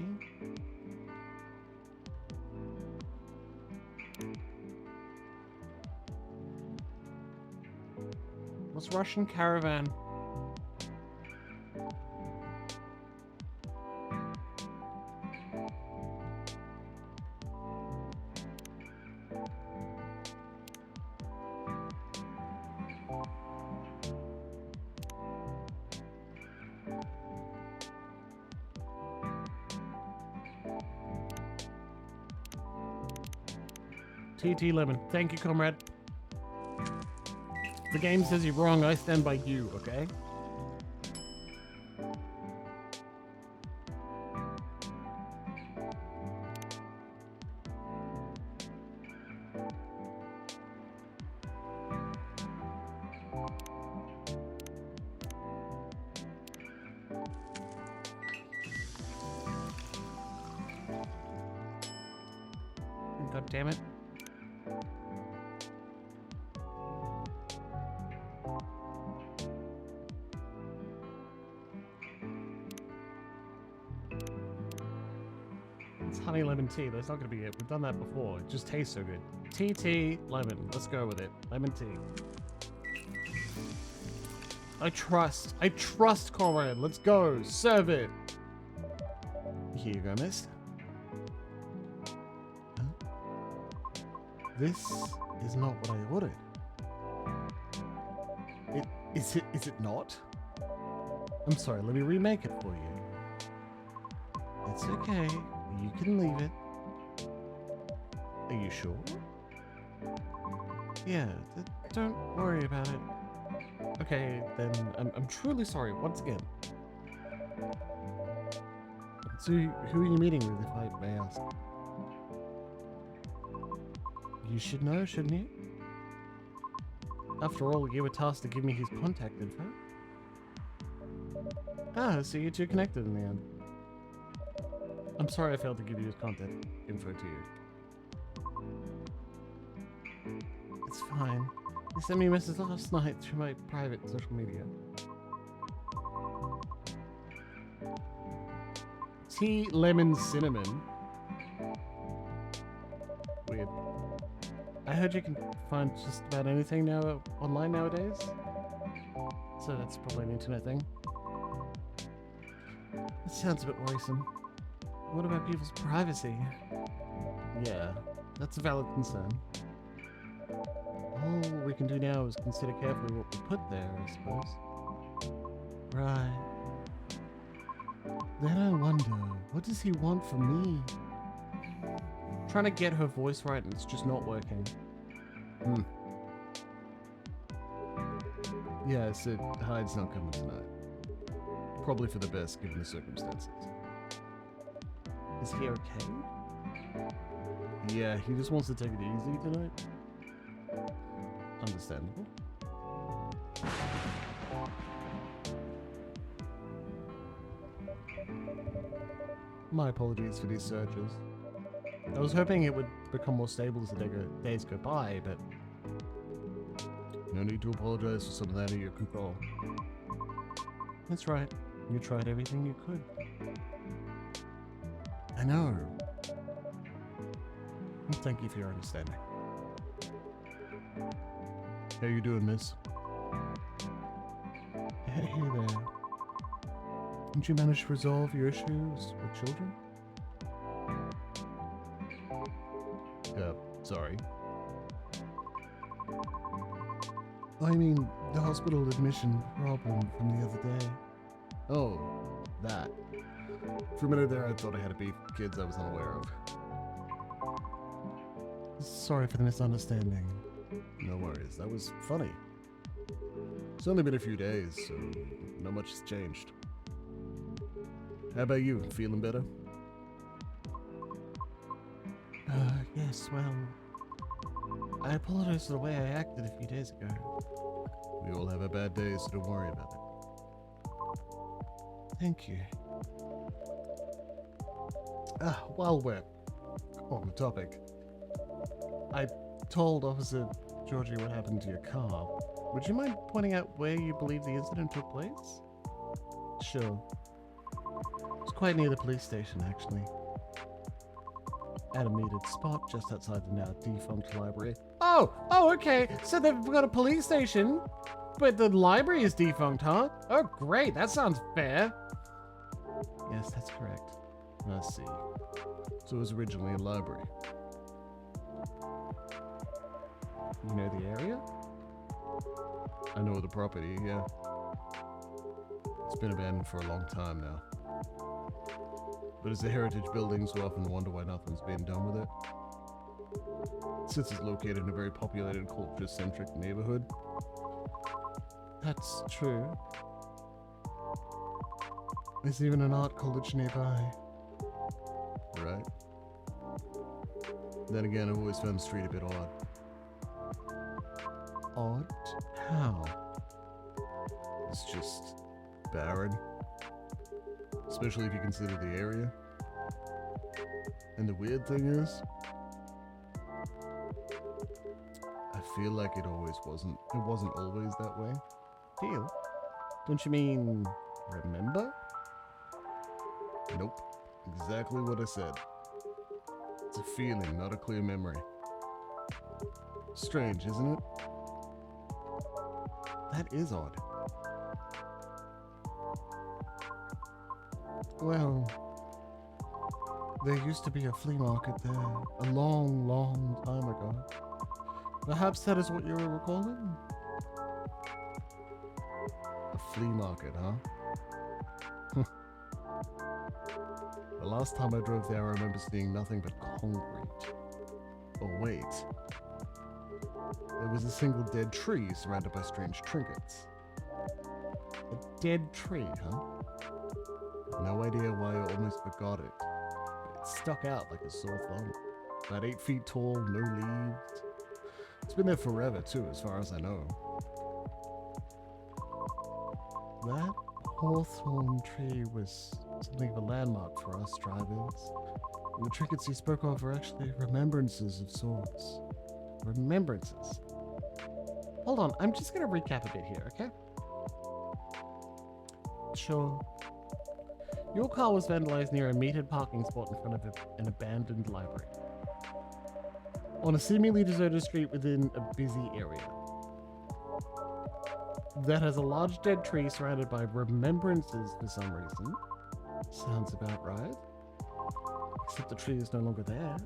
[SPEAKER 2] What's Russian caravan? TT lemon. Thank you, comrade. the game says you're wrong, I stand by you, okay? God damn it. It's honey lemon tea. That's not going to be it. We've done that before. It just tastes so good. Tea, lemon. Let's go with it. Lemon tea. I trust Conrad. Let's go. Serve it. Here you go, miss. Huh? This is not what I ordered. Is it not? I'm sorry, let me remake it for you. It's okay. You can leave it. Are you sure? Yeah, don't worry about it. Okay, then I'm truly sorry once again. So, who are you meeting with, if I may ask? You should know, shouldn't you? After all, you were tasked to give me his contact info. Ah, so you two connected in the end. I'm sorry I failed to give you his contact info to you. It's fine. He sent me a message last night through my private social media.
[SPEAKER 1] Tea, lemon, cinnamon.
[SPEAKER 2] Weird. I heard you can find just about anything now online nowadays. So that's probably an internet thing. It sounds a bit worrisome. What about people's privacy? Yeah, that's a valid concern. All we can do now is consider carefully what we put there, I suppose. Right. Then I wonder, what does he want from me? Trying to get her voice right and it's just not working.
[SPEAKER 3] Yeah, Sid, Hyde's not coming tonight. Probably for the best, given the circumstances.
[SPEAKER 2] Is he okay?
[SPEAKER 3] Yeah, he just wants to take it easy tonight.
[SPEAKER 2] Understandable.
[SPEAKER 3] My apologies for these searches.
[SPEAKER 2] I was hoping it would become more stable as the days go by, but
[SPEAKER 3] No need to apologize for some of that in your control.
[SPEAKER 2] that's right. You tried everything you could.
[SPEAKER 3] I know.
[SPEAKER 2] Thank you for your understanding.
[SPEAKER 3] How you doing, miss?
[SPEAKER 2] Hey there.
[SPEAKER 3] Didn't you manage to resolve your issues with children? Sorry. I mean, the hospital admission problem from the other day. Oh, that. For a minute there, I thought I had a beef with kids I was unaware of.
[SPEAKER 2] Sorry for the misunderstanding.
[SPEAKER 3] No worries, that was funny. It's only been a few days, so not much has changed. How about you? Feeling better?
[SPEAKER 2] Yes, well, I apologize for the way I acted a few days ago.
[SPEAKER 3] We all have our bad days, so don't worry about it.
[SPEAKER 2] Thank you.
[SPEAKER 3] While we're on the topic,
[SPEAKER 2] I told Officer Georgie what happened to your car. Would you mind pointing out where you believe the incident took place? Sure. It's quite near the police station, actually. At a metered spot just outside the now defunct library. Oh, okay. So they've got a police station, but the library is defunct, huh? Oh, great. That sounds fair. Yes, that's correct.
[SPEAKER 3] I see. So it was originally a library.
[SPEAKER 2] You know the area?
[SPEAKER 3] I know the property, yeah. It's been abandoned for a long time now. But it's a heritage building, so I often wonder why nothing's being done with it. Since it's located in a very populated, culture-centric neighborhood, That's true. There's even an art college nearby.
[SPEAKER 4] Right. Then again, I've always found the street a bit odd.
[SPEAKER 3] Odd? How?
[SPEAKER 4] It's just barren. Especially if you consider the area. And the weird thing is, I feel like it wasn't always that way.
[SPEAKER 3] Feel? Don't you mean remember?
[SPEAKER 4] Nope. Exactly what I said. It's a feeling, not a clear memory. Strange, isn't it?
[SPEAKER 3] That is odd. Well, there used to be a flea market there a long, long time ago. Perhaps that is what you were recalling?
[SPEAKER 4] A flea market, huh? The last time I drove there, I remember seeing nothing but concrete. Oh, wait. There was a single dead tree surrounded by strange trinkets.
[SPEAKER 3] A dead tree, huh?
[SPEAKER 4] No idea why I almost forgot it. But it stuck out like a sore thumb. About 8 feet tall, no leaves. It's been there forever, too, as far as I know.
[SPEAKER 3] That hawthorn tree was something of a landmark for us drivers. And the trinkets you spoke of are actually remembrances of sorts. Remembrances? Hold on, I'm just gonna recap a bit here, okay? Sure. Your car was vandalized near a metered parking spot in front of an abandoned library. On a seemingly deserted street within a busy area. That has a large dead tree surrounded by remembrances for some reason. Sounds about right. Except the tree is no longer there.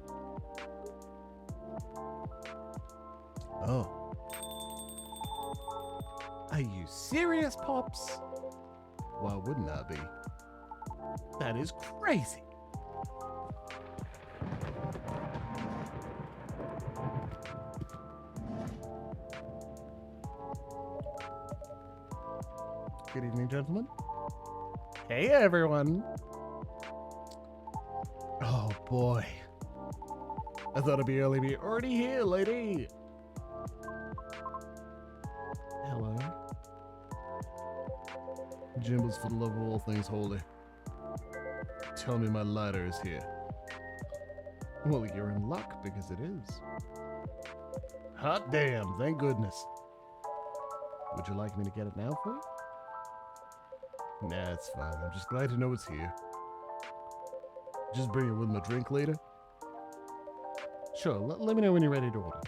[SPEAKER 4] Oh.
[SPEAKER 3] Are you serious, Pops?
[SPEAKER 4] Why wouldn't I be?
[SPEAKER 3] That is crazy. Good evening, gentlemen. Hey, everyone.
[SPEAKER 4] Oh, boy. I thought it'd be early, be already here, lady.
[SPEAKER 3] Hello.
[SPEAKER 4] Jimbles, for the love of all things holy. Tell me my lighter is here.
[SPEAKER 3] Well, you're in luck because it is.
[SPEAKER 4] Hot damn, thank goodness.
[SPEAKER 3] Would you like me to get it now for you?
[SPEAKER 4] Nah, it's fine. I'm just glad to know it's here. Just bring it with my drink later.
[SPEAKER 3] Sure, let me know when you're ready to order.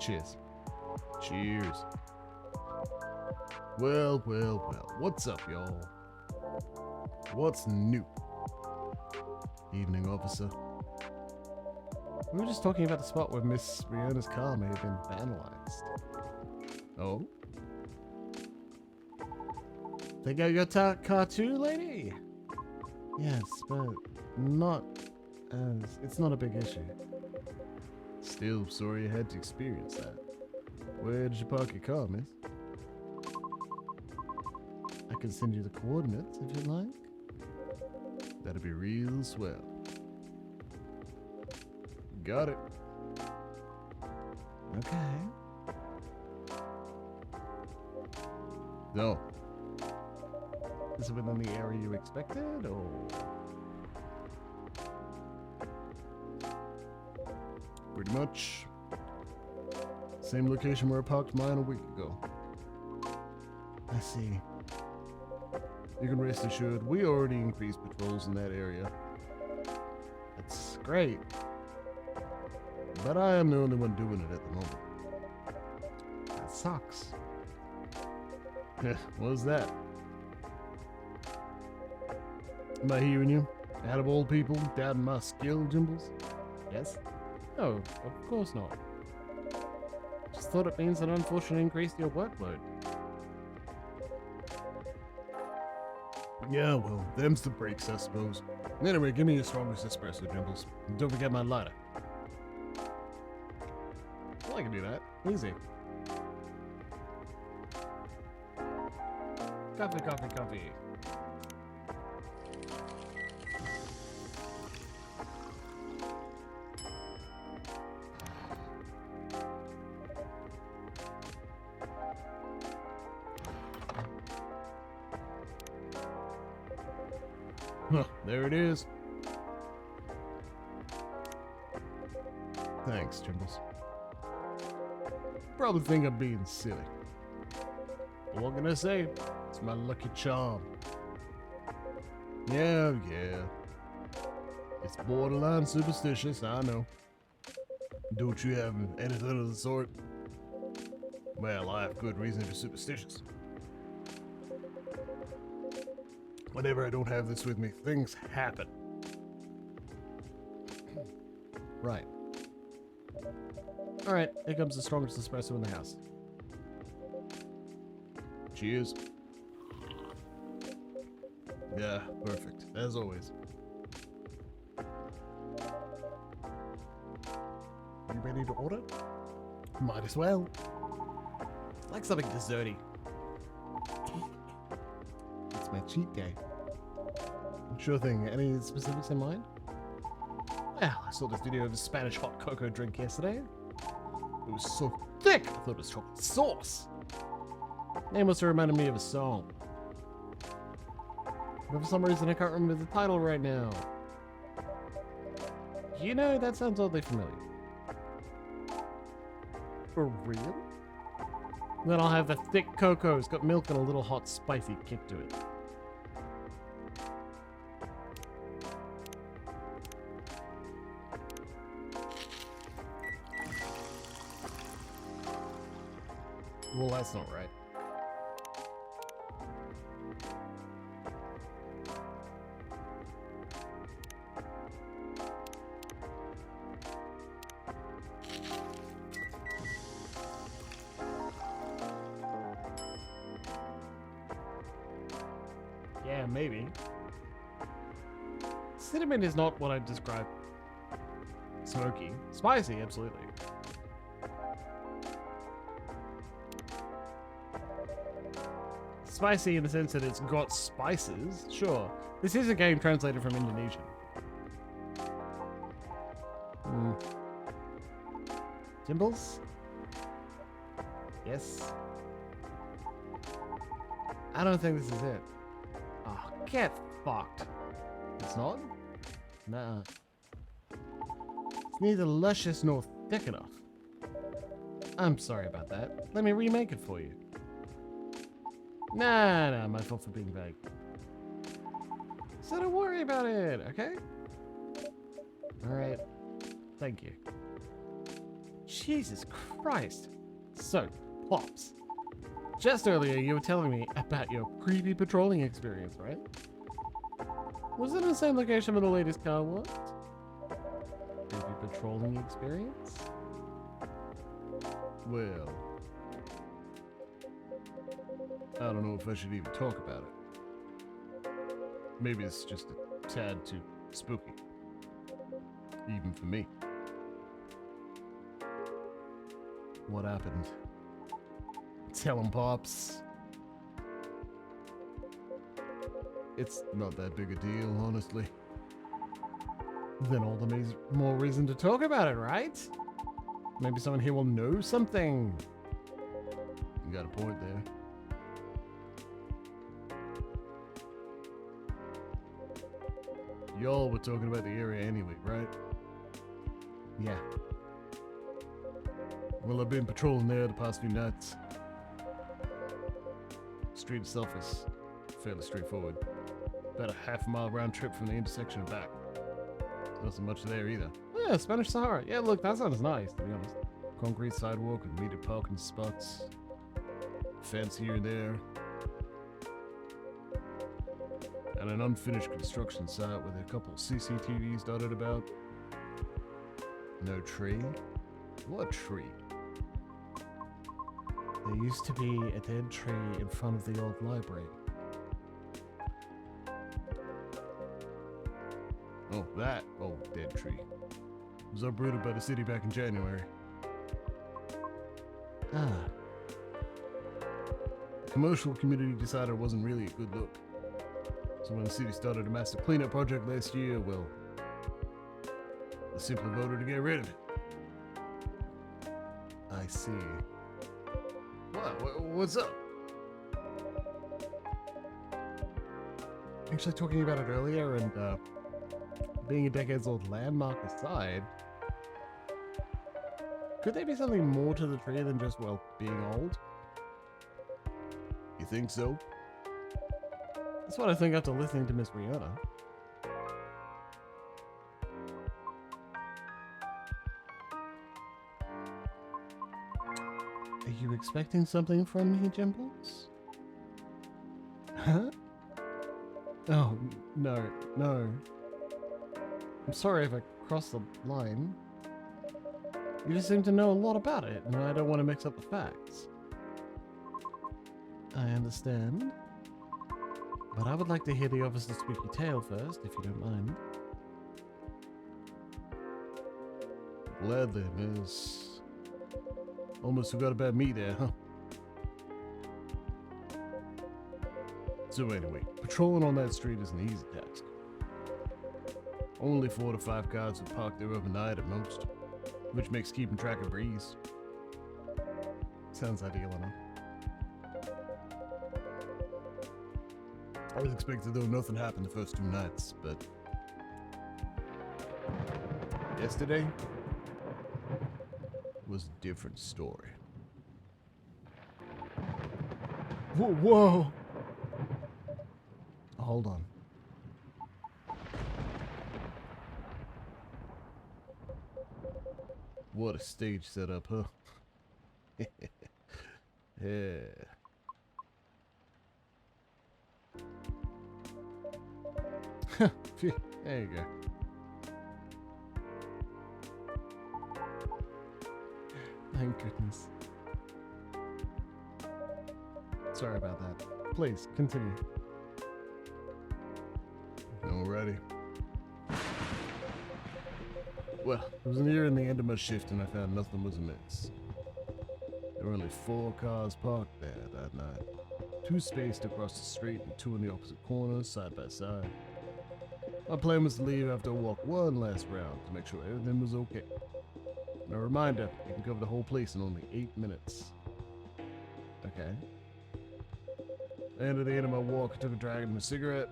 [SPEAKER 4] Cheers. Cheers. Well, well, well. What's up, y'all? What's new? Evening, officer.
[SPEAKER 3] We were just talking about the spot where Miss Riona's car may have been vandalized.
[SPEAKER 4] Oh?
[SPEAKER 3] They got your car too, lady? Yes, but not as... It's not a big issue.
[SPEAKER 4] Still sorry you had to experience that. Where did you park your car, miss?
[SPEAKER 3] I can send you the coordinates if you'd like.
[SPEAKER 4] That'd be real swell. Got it.
[SPEAKER 3] Okay.
[SPEAKER 4] No.
[SPEAKER 3] Is it within the area you expected, or...?
[SPEAKER 4] Pretty much. Same location where I parked mine a week ago.
[SPEAKER 3] I see.
[SPEAKER 4] You can rest assured, we already increased patrols in that area.
[SPEAKER 3] That's great.
[SPEAKER 4] But I am the only one doing it at the moment.
[SPEAKER 3] That sucks.
[SPEAKER 4] What was that? Am I hearing you? Out of all people, doubting my skill, Jimbles?
[SPEAKER 3] Yes? No, of course not. Just thought it means an unfortunate increase in your workload.
[SPEAKER 4] Yeah, well, them's the breaks, I suppose. Anyway, give me your strongest espresso, Jimbles. And don't forget my lighter.
[SPEAKER 3] Well, I can do that. Easy.
[SPEAKER 2] Coffee, coffee, coffee.
[SPEAKER 4] Huh, there it is. Thanks, Jimbles. Probably think I'm being silly. But what can I say? It's my lucky charm. Yeah. It's borderline superstitious, I know. Don't you have anything of the sort? Well, I have good reason to be superstitious. Whenever I don't have this with me, things happen. Right.
[SPEAKER 2] All right, here comes the strongest espresso in the house.
[SPEAKER 4] Cheers. Yeah, perfect. As always. You ready to order? Might as well.
[SPEAKER 2] Like something desserty.
[SPEAKER 4] It's my cheat day. Sure thing. Any specifics in mind?
[SPEAKER 2] Well, I saw this video of a Spanish hot cocoa drink yesterday.
[SPEAKER 4] It was so
[SPEAKER 2] Thick! I thought it was chocolate sauce. Name also reminded me of a song. But for some reason, I can't remember the title right now. You know, that sounds oddly familiar.
[SPEAKER 4] for real?
[SPEAKER 2] Then I'll have the thick cocoa. It's got milk and a little hot, spicy kick to it.
[SPEAKER 4] Well, that's not right.
[SPEAKER 2] Yeah, maybe. Cinnamon is not what I'd describe. Smoky. Spicy, absolutely. Spicy in the sense that it's got spices, sure. This is a game translated from Indonesian. Jimbles? Yes? I don't think this is it. Oh, get fucked. It's not? Nah. It's neither luscious nor thick enough. I'm sorry about that. Let me remake it for you. Nah, my fault for being vague. So don't worry about it, okay? Alright. Thank you. Jesus Christ. So, Pops. Just earlier you were telling me about your creepy patrolling experience, right? Was it in the same location where the latest car was? Creepy patrolling experience?
[SPEAKER 4] Well, I don't know if I should even talk about it. Maybe it's just a tad too spooky. Even for me. What happened? Tell 'em, Pops. It's not that big a deal, honestly.
[SPEAKER 2] Then all the more reason to talk about it, right? Maybe someone here will know something.
[SPEAKER 4] You got a point there. Y'all were talking about the area anyway, right?
[SPEAKER 2] Yeah.
[SPEAKER 4] Well, I've been patrolling there the past few nights. Street itself is fairly straightforward. About a half-mile round trip from the intersection and back. There's nothing much there either.
[SPEAKER 2] Yeah, Spanish Sahara. Yeah, look, that sounds nice, to be honest.
[SPEAKER 4] Concrete sidewalk with metered parking spots. Fence here and there. And an unfinished construction site with a couple CCTVs dotted about. No tree? What tree?
[SPEAKER 2] There used to be a dead tree in front of the old library.
[SPEAKER 4] Oh, that old dead tree. It was uprooted by the city back in January.
[SPEAKER 2] Ah.
[SPEAKER 4] commercial community decided it wasn't really a good look. So when the city started a massive cleanup project last year, well, they simply voted to get rid of it. I see. What's up?
[SPEAKER 1] Actually, talking about it earlier, and being a decades-old landmark aside, could there be something more to the tree than just, well, being old?
[SPEAKER 4] You think so?
[SPEAKER 1] That's what I think after listening to Miss Rihanna. Are you expecting something from me, Jimbles? Huh? Oh, no. I'm sorry if I crossed the line. You just seem to know a lot about it, and I don't want to mix up the facts. I understand. But I would like to hear the officer's spooky tale first, if you don't mind.
[SPEAKER 4] Gladly, miss. Almost forgot about me there, huh? So anyway, patrolling on that street is an easy task. Only 4 to 5 cars will park there overnight at most, which makes keeping track a breeze.
[SPEAKER 1] Sounds ideal enough.
[SPEAKER 4] I was expecting though nothing happened the first 2 nights, but yesterday was a different story.
[SPEAKER 1] Whoa! Hold on.
[SPEAKER 4] What a stage setup, huh? Yeah.
[SPEAKER 1] Phew, there you go. Thank goodness. Sorry about that. Please, continue.
[SPEAKER 4] Alrighty. Well, it was nearing the end of my shift and I found nothing was amiss. There were only 4 cars parked there that night. 2 spaced across the street and 2 in the opposite corners, side by side. My plan was to leave after I walked one last round to make sure everything was okay. And a reminder, you can cover the whole place in only 8 minutes.
[SPEAKER 1] Okay.
[SPEAKER 4] And at the end of my walk, I took a drag of my cigarette.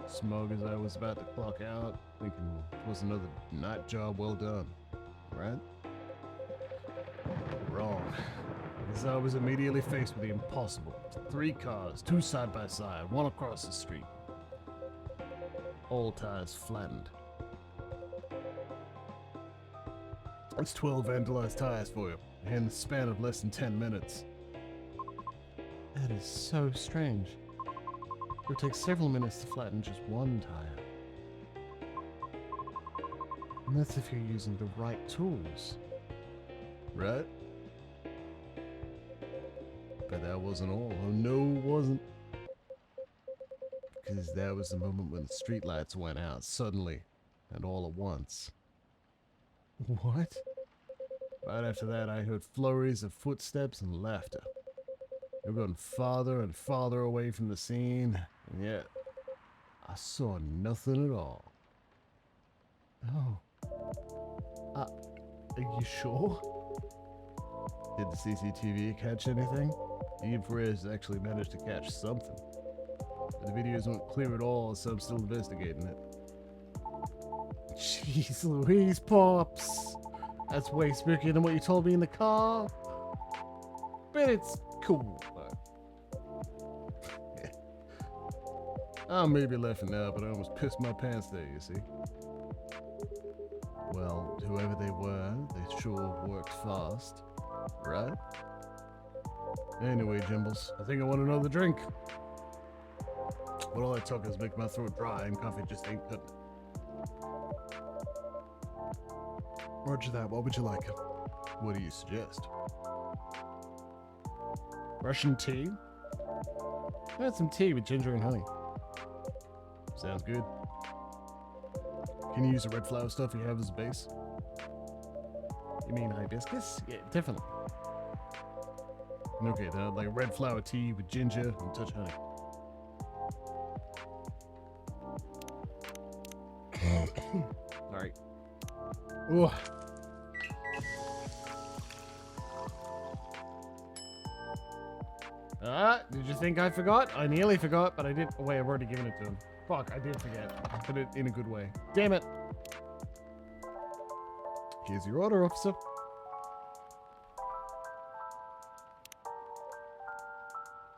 [SPEAKER 4] Smug as I was about to clock out, thinking it was another night job well done, right? Wrong. Because I was immediately faced with the impossible. 3 cars, 2 side by side, 1 across the street. All tires flattened. That's 12 vandalized tires for you, in the span of less than 10 minutes.
[SPEAKER 1] That is so strange. It would take several minutes to flatten just 1 tire. And that's if you're using the right tools.
[SPEAKER 4] Right? But that wasn't all. Oh no, it wasn't. Because that was the moment when the streetlights went out suddenly and all at once.
[SPEAKER 1] What?
[SPEAKER 4] Right after that, I heard flurries of footsteps and laughter. They were going farther and farther away from the scene, and yet I saw nothing at all.
[SPEAKER 1] Oh. Are you sure?
[SPEAKER 4] Did the CCTV catch anything? The infrared actually managed to catch something. But the videos weren't clear at all, so I'm still investigating it.
[SPEAKER 1] Jeez Louise, Pops. That's way spookier than what you told me in the car. But it's cool.
[SPEAKER 4] I may be laughing now, but I almost pissed my pants there, you see. Well, whoever they were, they sure worked fast, right? Anyway, Jimbles, I think I want another drink. But all that talk is making my throat dry and coffee just ain't cutting it.
[SPEAKER 1] Roger that. What would you like?
[SPEAKER 4] What do you suggest?
[SPEAKER 1] Russian tea? I had some tea with ginger and honey.
[SPEAKER 4] Sounds good. Can you use the red flower stuff you have as a base?
[SPEAKER 1] You mean hibiscus? Yeah, definitely.
[SPEAKER 4] Okay, like red flower tea with ginger and a touch of honey. Sorry. Oh.
[SPEAKER 2] Did you think I forgot? I nearly forgot, but I didn't. Oh, wait, I've already given it to him. Fuck, I did forget.
[SPEAKER 4] But it in a good way.
[SPEAKER 2] Damn it.
[SPEAKER 4] Here's your order, officer.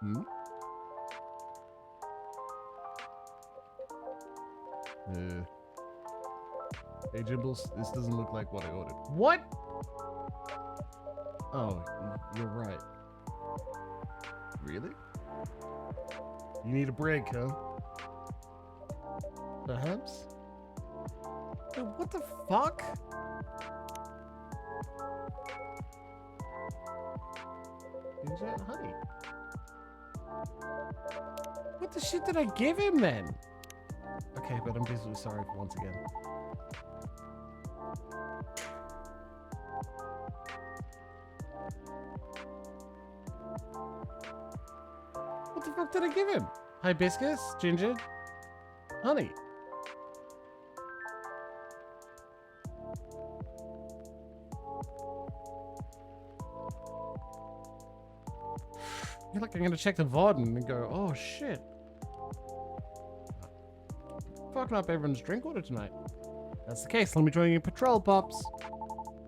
[SPEAKER 4] Hmm? Hey, Jimbles, this doesn't look like what I ordered.
[SPEAKER 2] What?
[SPEAKER 4] Oh, you're right. Really? You need a break, huh? Perhaps?
[SPEAKER 2] What the fuck?
[SPEAKER 4] Ginger and honey.
[SPEAKER 2] What the shit did I give him then? Okay, but I'm deeply sorry for once again. What the fuck did I give him? Hibiscus, ginger, honey. I feel like I'm gonna check the VOD and go, oh shit. Fucking up everyone's drink order tonight. That's the case, let me join you in patrol, Pops.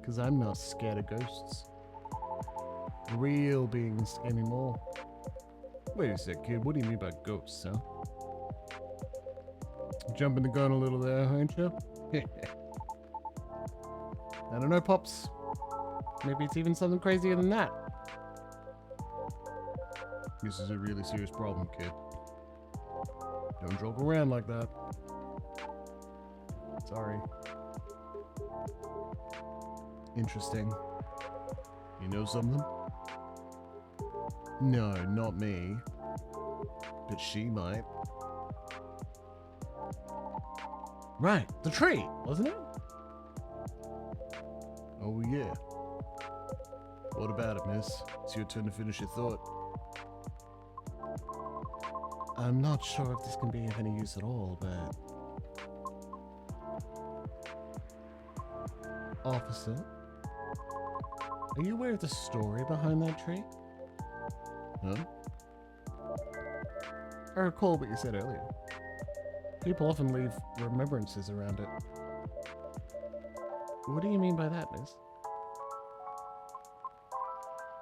[SPEAKER 4] Because I'm not scared of ghosts. Real beings anymore. Wait a sec, kid. What do you mean by ghosts, huh? Jumping the gun a little there, ain't you?
[SPEAKER 2] I don't know, Pops. Maybe it's even something crazier than that.
[SPEAKER 4] This is a really serious problem, kid. Don't joke around like that. Sorry. Interesting. You know something? No, not me. But she might.
[SPEAKER 2] Right, the tree, wasn't it?
[SPEAKER 4] Oh, yeah. What about it, miss? It's your turn to finish your thought.
[SPEAKER 2] I'm not sure if this can be of any use at all, but... Officer? Are you aware of the story behind that tree?
[SPEAKER 4] Huh?
[SPEAKER 2] I recall what you said earlier. People often leave remembrances around it. What do you mean by that, miss?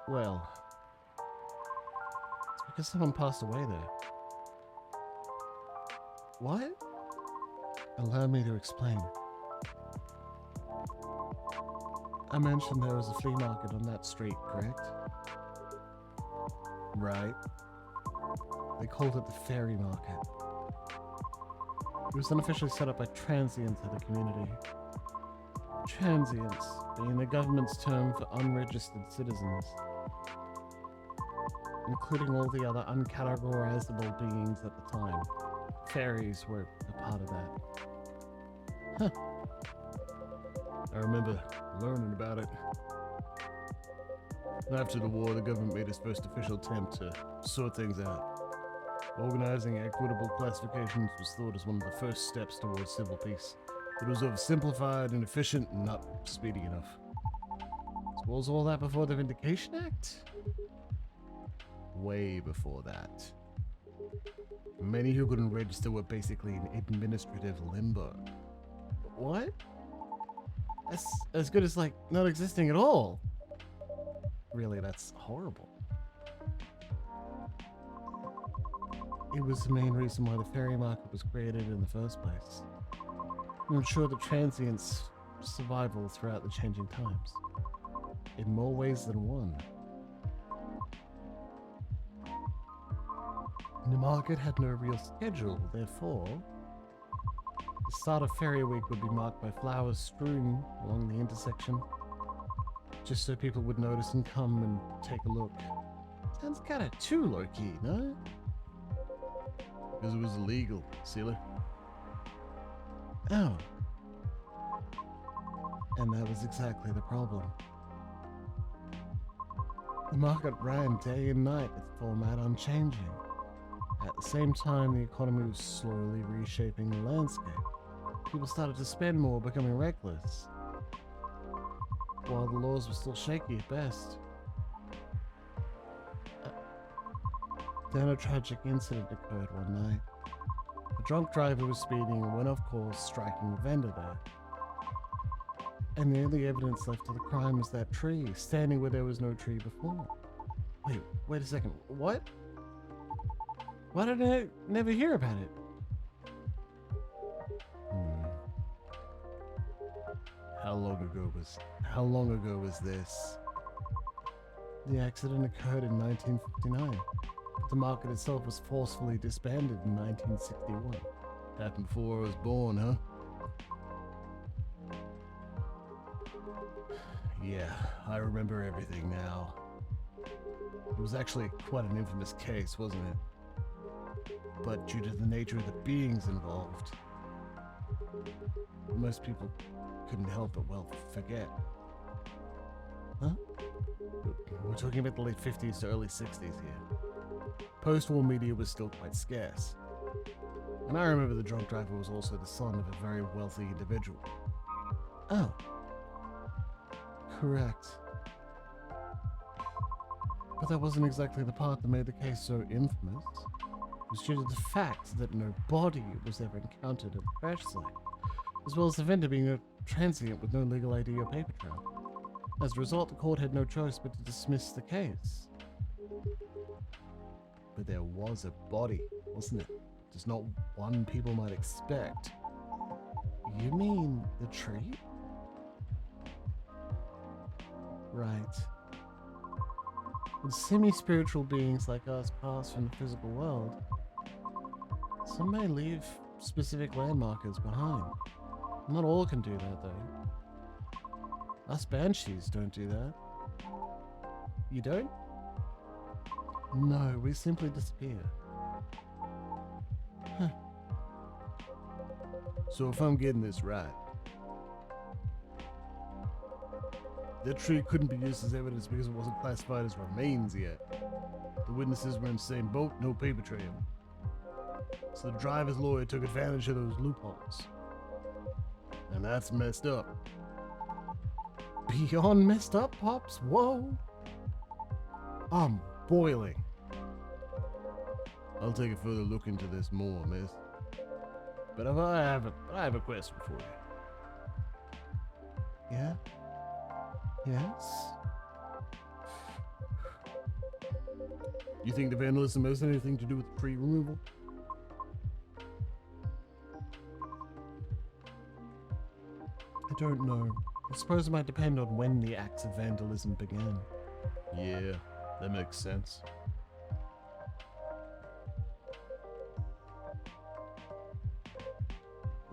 [SPEAKER 2] Well, it's because someone passed away there. What? Allow me to explain. I mentioned there was a flea market on that street, correct?
[SPEAKER 4] Right.
[SPEAKER 2] They called it the Fairy Market. It was unofficially set up by transients of the community. Transients being the government's term for unregistered citizens, including all the other uncategorizable beings at the time. Fairies were a part of that.
[SPEAKER 4] Huh. I remember learning about it. After the war, the government made its first official attempt to sort things out. Organizing equitable classifications was thought as one of the first steps towards civil peace. It was oversimplified, inefficient, and not speedy enough.
[SPEAKER 2] So was all that before the Vindication Act?
[SPEAKER 4] Way before that. Many who couldn't register were basically in administrative limbo.
[SPEAKER 2] What? That's as good as, like, not existing at all. Really, that's horrible. It was the main reason why the fairy market was created in the first place. To ensure the transients' survival throughout the changing times. In more ways than one. The market had no real schedule, therefore, the start of Fairy Week would be marked by flowers strewn along the intersection, just so people would notice and come and take a look. Sounds kinda too low-key, no?
[SPEAKER 4] Because it was illegal, silly.
[SPEAKER 2] Oh. And that was exactly the problem.
[SPEAKER 4] The market ran day and night, its format unchanging. At the same time, the economy was slowly reshaping the landscape. People started to spend more, becoming reckless, while the laws were still shaky at best. Then a tragic incident occurred one night. A drunk driver was speeding and went off course, striking a vendor there. And the only evidence left of the crime was that tree, standing where there was no tree before. Wait a second. What? Why did I never hear about it? How long ago was this? The accident occurred in 1959. The market itself was forcefully disbanded in 1961. Happened before I was born, huh? Yeah, I remember everything now. It was actually quite an infamous case, wasn't it? But due to the nature of the beings involved, most people couldn't help but, well, forget. Huh? We're talking about the late 50s to early 60s here. Post-war media was still quite scarce. And I remember the drunk driver was also the son of a very wealthy individual. Oh. Correct. But that wasn't exactly the part that made the case so infamous. It was due to the fact that no body was ever encountered at the crash site, as well as the vendor being a transient with no legal ID or paper trail. As a result, the court had no choice but to dismiss the case. But there was a body, wasn't it? Just not one people might expect. You mean the tree? Right. When semi-spiritual beings like us pass from the physical world, some may leave specific landmarkers behind. Not all can do that, though. Us banshees don't do that. You don't? No, we simply disappear. Huh. So if I'm getting this right, that tree couldn't be used as evidence because it wasn't classified as remains yet. The witnesses were in the same boat, no paper trail. So the driver's lawyer took advantage of those loopholes. And that's messed up.
[SPEAKER 2] Beyond messed up, Pops? Whoa.
[SPEAKER 4] I'm boiling. I'll take a further look into this more, miss. But I have a question for you. Yeah? Yes? You think the vandalism has anything to do with the tree removal?
[SPEAKER 2] I don't know. I suppose it might depend on when the acts of vandalism began.
[SPEAKER 4] Yeah, that makes sense.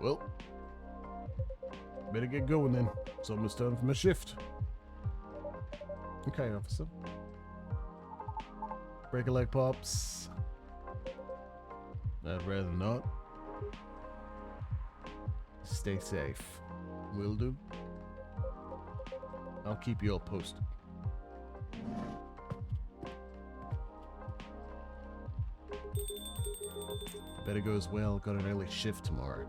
[SPEAKER 4] Well, better get going then. It's almost time for my shift.
[SPEAKER 2] Okay, officer.
[SPEAKER 4] Break a leg, Pops. I'd rather not. Stay safe. Will do. I'll keep you all posted. Bet it goes well. Got an early shift tomorrow.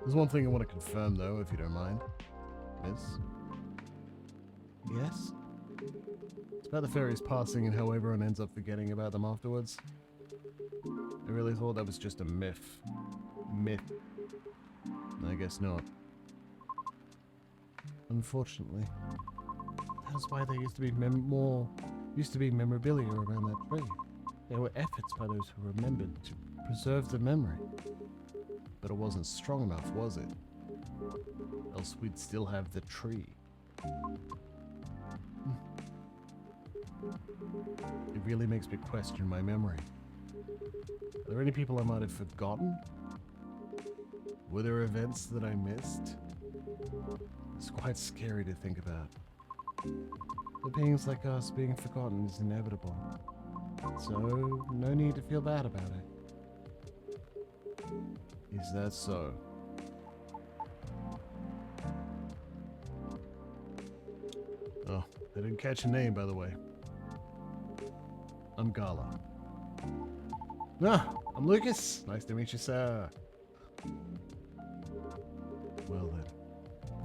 [SPEAKER 4] There's one thing I want to confirm, though, if you don't mind. Miss?
[SPEAKER 2] Yes?
[SPEAKER 4] It's about the fairies passing and how everyone ends up forgetting about them afterwards. I really thought that was just a myth. I guess not.
[SPEAKER 2] Unfortunately. That's why there used to be memorabilia around that tree. There were efforts by those who remembered to preserve the memory.
[SPEAKER 4] But it wasn't strong enough, was it? Else we'd still have the tree. It really makes me question my memory. Are there any people I might have forgotten? Were there events that I missed? It's quite scary to think about.
[SPEAKER 2] But beings like us being forgotten is inevitable. So, no need to feel bad about it.
[SPEAKER 4] Is that so? Oh, I didn't catch your name, by the way. I'm Gala. No, I'm Lucas. Nice to meet you, sir. Well then,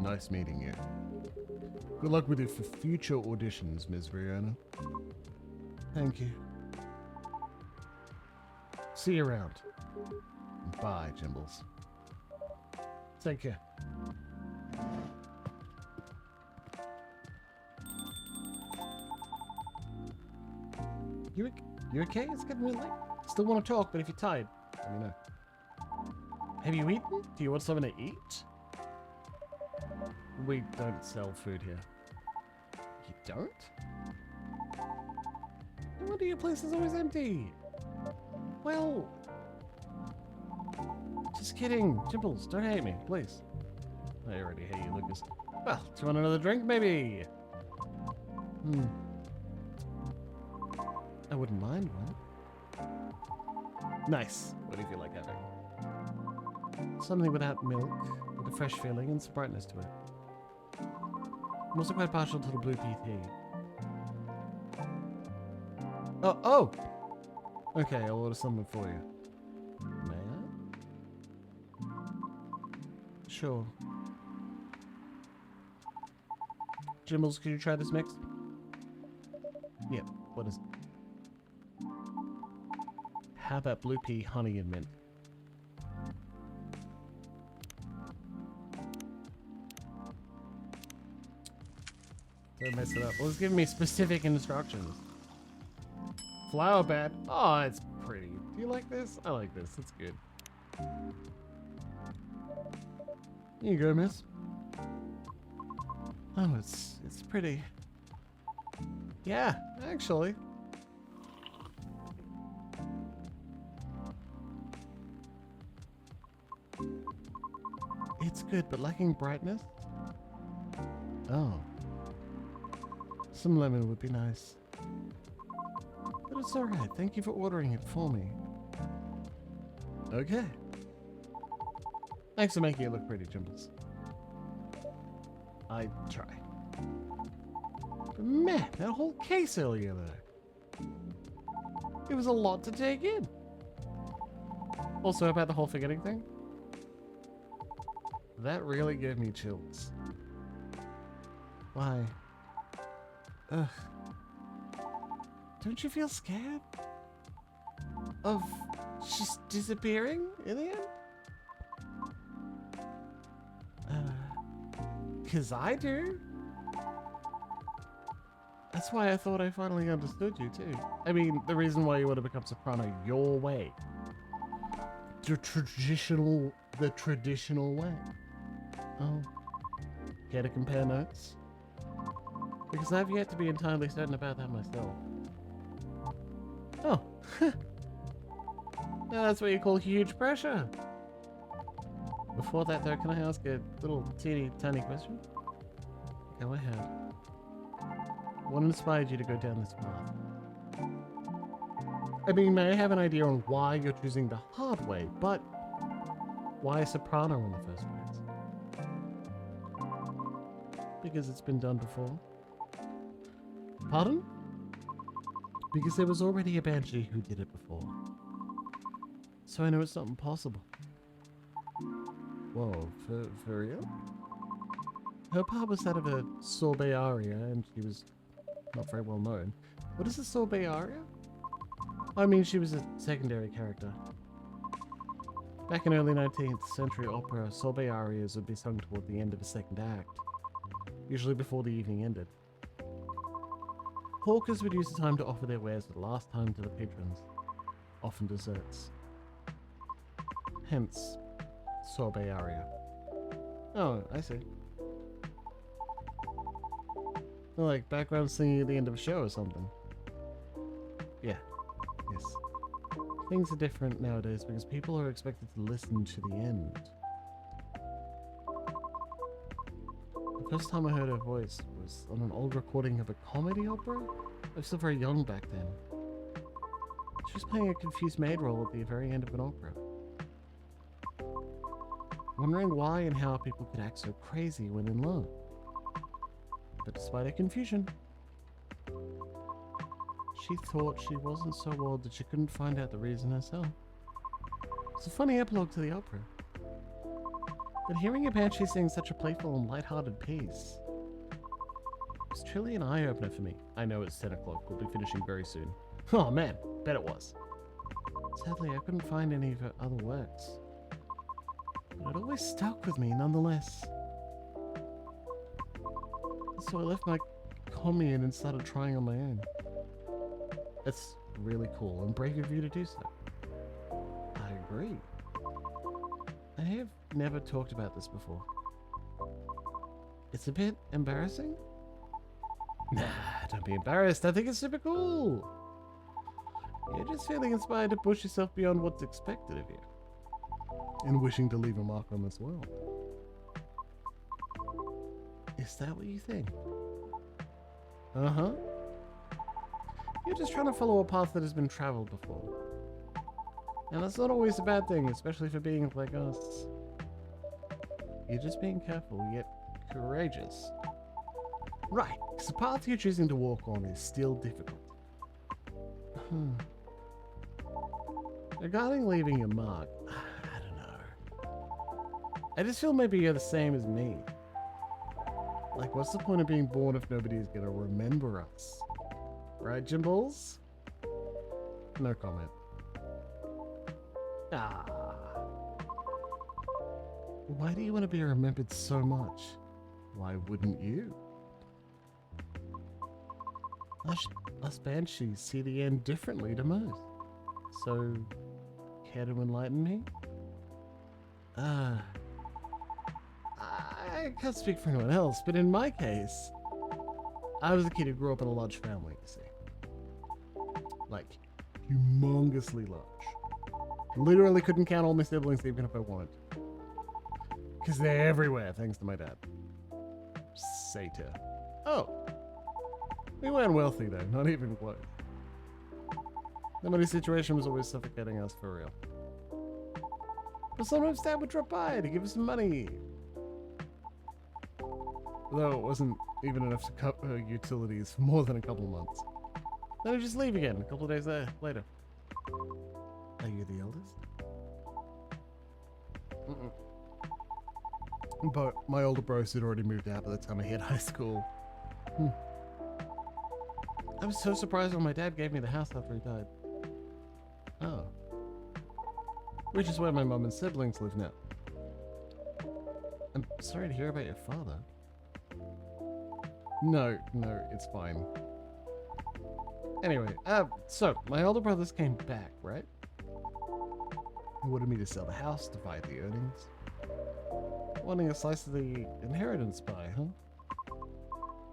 [SPEAKER 4] nice meeting you. Good luck with your future auditions, Ms. Rihanna.
[SPEAKER 1] Thank you. See you around.
[SPEAKER 4] Bye, Jimbles.
[SPEAKER 1] Take care. You okay? It's getting really late. Still want to talk, but if you're tired, let me know. Have you eaten? Do you want something to eat?
[SPEAKER 2] We don't sell food here.
[SPEAKER 1] You don't? No wonder your place is always empty. Well, just kidding. Jimbles, don't hate me, please. I already hate you, Lucas. Well, do you want another drink, maybe? I wouldn't mind one. Nice. What do you feel like having? Something without milk, with a fresh feeling and some brightness to it. I'm also quite partial to the blue pea tea. Oh! Okay, I'll order something for you. May I? Sure. Jimbles, could you try this mix? Yep, what is it? How about blue pea, honey, and mint? Don't mess it up. Well, it's giving me specific instructions. Flower bed. Oh, it's pretty. Do you like this? I like this. It's good. Here you go, miss. Oh, it's pretty. Yeah, actually. It's good, but lacking brightness? Oh. Some lemon would be nice. But it's alright. Thank you for ordering it for me. Okay. Thanks for making it look pretty, Jimbles. I try. But man, that whole case earlier though. It was a lot to take in. Also about the whole forgetting thing. That really gave me chills. Why? Ugh. Don't you feel scared? Of just disappearing in the end? 'Cause I do. That's why I thought I finally understood you too. I mean, the reason why you want to become soprano your way. The traditional way. Oh. Care to compare notes? Because I've yet to be entirely certain about that myself. Oh. Now that's what you call huge pressure. Before that though, can I ask a little teeny tiny question? Go ahead. What inspired you to go down this path? I mean, may I have an idea on why you're choosing the hard way, but why soprano in the first place? Because it's been done before. Pardon? Because there was already a banshee who did it before. So I know it's not impossible.
[SPEAKER 4] Whoa, for real?
[SPEAKER 1] Her part was that of a sorbet aria, and she was not very well known. What is a sorbet aria? I mean, she was a secondary character. Back in early 19th century opera, sorbet arias would be sung toward the end of the second act, usually before the evening ended. Hawkers would use the time to offer their wares for the last time to the patrons, often desserts. Hence, sorbet aria. Oh, I see. Like background singing at the end of a show or something. Yeah. Yes. Things are different nowadays because people are expected to listen to the end. The first time I heard her voice was on an old recording of a comedy opera. I was still very young back then. She was playing a confused maid role at the very end of an opera. Wondering why and how people could act so crazy when in love. But despite her confusion,
[SPEAKER 2] She thought she wasn't so old that she couldn't find out the reason herself. It's a funny epilogue to the opera. But hearing a banshee sing such a playful and light-hearted piece was truly an eye-opener for me. I know it's 10 o'clock. We'll be finishing very soon. Oh man, bet it was. Sadly, I couldn't find any of her other works. But it always stuck with me nonetheless. So I left my commune and started trying on my own. It's really cool and brave of you to do so. I agree. I have never talked about this before. It's a bit embarrassing. Nah, don't be embarrassed. I think it's super cool. You're just feeling inspired to push yourself beyond what's expected of you.
[SPEAKER 4] And wishing to leave a mark on this world.
[SPEAKER 2] Is that what you think? Uh-huh. You're just trying to follow a path that has been traveled before. And that's not always a bad thing, especially for beings like us. You're just being careful, yet courageous. Right, because the path you're choosing to walk on is still difficult. Regarding leaving your mark, I don't know. I just feel maybe you're the same as me.
[SPEAKER 4] Like, what's the point of being born if nobody's gonna remember us? Right, Jimbles? No comment.
[SPEAKER 2] Ah. Why do you want to be remembered so much?
[SPEAKER 4] Why wouldn't you?
[SPEAKER 2] Us banshees see the end differently to most. So, care to enlighten me? I can't speak for anyone else, but in my case, I was a kid who grew up in a large family, you see.
[SPEAKER 4] Like, humongously large. Literally couldn't count all my siblings even if I wanted. Because they're everywhere, thanks to my dad. Satyr.
[SPEAKER 2] Oh.
[SPEAKER 4] We weren't wealthy though, not even close. The money situation was always suffocating us for real.
[SPEAKER 2] But sometimes Dad would drop by to give us some money.
[SPEAKER 4] Though it wasn't even enough to cover utilities for more than a couple of months.
[SPEAKER 2] Then he'd just leave again a couple of days later.
[SPEAKER 4] Are you the eldest? But my older bros had already moved out by the time I hit high school.
[SPEAKER 2] I was so surprised when my dad gave me the house after he died.
[SPEAKER 4] Oh.
[SPEAKER 2] Which is where my mum and siblings live now. I'm sorry to hear about your father.
[SPEAKER 4] No, it's fine.
[SPEAKER 2] Anyway, so my older brothers came back, right?
[SPEAKER 4] He wanted me to sell the house, divide the earnings.
[SPEAKER 2] Wanting a slice of the inheritance pie, huh?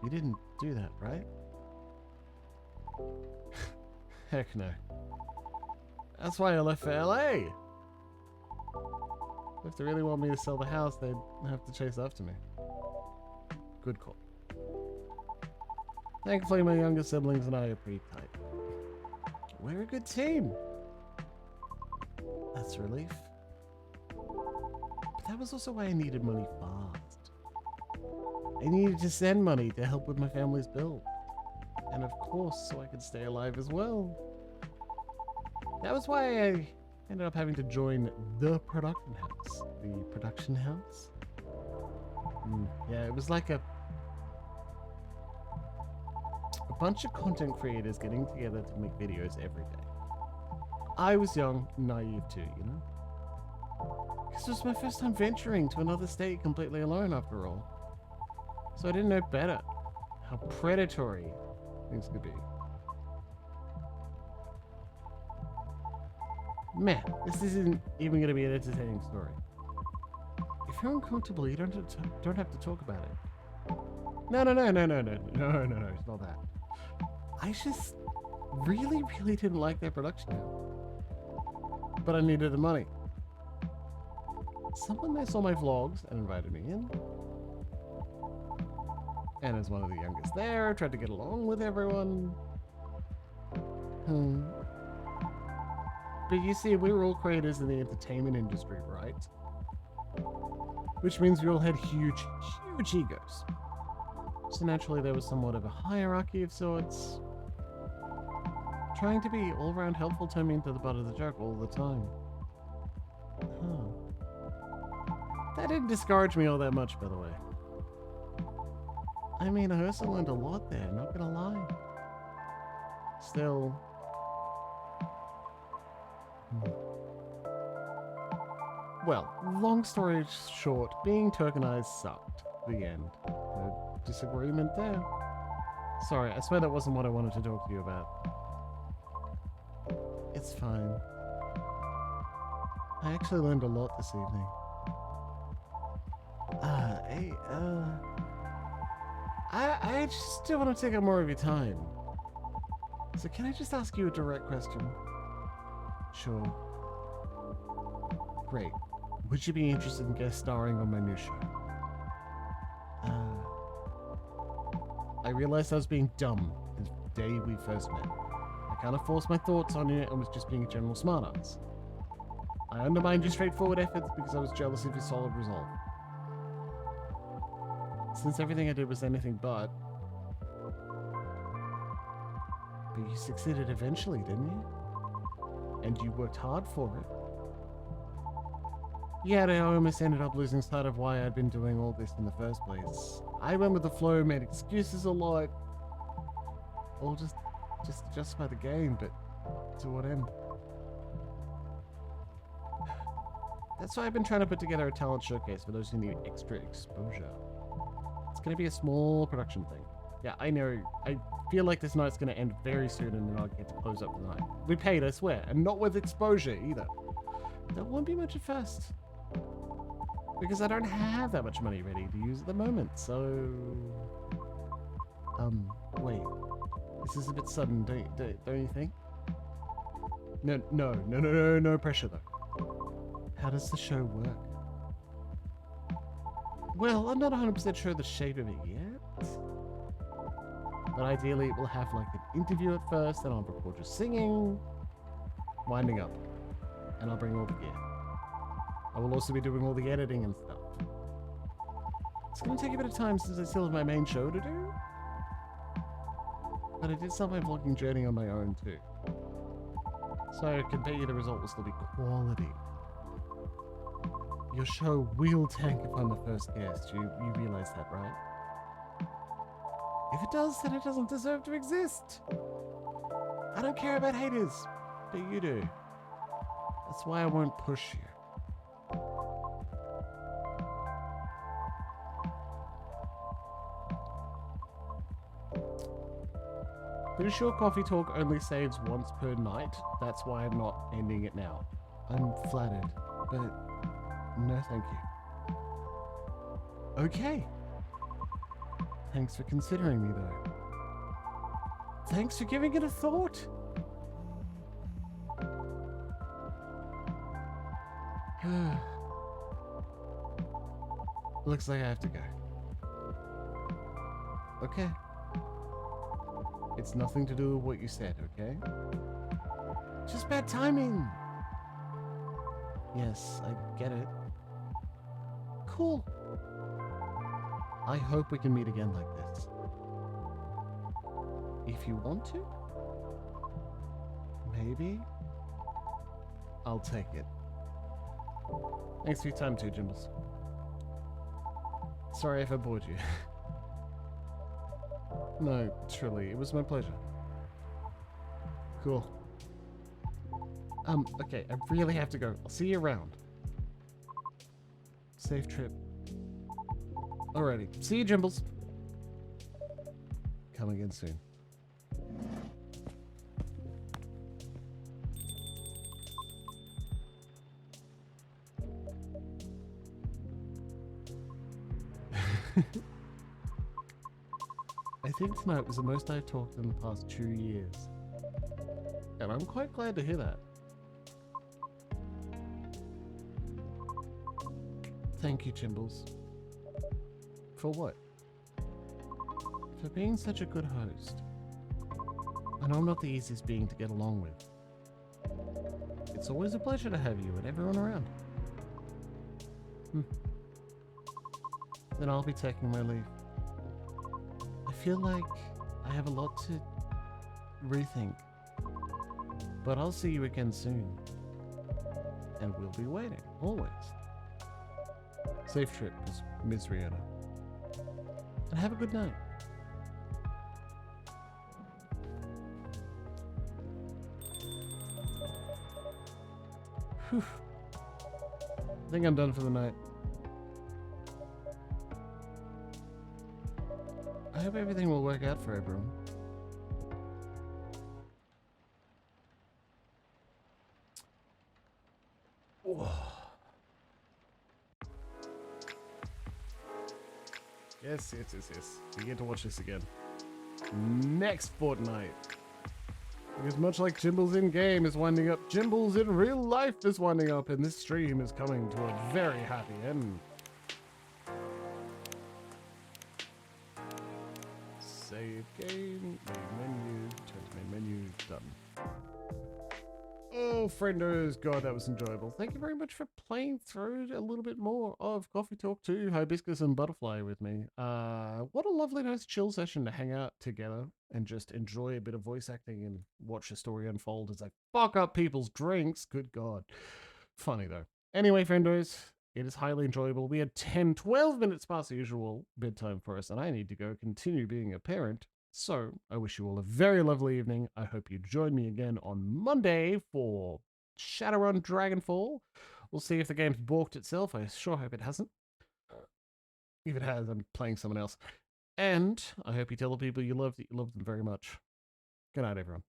[SPEAKER 2] You didn't do that, right? Heck no. That's why I left for LA. If they really want me to sell the house, they'd have to chase after me. Good call. Thankfully, my younger siblings and I are pretty tight. We're a good team. That's a relief. But that was also why I needed money fast. I needed to send money to help with my family's build. And of course, so I could stay alive as well. That was why I ended up having to join the production house. The production house? Yeah, it was like a bunch of content creators getting together to make videos every day. I was young, naive too, you know? This was my first time venturing to another state completely alone after all. So I didn't know better how predatory things could be. Man, this isn't even going to be an entertaining story. If you're uncomfortable, you don't have to talk about it. No, it's not that. I just really didn't like their production now. But I needed the money. Someone there saw my vlogs and invited me in. And as one of the youngest there, I tried to get along with everyone. But you see, we were all creators in the entertainment industry, right? Which means we all had huge egos. So naturally there was somewhat of a hierarchy of sorts. Trying to be all-round helpful turned me into the butt of the joke all the time. Huh. That didn't discourage me all that much, by the way. I mean, I also learned a lot there, not gonna lie. Still... Well, long story short, being tokenized sucked. The end. No disagreement there. Sorry, I swear that wasn't what I wanted to talk to you about. It's fine. I actually learned a lot this evening. I just don't want to take up more of your time. So can I just ask you a direct question? Sure. Great. Would you be interested in guest starring on my new show? I realized I was being dumb the day we first met. I kind of forced my thoughts on you and was just being a general smartass. I undermined your straightforward efforts because I was jealous of your solid resolve. Since everything I did was anything but you succeeded eventually, didn't you? And you worked hard for it. Yet I almost ended up losing sight of why I'd been doing all this in the first place. I went with the flow, made excuses a lot. All just to justify the game, but to what end? That's why I've been trying to put together a talent showcase for those who need extra exposure. It's going to be a small production thing. Yeah, I know. I feel like this night's going to end very soon and then I'll get to close up the night. We paid, I swear, and not with exposure either. There won't be much at first. Because I don't have that much money ready to use at the moment, so... wait. This is a bit sudden, don't you think? No pressure though. How does the show work? Well, I'm not 100% sure the shape of it yet. But ideally it will have like an interview at first, then I'll record your singing, winding up, and I'll bring all the gear. I will also be doing all the editing and stuff. It's going to take a bit of time since I still have my main show to do. But I did start my vlogging journey on my own too. So I can bet you the result will still be quality. Your show will tank if I'm the first guest. You realize that, right? If it does, then it doesn't deserve to exist. I don't care about haters, but you do. That's why I won't push you. Pretty sure Coffee Talk only saves once per night. That's why I'm not ending it now. I'm flattered, but no thank you. Okay. Thanks for considering me though. Thanks for giving it a thought. Looks like I have to go. Okay. It's nothing to do with what you said, okay? Just bad timing. Yes, I get it. Cool. I hope we can meet again like this. If you want to, maybe I'll take it. Thanks for your time too, Jimbles. Sorry if I bored you. No, truly, it was my pleasure. Cool. Okay, I really have to go. I'll see you around. Safe trip. Alrighty, see you, Jimbles. Come again soon. I think tonight was the most I've talked in the past 2 years. And I'm quite glad to hear that. Thank you, Jimbles. For what? For being such a good host. I know I'm not the easiest being to get along with. It's always a pleasure to have you and everyone around. Then I'll be taking my leave. I feel like I have a lot to rethink But I'll see you again soon. And we'll be waiting, always.
[SPEAKER 4] Safe trip, Miss Rihanna.
[SPEAKER 2] And have a good night.
[SPEAKER 1] Whew. I think I'm done for the night.
[SPEAKER 2] I hope everything will work out for everyone.
[SPEAKER 1] Yes. We get to watch this again. Next fortnight. Because much like Jimbles in game is winding up, Jimbles in real life is winding up, and this stream is coming to a very happy end. Save game, main menu, turn to main menu, done. Oh, friendos, God, that was enjoyable. Thank you very much for playing through a little bit more of Coffee Talk 2, Hibiscus and Butterfly with me. What a lovely, nice chill session to hang out together and just enjoy a bit of voice acting and watch the story unfold as I fuck up people's drinks. Good God. Funny, though. Anyway, friendos, it is highly enjoyable. We had 12 minutes past the usual bedtime for us, and I need to go continue being a parent. So, I wish you all a very lovely evening. I hope you join me again on Monday for Shadowrun Dragonfall. We'll see if the game's balked itself. I sure hope it hasn't. If it has, I'm playing someone else. And I hope you tell the people you love that you love them very much. Good night, everyone.